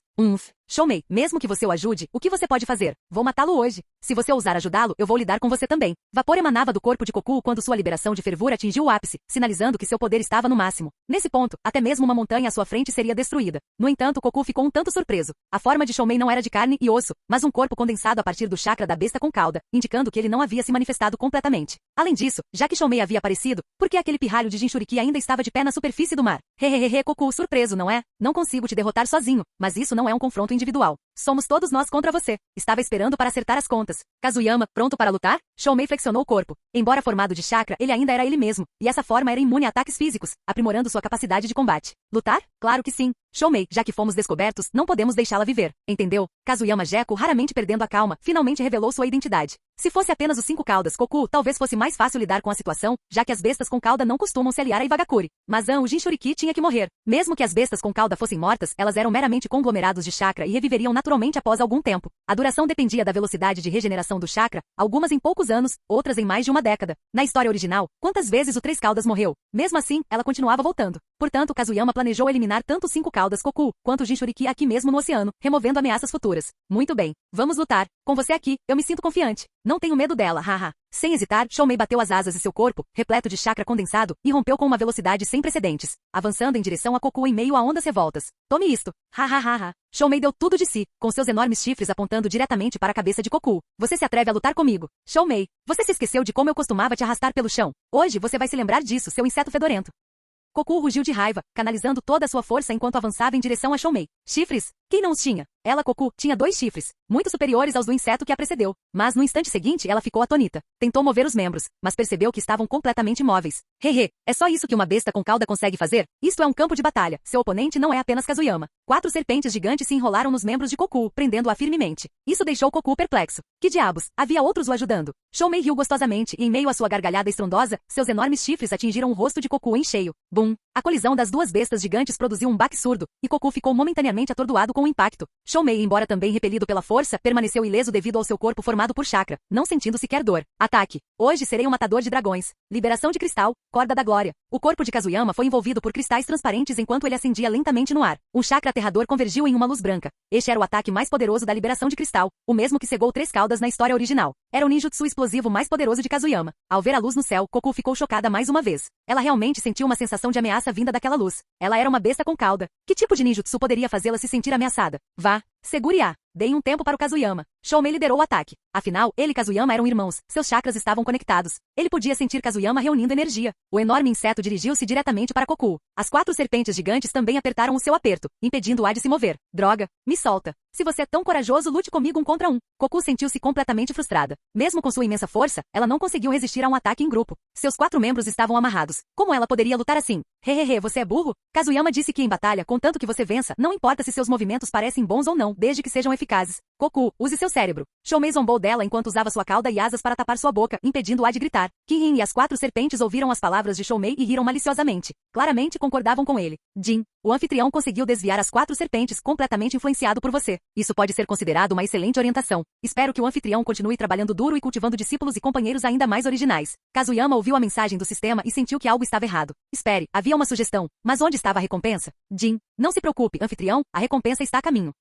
S2: Shoumei, mesmo que você o ajude, o que você pode fazer? Vou matá-lo hoje. Se você ousar ajudá-lo, eu vou lidar com você também. Vapor emanava do corpo de Kokuo quando sua liberação de fervura atingiu o ápice, sinalizando que seu poder estava no máximo. Nesse ponto, até mesmo uma montanha à sua frente seria destruída. No entanto, Kokuo ficou um tanto surpreso. A forma de Shoumei não era de carne e osso, mas um corpo condensado a partir do chakra da besta com cauda, indicando que ele não havia se manifestado completamente. Além disso, já que Shoumei havia aparecido, por que aquele pirralho de Jinchuriki ainda estava de pé na superfície do mar? Hehehe, Kokuo, surpreso, não é? Não consigo te derrotar sozinho, mas isso não é um confronto individual. Somos todos nós contra você. Estava esperando para acertar as contas. Kazuyama, pronto para lutar? Shoumei flexionou o corpo. Embora formado de chakra, ele ainda era ele mesmo, e essa forma era imune a ataques físicos, aprimorando sua capacidade de combate. Lutar? Claro que sim. Shoumei, já que fomos descobertos, não podemos deixá-la viver. Entendeu? Kazuyama Gekko, raramente perdendo a calma, finalmente revelou sua identidade. Se fosse apenas os 5 caudas Kokuo, talvez fosse mais fácil lidar com a situação, já que as bestas com cauda não costumam se aliar a Ivagakure. Mas o Jinchuriki tinha que morrer. Mesmo que as bestas com cauda fossem mortas, elas eram meramente conglomerados de chakra e reviveriam naturalmente após algum tempo. A duração dependia da velocidade de regeneração do chakra, algumas em poucos anos, outras em mais de uma década. Na história original, quantas vezes o 3 caudas morreu? Mesmo assim, ela continuava voltando. Portanto, Kazuyama planejou eliminar tanto os 5 caudas Kokuo, quanto o Jinchuriki aqui mesmo no oceano, removendo ameaças futuras. Muito bem. Vamos lutar. Com você aqui, eu me sinto confiante. Não tenho medo dela, haha. Sem hesitar, Shoumei bateu as asas de seu corpo, repleto de chakra condensado, e rompeu com uma velocidade sem precedentes, avançando em direção a Kokuo em meio a ondas revoltas. Tome isto. Hahaha. Shoumei deu tudo de si, com seus enormes chifres apontando diretamente para a cabeça de Kokuo. Você se atreve a lutar comigo? Shoumei, você se esqueceu de como eu costumava te arrastar pelo chão. Hoje você vai se lembrar disso, seu inseto fedorento. Kokuo rugiu de raiva, canalizando toda a sua força enquanto avançava em direção a Shoumei. Chifres? Quem não os tinha? Ela, Kokuo, tinha 2 chifres, muito superiores aos do inseto que a precedeu. Mas no instante seguinte ela ficou atônita. Tentou mover os membros, mas percebeu que estavam completamente imóveis. Hehe, é só isso que uma besta com cauda consegue fazer? Isto é um campo de batalha. Seu oponente não é apenas Kazuyama. 4 serpentes gigantes se enrolaram nos membros de Kokuo, prendendo-a firmemente. Isso deixou Kokuo perplexo. Que diabos? Havia outros o ajudando. Shoumei riu gostosamente e em meio à sua gargalhada estrondosa, seus enormes chifres atingiram o rosto de Kokuo em cheio. Bum! A colisão das 2 bestas gigantes produziu um baque surdo, e Kokuo ficou momentaneamente atordoado com o impacto. Shoumei, embora também repelido pela força, permaneceu ileso devido ao seu corpo formado por chakra, não sentindo sequer dor. Ataque. Hoje serei um matador de dragões. Liberação de cristal, corda da glória. O corpo de Kazuyama foi envolvido por cristais transparentes enquanto ele ascendia lentamente no ar. Um chakra aterrador convergiu em uma luz branca. Este era o ataque mais poderoso da liberação de cristal, o mesmo que cegou 3 caudas na história original. Era o ninjutsu explosivo mais poderoso de Kazuyama. Ao ver a luz no céu, Kokuo ficou chocada mais uma vez. Ela realmente sentiu uma sensação de ameaça vinda daquela luz. Ela era uma besta com cauda. Que tipo de ninjutsu poderia fazê-la se sentir ameaçada? Vá. Segure A. Deem um tempo para o Kazuyama. Shoumei liderou o ataque. Afinal, ele e Kazuyama eram irmãos. Seus chakras estavam conectados. Ele podia sentir Kazuyama reunindo energia. O enorme inseto dirigiu-se diretamente para Koku. As 4 serpentes gigantes também apertaram o seu aperto, impedindo-a de se mover. Droga, me solta. Se você é tão corajoso, lute comigo 1 contra 1. Koku sentiu-se completamente frustrada. Mesmo com sua imensa força, ela não conseguiu resistir a um ataque em grupo. Seus 4 membros estavam amarrados. Como ela poderia lutar assim? Hehehe, você é burro? Kazuyama disse que em batalha, contanto que você vença, não importa se seus movimentos parecem bons ou não, desde que sejam eficazes. Koku, use seu cérebro. Shoumei zombou dela enquanto usava sua cauda e asas para tapar sua boca, impedindo-a de gritar. Kirin e as 4 serpentes ouviram as palavras de Shoumei e riram maliciosamente. Claramente concordavam com ele. Jin, o anfitrião conseguiu desviar as 4 serpentes, completamente influenciado por você. Isso pode ser considerado uma excelente orientação. Espero que o anfitrião continue trabalhando duro e cultivando discípulos e companheiros ainda mais originais. Kazuyama ouviu a mensagem do sistema e sentiu que algo estava errado. Espere, havia uma sugestão. Mas onde estava a recompensa? Jin, não se preocupe, anfitrião, a recompensa está a caminho.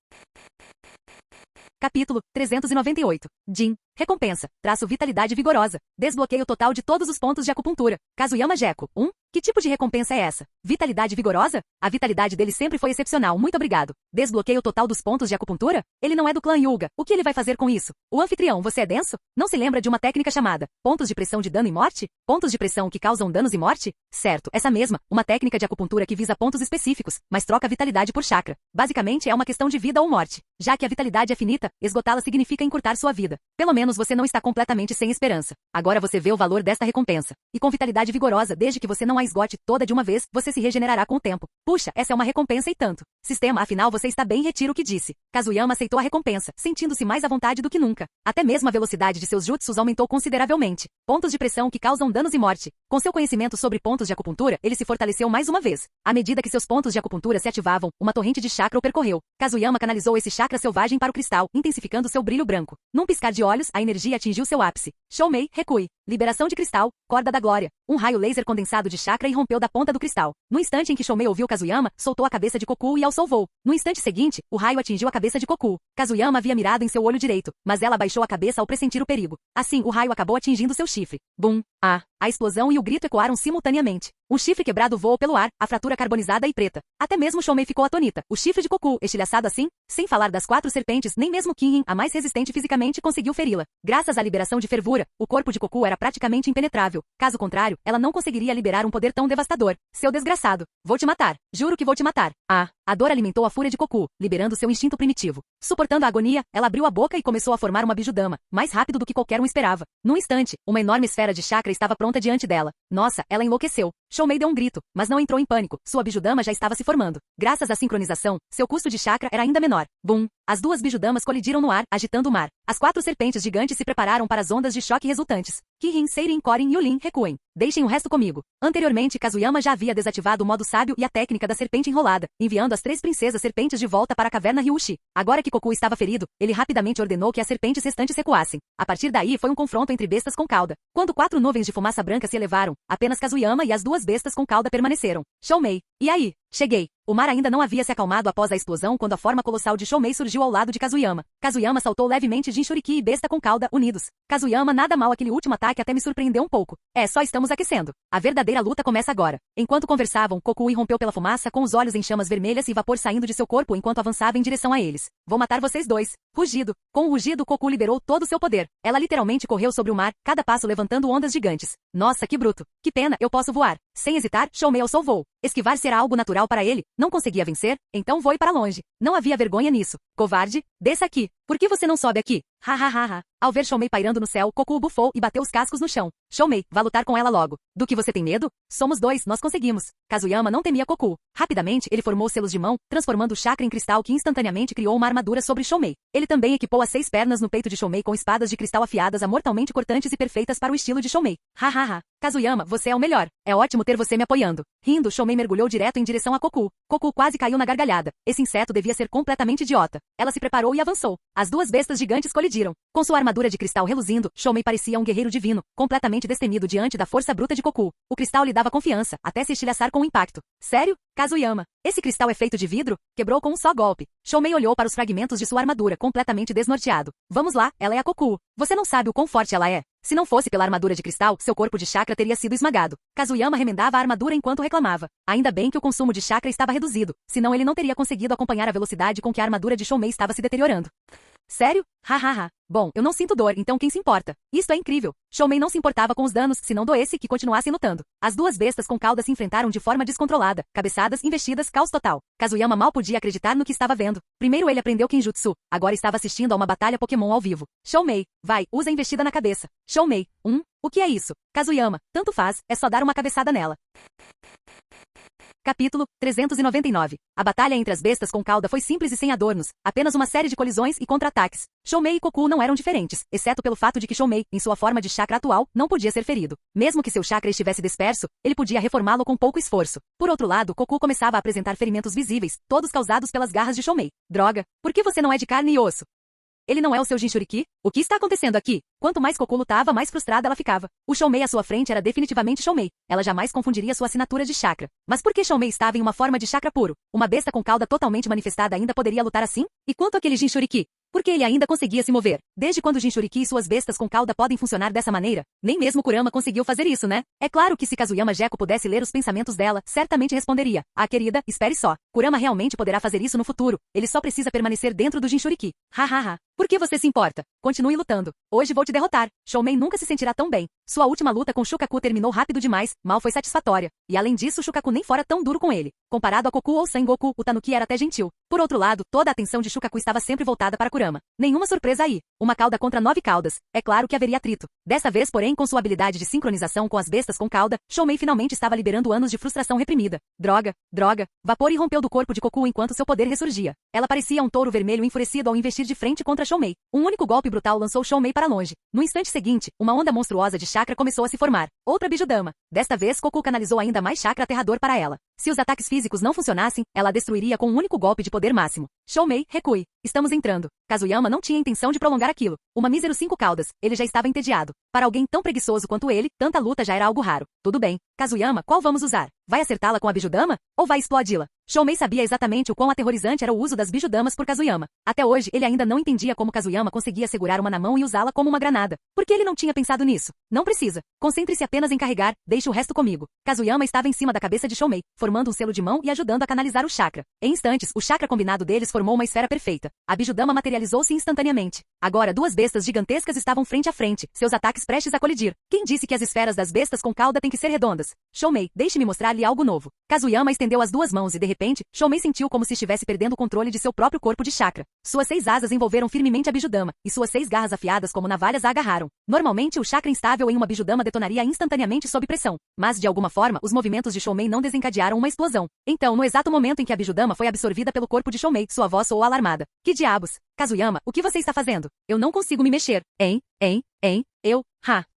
S2: Capítulo 398. Jin. Recompensa. Vitalidade vigorosa. Desbloqueio total de todos os pontos de acupuntura. Kazuyama Gecko. 1. Que tipo de recompensa é essa? Vitalidade vigorosa? A vitalidade dele sempre foi excepcional, muito obrigado. Desbloqueio total dos pontos de acupuntura? Ele não é do clã Hyuga. O que ele vai fazer com isso? O anfitrião, você é denso? Não se lembra de uma técnica chamada pontos de pressão de dano e morte? Pontos de pressão que causam danos e morte? Certo, essa mesma. Uma técnica de acupuntura que visa pontos específicos, mas troca a vitalidade por chakra. Basicamente é uma questão de vida ou morte. Já que a vitalidade é finita, esgotá-la significa encurtar sua vida. Pelo menos você não está completamente sem esperança. Agora você vê o valor desta recompensa. E com vitalidade vigorosa, desde que você não a esgote toda de uma vez, você se regenerará com o tempo. Puxa, essa é uma recompensa e tanto. Sistema, afinal você está bem, retiro o que disse. Kazuyama aceitou a recompensa, sentindo-se mais à vontade do que nunca. Até mesmo a velocidade de seus jutsus aumentou consideravelmente. Pontos de pressão que causam danos e morte. Com seu conhecimento sobre pontos de acupuntura, ele se fortaleceu mais uma vez. À medida que seus pontos de acupuntura se ativavam, uma torrente de chakra o percorreu. Kazuyama canalizou esse chakra selvagem para o cristal, intensificando seu brilho branco. Num piscar de olhos, a energia atingiu seu ápice. Shoumei, recue. Liberação de cristal, corda da glória. Um raio laser condensado de chakra irrompeu da ponta do cristal. No instante em que Shoumei ouviu Kazuyama, soltou a cabeça de Koku e ao solvou. No instante seguinte, o raio atingiu a cabeça de Koku. Kazuyama havia mirado em seu olho direito, mas ela abaixou a cabeça ao pressentir o perigo. Assim, o raio acabou atingindo seu chifre. Bum! Ah! A explosão e o grito ecoaram simultaneamente. Um chifre quebrado voou pelo ar, a fratura carbonizada e preta. Até mesmo Shoumei ficou atonita. O chifre de Koku, estilhaçado assim? Sem falar das 4 serpentes, nem mesmo Kirin, a mais resistente fisicamente, conseguiu feri-la. Graças à liberação de fervura, o corpo de Koku era praticamente impenetrável. Caso contrário, ela não conseguiria liberar um poder tão devastador. Seu desgraçado. Vou te matar. Juro que vou te matar. Ah! A dor alimentou a fúria de Koku, liberando seu instinto primitivo. Suportando a agonia, ela abriu a boca e começou a formar uma bijudama, mais rápido do que qualquer um esperava. Num instante, uma enorme esfera de chakra estava pronta diante dela. Nossa, ela enlouqueceu. Shoumei deu um grito, mas não entrou em pânico. Sua bijudama já estava se formando. Graças à sincronização, seu custo de chakra era ainda menor. Bum! As 2 bijudamas colidiram no ar, agitando o mar. As 4 serpentes gigantes se prepararam para as ondas de choque resultantes. Kirin, Seirin, Korin e Yulin recuem. Deixem o resto comigo. Anteriormente, Kazuyama já havia desativado o modo sábio e a técnica da serpente enrolada, enviando as 3 princesas serpentes de volta para a caverna Ryushi. Agora que Koku estava ferido, ele rapidamente ordenou que as serpentes restantes recuassem. A partir daí foi um confronto entre bestas com cauda. Quando 4 nuvens de fumaça branca se elevaram, apenas Kazuyama e as 2 bestas com cauda permaneceram. Shoumei. E aí? Cheguei. O mar ainda não havia se acalmado após a explosão quando a forma colossal de Shoumei surgiu ao lado de Kazuyama. Kazuyama saltou levemente de Jinchuriki e besta com cauda, unidos. Kazuyama, nada mal aquele último ataque até me surpreendeu um pouco. Só estamos aquecendo. A verdadeira luta começa agora. Enquanto conversavam, Koku irrompeu pela fumaça com os olhos em chamas vermelhas e vapor saindo de seu corpo enquanto avançava em direção a eles. Vou matar vocês 2. Rugido. Com o rugido, Koku liberou todo o seu poder. Ela literalmente correu sobre o mar, cada passo levantando ondas gigantes. Nossa, que bruto. Que pena, eu posso voar. Sem hesitar, Shoumei alçou voo. Esquivar será algo natural para ele. Não conseguia vencer? Então voe para longe. Não havia vergonha nisso. Covarde, desça aqui. Por que você não sobe aqui? Ha ha ha ha. Ao ver Shoumei pairando no céu, Koku bufou e bateu os cascos no chão. Shoumei, vá lutar com ela logo. Do que você tem medo? Somos 2, nós conseguimos. Kazuyama não temia Koku. Rapidamente, ele formou selos de mão, transformando o chakra em cristal que instantaneamente criou uma armadura sobre Shoumei. Ele também equipou as 6 pernas no peito de Shoumei com espadas de cristal afiadas a mortalmente cortantes e perfeitas para o estilo de Shoumei. Ha ha ha. Kazuyama, você é o melhor. É ótimo ter você me apoiando. Rindo, Shoumei mergulhou direto em direção a Koku. Koku quase caiu na gargalhada. Esse inseto devia ser completamente idiota. Ela se preparou e avançou. As 2 bestas gigantes colidiram. Com sua armadura de cristal reluzindo, Shoumei parecia um guerreiro divino, completamente destemido diante da força bruta de Koku. O cristal lhe dava confiança, até se estilhaçar com o impacto. Sério? Kazuyama, esse cristal é feito de vidro? Quebrou com um só golpe. Shoumei olhou para os fragmentos de sua armadura completamente desnorteado. Vamos lá, ela é a Kokuo. Você não sabe o quão forte ela é. Se não fosse pela armadura de cristal, seu corpo de chakra teria sido esmagado. Kazuyama remendava a armadura enquanto reclamava. Ainda bem que o consumo de chakra estava reduzido, senão ele não teria conseguido acompanhar a velocidade com que a armadura de Shoumei estava se deteriorando. Sério? Hahaha. Bom, eu não sinto dor, então quem se importa? Isto é incrível. Shoumei não se importava com os danos, se não doesse que continuassem lutando. As duas bestas com cauda se enfrentaram de forma descontrolada, cabeçadas, investidas, caos total. Kazuyama mal podia acreditar no que estava vendo. Primeiro ele aprendeu Kenjutsu, agora estava assistindo a uma batalha Pokémon ao vivo. Shoumei, vai, usa a investida na cabeça. Shoumei, o que é isso? Kazuyama, tanto faz, é só dar uma cabeçada nela. Capítulo 399. A batalha entre as bestas com cauda foi simples e sem adornos, apenas uma série de colisões e contra-ataques. Shoumei e Kokuo não eram diferentes, exceto pelo fato de que Shoumei, em sua forma de chakra atual, não podia ser ferido. Mesmo que seu chakra estivesse disperso, ele podia reformá-lo com pouco esforço. Por outro lado, Kokuo começava a apresentar ferimentos visíveis, todos causados pelas garras de Shoumei. Droga, por que você não é de carne e osso? Ele não é o seu Jinchuriki? O que está acontecendo aqui? Quanto mais Kokuo lutava, mais frustrada ela ficava. O Shoumei à sua frente era definitivamente Shoumei. Ela jamais confundiria sua assinatura de chakra. Mas por que Shoumei estava em uma forma de chakra puro? Uma besta com cauda totalmente manifestada ainda poderia lutar assim? E quanto àquele Jinchuriki? Por que ele ainda conseguia se mover? Desde quando Jinchuriki e suas bestas com cauda podem funcionar dessa maneira? Nem mesmo Kurama conseguiu fazer isso, né? É claro que se Kazuyama Gekko pudesse ler os pensamentos dela, certamente responderia. Ah, querida, espere só. Kurama realmente poderá fazer isso no futuro. Ele só precisa permanecer dentro do Jinchuriki. Hahaha. Por que você se importa? Continue lutando. Hoje vou te derrotar. Shoumei nunca se sentirá tão bem. Sua última luta com Shukaku terminou rápido demais, mal foi satisfatória. E além disso, Shukaku nem fora tão duro com ele. Comparado a Kokuo ou Sengoku, o Tanuki era até gentil. Por outro lado, toda a atenção de Shukaku estava sempre voltada para Kurama. Nenhuma surpresa aí. Uma cauda contra 9 caudas. É claro que haveria atrito. Dessa vez, porém, com sua habilidade de sincronização com as bestas com cauda, Shoumei finalmente estava liberando anos de frustração reprimida. Droga, droga. Vapor irrompeu do corpo de Kokuo enquanto seu poder ressurgia. Ela parecia um touro vermelho enfurecido ao investir de frente contra Shoumei. Um único golpe brutal lançou Shoumei para longe. No instante seguinte, uma onda monstruosa de chakra começou a se formar. Outra Bijudama. Desta vez, Kokuo canalizou ainda mais chakra aterrador para ela. Se os ataques físicos não funcionassem, ela a destruiria com um único golpe de poder máximo. Shoumei, recue. Estamos entrando. Kazuyama não tinha intenção de prolongar aquilo. Uma mísero 5 caudas. Ele já estava entediado. Para alguém tão preguiçoso quanto ele, tanta luta já era algo raro. Tudo bem. Kazuyama, qual vamos usar? Vai acertá-la com a Bijudama? Ou vai explodi-la? Shoumei sabia exatamente o quão aterrorizante era o uso das Bijudamas por Kazuyama. Até hoje, ele ainda não entendia como Kazuyama conseguia segurar uma na mão e usá-la como uma granada. Por que ele não tinha pensado nisso? Não precisa. Concentre-se apenas em carregar, deixe o resto comigo. Kazuyama estava em cima da cabeça de Shoumei, formando um selo de mão e ajudando a canalizar o chakra. Em instantes, o chakra combinado deles formou uma esfera perfeita. A Bijudama materializou-se instantaneamente. Agora, duas bestas gigantescas estavam frente a frente, seus ataques prestes a colidir. Quem disse que as esferas das bestas com cauda têm que ser redondas? Shoumei, deixe-me mostrar-lhe algo novo. Kazuyama estendeu as duas mãos e, de repente, Shoumei sentiu como se estivesse perdendo o controle de seu próprio corpo de chakra. Suas 6 asas envolveram firmemente a Bijudama, e suas 6 garras afiadas como navalhas a agarraram. Normalmente, o chakra instável em uma Bijudama detonaria instantaneamente sob pressão. Mas, de alguma forma, os movimentos de Shoumei não desencadearam uma explosão. Então, no exato momento em que a Bijudama foi absorvida pelo corpo de Shoumei, sua voz soou alarmada. Que diabos? Kazuyama, o que você está fazendo? Eu não consigo me mexer.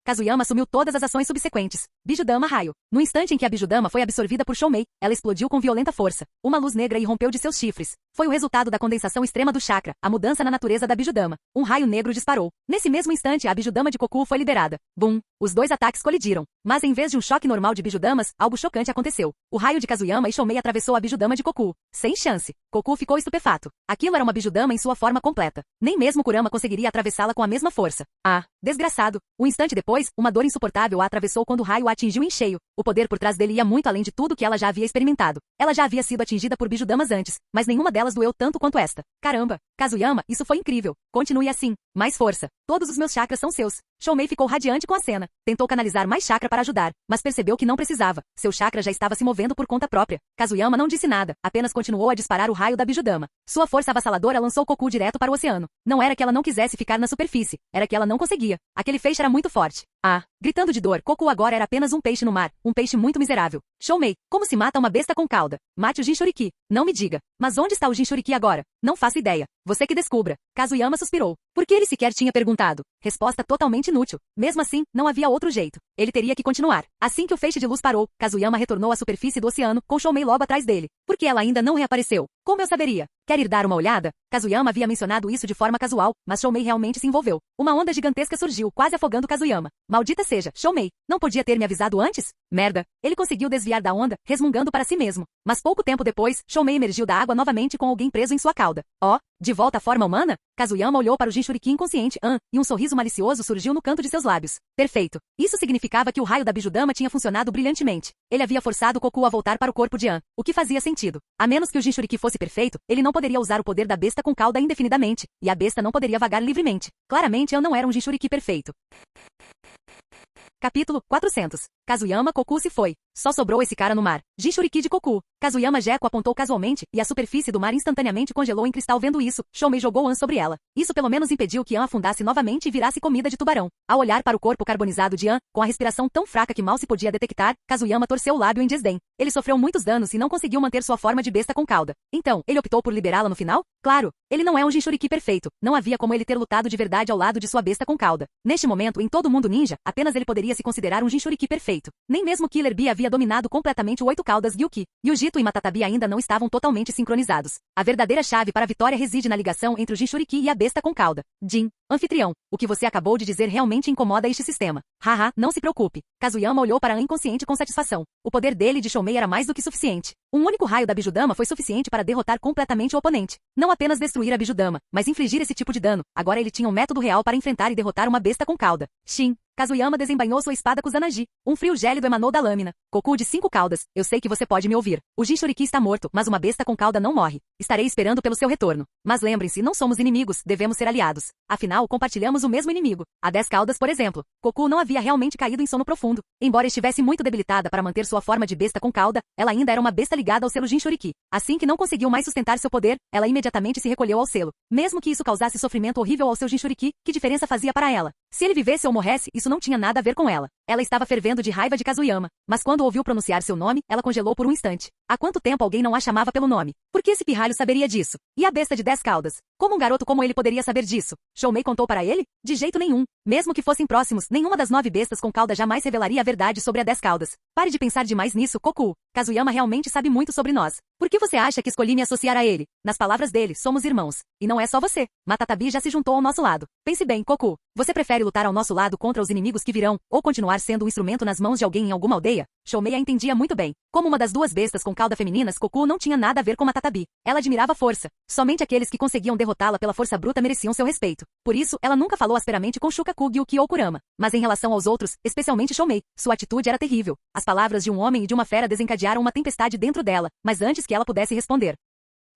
S2: Kazuyama assumiu todas as ações subsequentes. Bijudama raio. No instante em que a Bijudama foi absorvida por Shoumei, ela explodiu com violenta força. Uma luz negra irrompeu de seus chifres. Foi o resultado da condensação extrema do chakra, a mudança na natureza da Bijudama. Um raio negro disparou. Nesse mesmo instante, a Bijudama de Kokuo foi liberada. Bum! Os dois ataques colidiram. Mas em vez de um choque normal de Bijudamas, algo chocante aconteceu. O raio de Kazuyama e Shoumei atravessou a Bijudama de Kokuo. Sem chance. Kokuo ficou estupefato. Aquilo era uma Bijudama em sua forma completa. Nem mesmo Kurama conseguiria atravessá-la com a mesma força. Ah, desgraçado. Um instante depois, uma dor insuportável a atravessou quando o raio a atingiu em cheio. O poder por trás dele ia muito além de tudo que ela já havia experimentado. Ela já havia sido atingida por Bijudamas antes, mas nenhuma delas doeu tanto quanto esta. Caramba! Kazuyama, isso foi incrível. Continue assim. Mais força. Todos os meus chakras são seus. Shoumei ficou radiante com a cena. Tentou canalizar mais chakra para ajudar, mas percebeu que não precisava. Seu chakra já estava se movendo por conta própria. Kazuyama não disse nada, apenas continuou a disparar o raio da Bijudama. Sua força avassaladora lançou Kokuo direto para o oceano. Não era que ela não quisesse ficar na superfície, era que ela não conseguia. Aquele feixe era muito forte. Ah! Gritando de dor, Kokuo agora era apenas um peixe no mar, um peixe muito miserável. Shoumei, como se mata uma besta com cauda? Mate o Jinchuriki. Não me diga. Mas onde está o Jinchuriki agora? Não faço ideia. Você que descubra. Kazuyama suspirou. Por que ele sequer tinha perguntado? Resposta totalmente inútil. Mesmo assim, não havia outro jeito. Ele teria que continuar. Assim que o feixe de luz parou, Kazuyama retornou à superfície do oceano, com Shoumei logo atrás dele. Por que ela ainda não reapareceu? Como eu saberia? Quer ir dar uma olhada? Kazuyama havia mencionado isso de forma casual, mas Shoumei realmente se envolveu. Uma onda gigantesca surgiu, quase afogando Kazuyama. Maldita seja, Shoumei. Não podia ter me avisado antes? Merda. Ele conseguiu desviar da onda, resmungando para si mesmo. Mas pouco tempo depois, Shoumei emergiu da água novamente com alguém preso em sua cauda. De volta à forma humana? Kazuyama olhou para o Jinchuriki inconsciente, e um sorriso malicioso surgiu no canto de seus lábios. Perfeito. Isso significava que o raio da Bijudama tinha funcionado brilhantemente. Ele havia forçado Koku a voltar para o corpo de An, o que fazia sentido. A menos que o Jinchuriki fosse perfeito, ele não poderia usar o poder da besta com cauda indefinidamente, e a besta não poderia vagar livremente. Claramente An não era um Jinchuriki perfeito. Capítulo 400. Kazuyama Koku se foi. Só sobrou esse cara no mar. Jinchuriki de Koku. Kazuyama Gecko apontou casualmente, e a superfície do mar instantaneamente congelou em cristal vendo isso. Shoumei jogou An sobre ela. Isso pelo menos impediu que An afundasse novamente e virasse comida de tubarão. Ao olhar para o corpo carbonizado de An, com a respiração tão fraca que mal se podia detectar, Kazuyama torceu o lábio em desdém. Ele sofreu muitos danos e não conseguiu manter sua forma de besta com cauda. Então, ele optou por liberá-la no final? Claro, ele não é um Jinchuriki perfeito. Não havia como ele ter lutado de verdade ao lado de sua besta com cauda. Neste momento, em todo o mundo ninja, apenas ele poderia se considerar um Jinchuriki perfeito. Nem mesmo Killer Bee havia dominado completamente o 8 caudas Gyuki. Yujito e Matatabi ainda não estavam totalmente sincronizados. A verdadeira chave para a vitória reside na ligação entre o Jinchuriki e a besta com cauda. Jin, anfitrião, o que você acabou de dizer realmente incomoda este sistema. Haha, não se preocupe. Kazuyama olhou para An inconsciente com satisfação. O poder dele e de Shoumei era mais do que suficiente. Um único raio da Bijudama foi suficiente para derrotar completamente o oponente. Não apenas destruir a Bijudama, mas infligir esse tipo de dano. Agora ele tinha um método real para enfrentar e derrotar uma besta com cauda. Shin. Kazuyama desembainhou sua espada Kusanagi. Um frio gélido emanou da lâmina. Koku de 5 caudas, eu sei que você pode me ouvir. O Jinchuriki está morto, mas uma besta com cauda não morre. Estarei esperando pelo seu retorno. Mas lembrem-se, não somos inimigos, devemos ser aliados. Afinal, compartilhamos o mesmo inimigo. A 10 caudas, por exemplo. Koku não havia realmente caído em sono profundo. Embora estivesse muito debilitada para manter sua forma de besta com cauda, ela ainda era uma besta ligada ao selo Jinchuriki. Assim que não conseguiu mais sustentar seu poder, ela imediatamente se recolheu ao selo. Mesmo que isso causasse sofrimento horrível ao seu Jinchuriki, que diferença fazia para ela? Se ele vivesse ou morresse, isso não tinha nada a ver com ela. Ela estava fervendo de raiva de Kazuyama, mas quando ouviu pronunciar seu nome, ela congelou por um instante. Há quanto tempo alguém não a chamava pelo nome? Por que esse pirralho saberia disso? E a besta de 10 caudas? Como um garoto como ele poderia saber disso? Shoumei contou para ele? De jeito nenhum. Mesmo que fossem próximos, nenhuma das 9 bestas com cauda jamais revelaria a verdade sobre a 10 caudas. Pare de pensar demais nisso, Koku. Kazuyama realmente sabe muito sobre nós. Por que você acha que escolhi me associar a ele? Nas palavras dele, somos irmãos. E não é só você. Matatabi já se juntou ao nosso lado. Pense bem, Koku. Você prefere lutar ao nosso lado contra os inimigos que virão, ou continuar sendo um instrumento nas mãos de alguém em alguma aldeia? Shoumei a entendia muito bem. Como uma das 2 bestas com cauda femininas, Koku não tinha nada a ver com Matatabi. Ela admirava a força. Somente aqueles que conseguiam derrotá-la pela força bruta mereciam seu respeito. Por isso, ela nunca falou asperamente com Shukaku, Gyuki ou Kurama. Mas em relação aos outros, especialmente Shoumei, sua atitude era terrível. As palavras de um homem e de uma fera desencadearam uma tempestade dentro dela, mas antes que ela pudesse responder.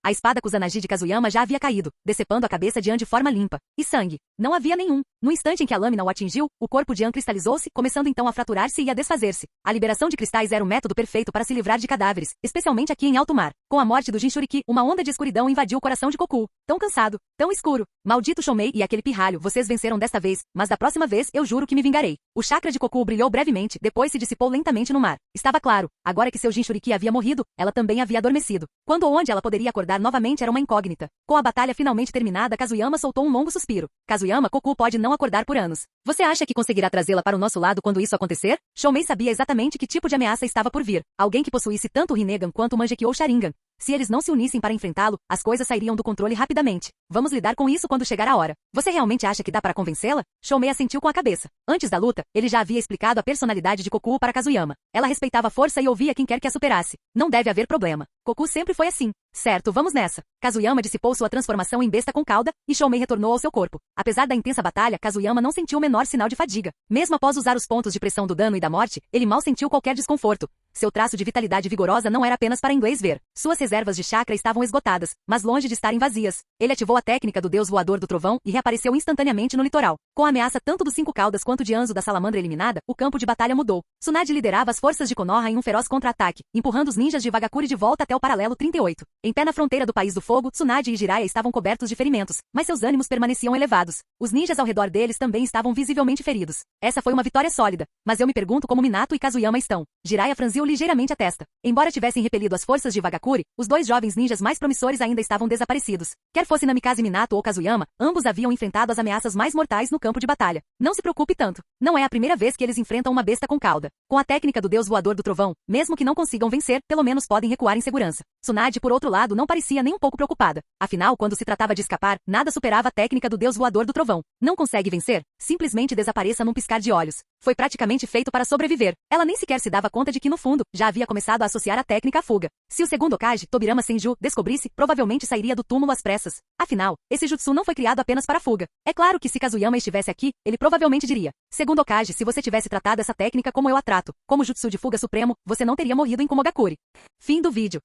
S2: A espada Kusanagi de Kazuyama já havia caído, decepando a cabeça de An de forma limpa. E sangue? Não havia nenhum. No instante em que a lâmina o atingiu, o corpo de An cristalizou-se, começando então a fraturar-se e a desfazer-se. A liberação de cristais era o método perfeito para se livrar de cadáveres, especialmente aqui em alto mar. Com a morte do Jinchuriki, uma onda de escuridão invadiu o coração de Koku. Tão cansado, tão escuro. Maldito Shoumei e aquele pirralho, vocês venceram desta vez, mas da próxima vez eu juro que me vingarei. O chakra de Koku brilhou brevemente, depois se dissipou lentamente no mar. Estava claro, agora que seu Jinchuriki havia morrido, ela também havia adormecido. Quando ou onde ela poderia acordar novamente era uma incógnita. Com a batalha finalmente terminada, Kazuyama soltou um longo suspiro. Kazuyama, Koku pode não acordar por anos. Você acha que conseguirá trazê-la para o nosso lado quando isso acontecer? Shoumei sabia exatamente que tipo de ameaça estava por vir. Alguém que possuísse tanto o Rinnegan quanto o Mangekyou ou Sharingan. Se eles não se unissem para enfrentá-lo, as coisas sairiam do controle rapidamente. Vamos lidar com isso quando chegar a hora. Você realmente acha que dá para convencê-la? Shoumei assentiu com a cabeça. Antes da luta, ele já havia explicado a personalidade de Koku para Kazuyama. Ela respeitava a força e ouvia quem quer que a superasse. Não deve haver problema. Koku sempre foi assim. Certo, vamos nessa. Kazuyama dissipou sua transformação em besta com cauda, e Shoumei retornou ao seu corpo. Apesar da intensa batalha, Kazuyama não sentiu o menor sinal de fadiga. Mesmo após usar os pontos de pressão do dano e da morte, ele mal sentiu qualquer desconforto. Seu traço de vitalidade vigorosa não era apenas para inglês ver. Suas reservas de chakra estavam esgotadas, mas longe de estarem vazias. Ele ativou a técnica do deus voador do trovão e reapareceu instantaneamente no litoral. Com a ameaça tanto dos 5 caudas quanto de Anzo da salamandra eliminada, o campo de batalha mudou. Tsunade liderava as forças de Konoha em um feroz contra-ataque, empurrando os ninjas de Vagakuri de volta até o paralelo 38. Em pé na fronteira do país do fogo, Tsunade e Jiraiya estavam cobertos de ferimentos, mas seus ânimos permaneciam elevados. Os ninjas ao redor deles também estavam visivelmente feridos. Essa foi uma vitória sólida, mas eu me pergunto como Minato e Kazuyama estão. Jiraiya franziu ligeiramente a testa. Embora tivessem repelido as forças de Vagakuri, os 2 jovens ninjas mais promissores ainda estavam desaparecidos. Quer fosse Namikaze Minato ou Kazuyama, ambos haviam enfrentado as ameaças mais mortais no campo de batalha. Não se preocupe tanto. Não é a primeira vez que eles enfrentam uma besta com cauda. Com a técnica do deus voador do trovão, mesmo que não consigam vencer, pelo menos podem recuar em segurança. Tsunade, por outro lado, não parecia nem um pouco preocupada. Afinal, quando se tratava de escapar, nada superava a técnica do deus voador do trovão. Não consegue vencer? Simplesmente desapareça num piscar de olhos. Foi praticamente feito para sobreviver. Ela nem sequer se dava conta de que, no fundo, já havia começado a associar a técnica à fuga. Se o segundo Hokage, Tobirama Senju, descobrisse, provavelmente sairia do túmulo às pressas. Afinal, esse jutsu não foi criado apenas para fuga. É claro que se Kazuyama estivesse aqui, ele provavelmente diria: segundo Hokage, se você tivesse tratado essa técnica como eu a trato, como jutsu de fuga supremo, você não teria morrido em Komogakure. Fim do vídeo.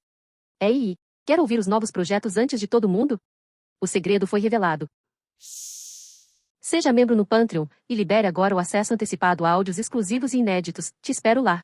S3: Ei, quer ouvir os novos projetos antes de todo mundo? O segredo foi revelado. Seja membro no Patreon e libere agora o acesso antecipado a áudios exclusivos e inéditos. Te espero lá.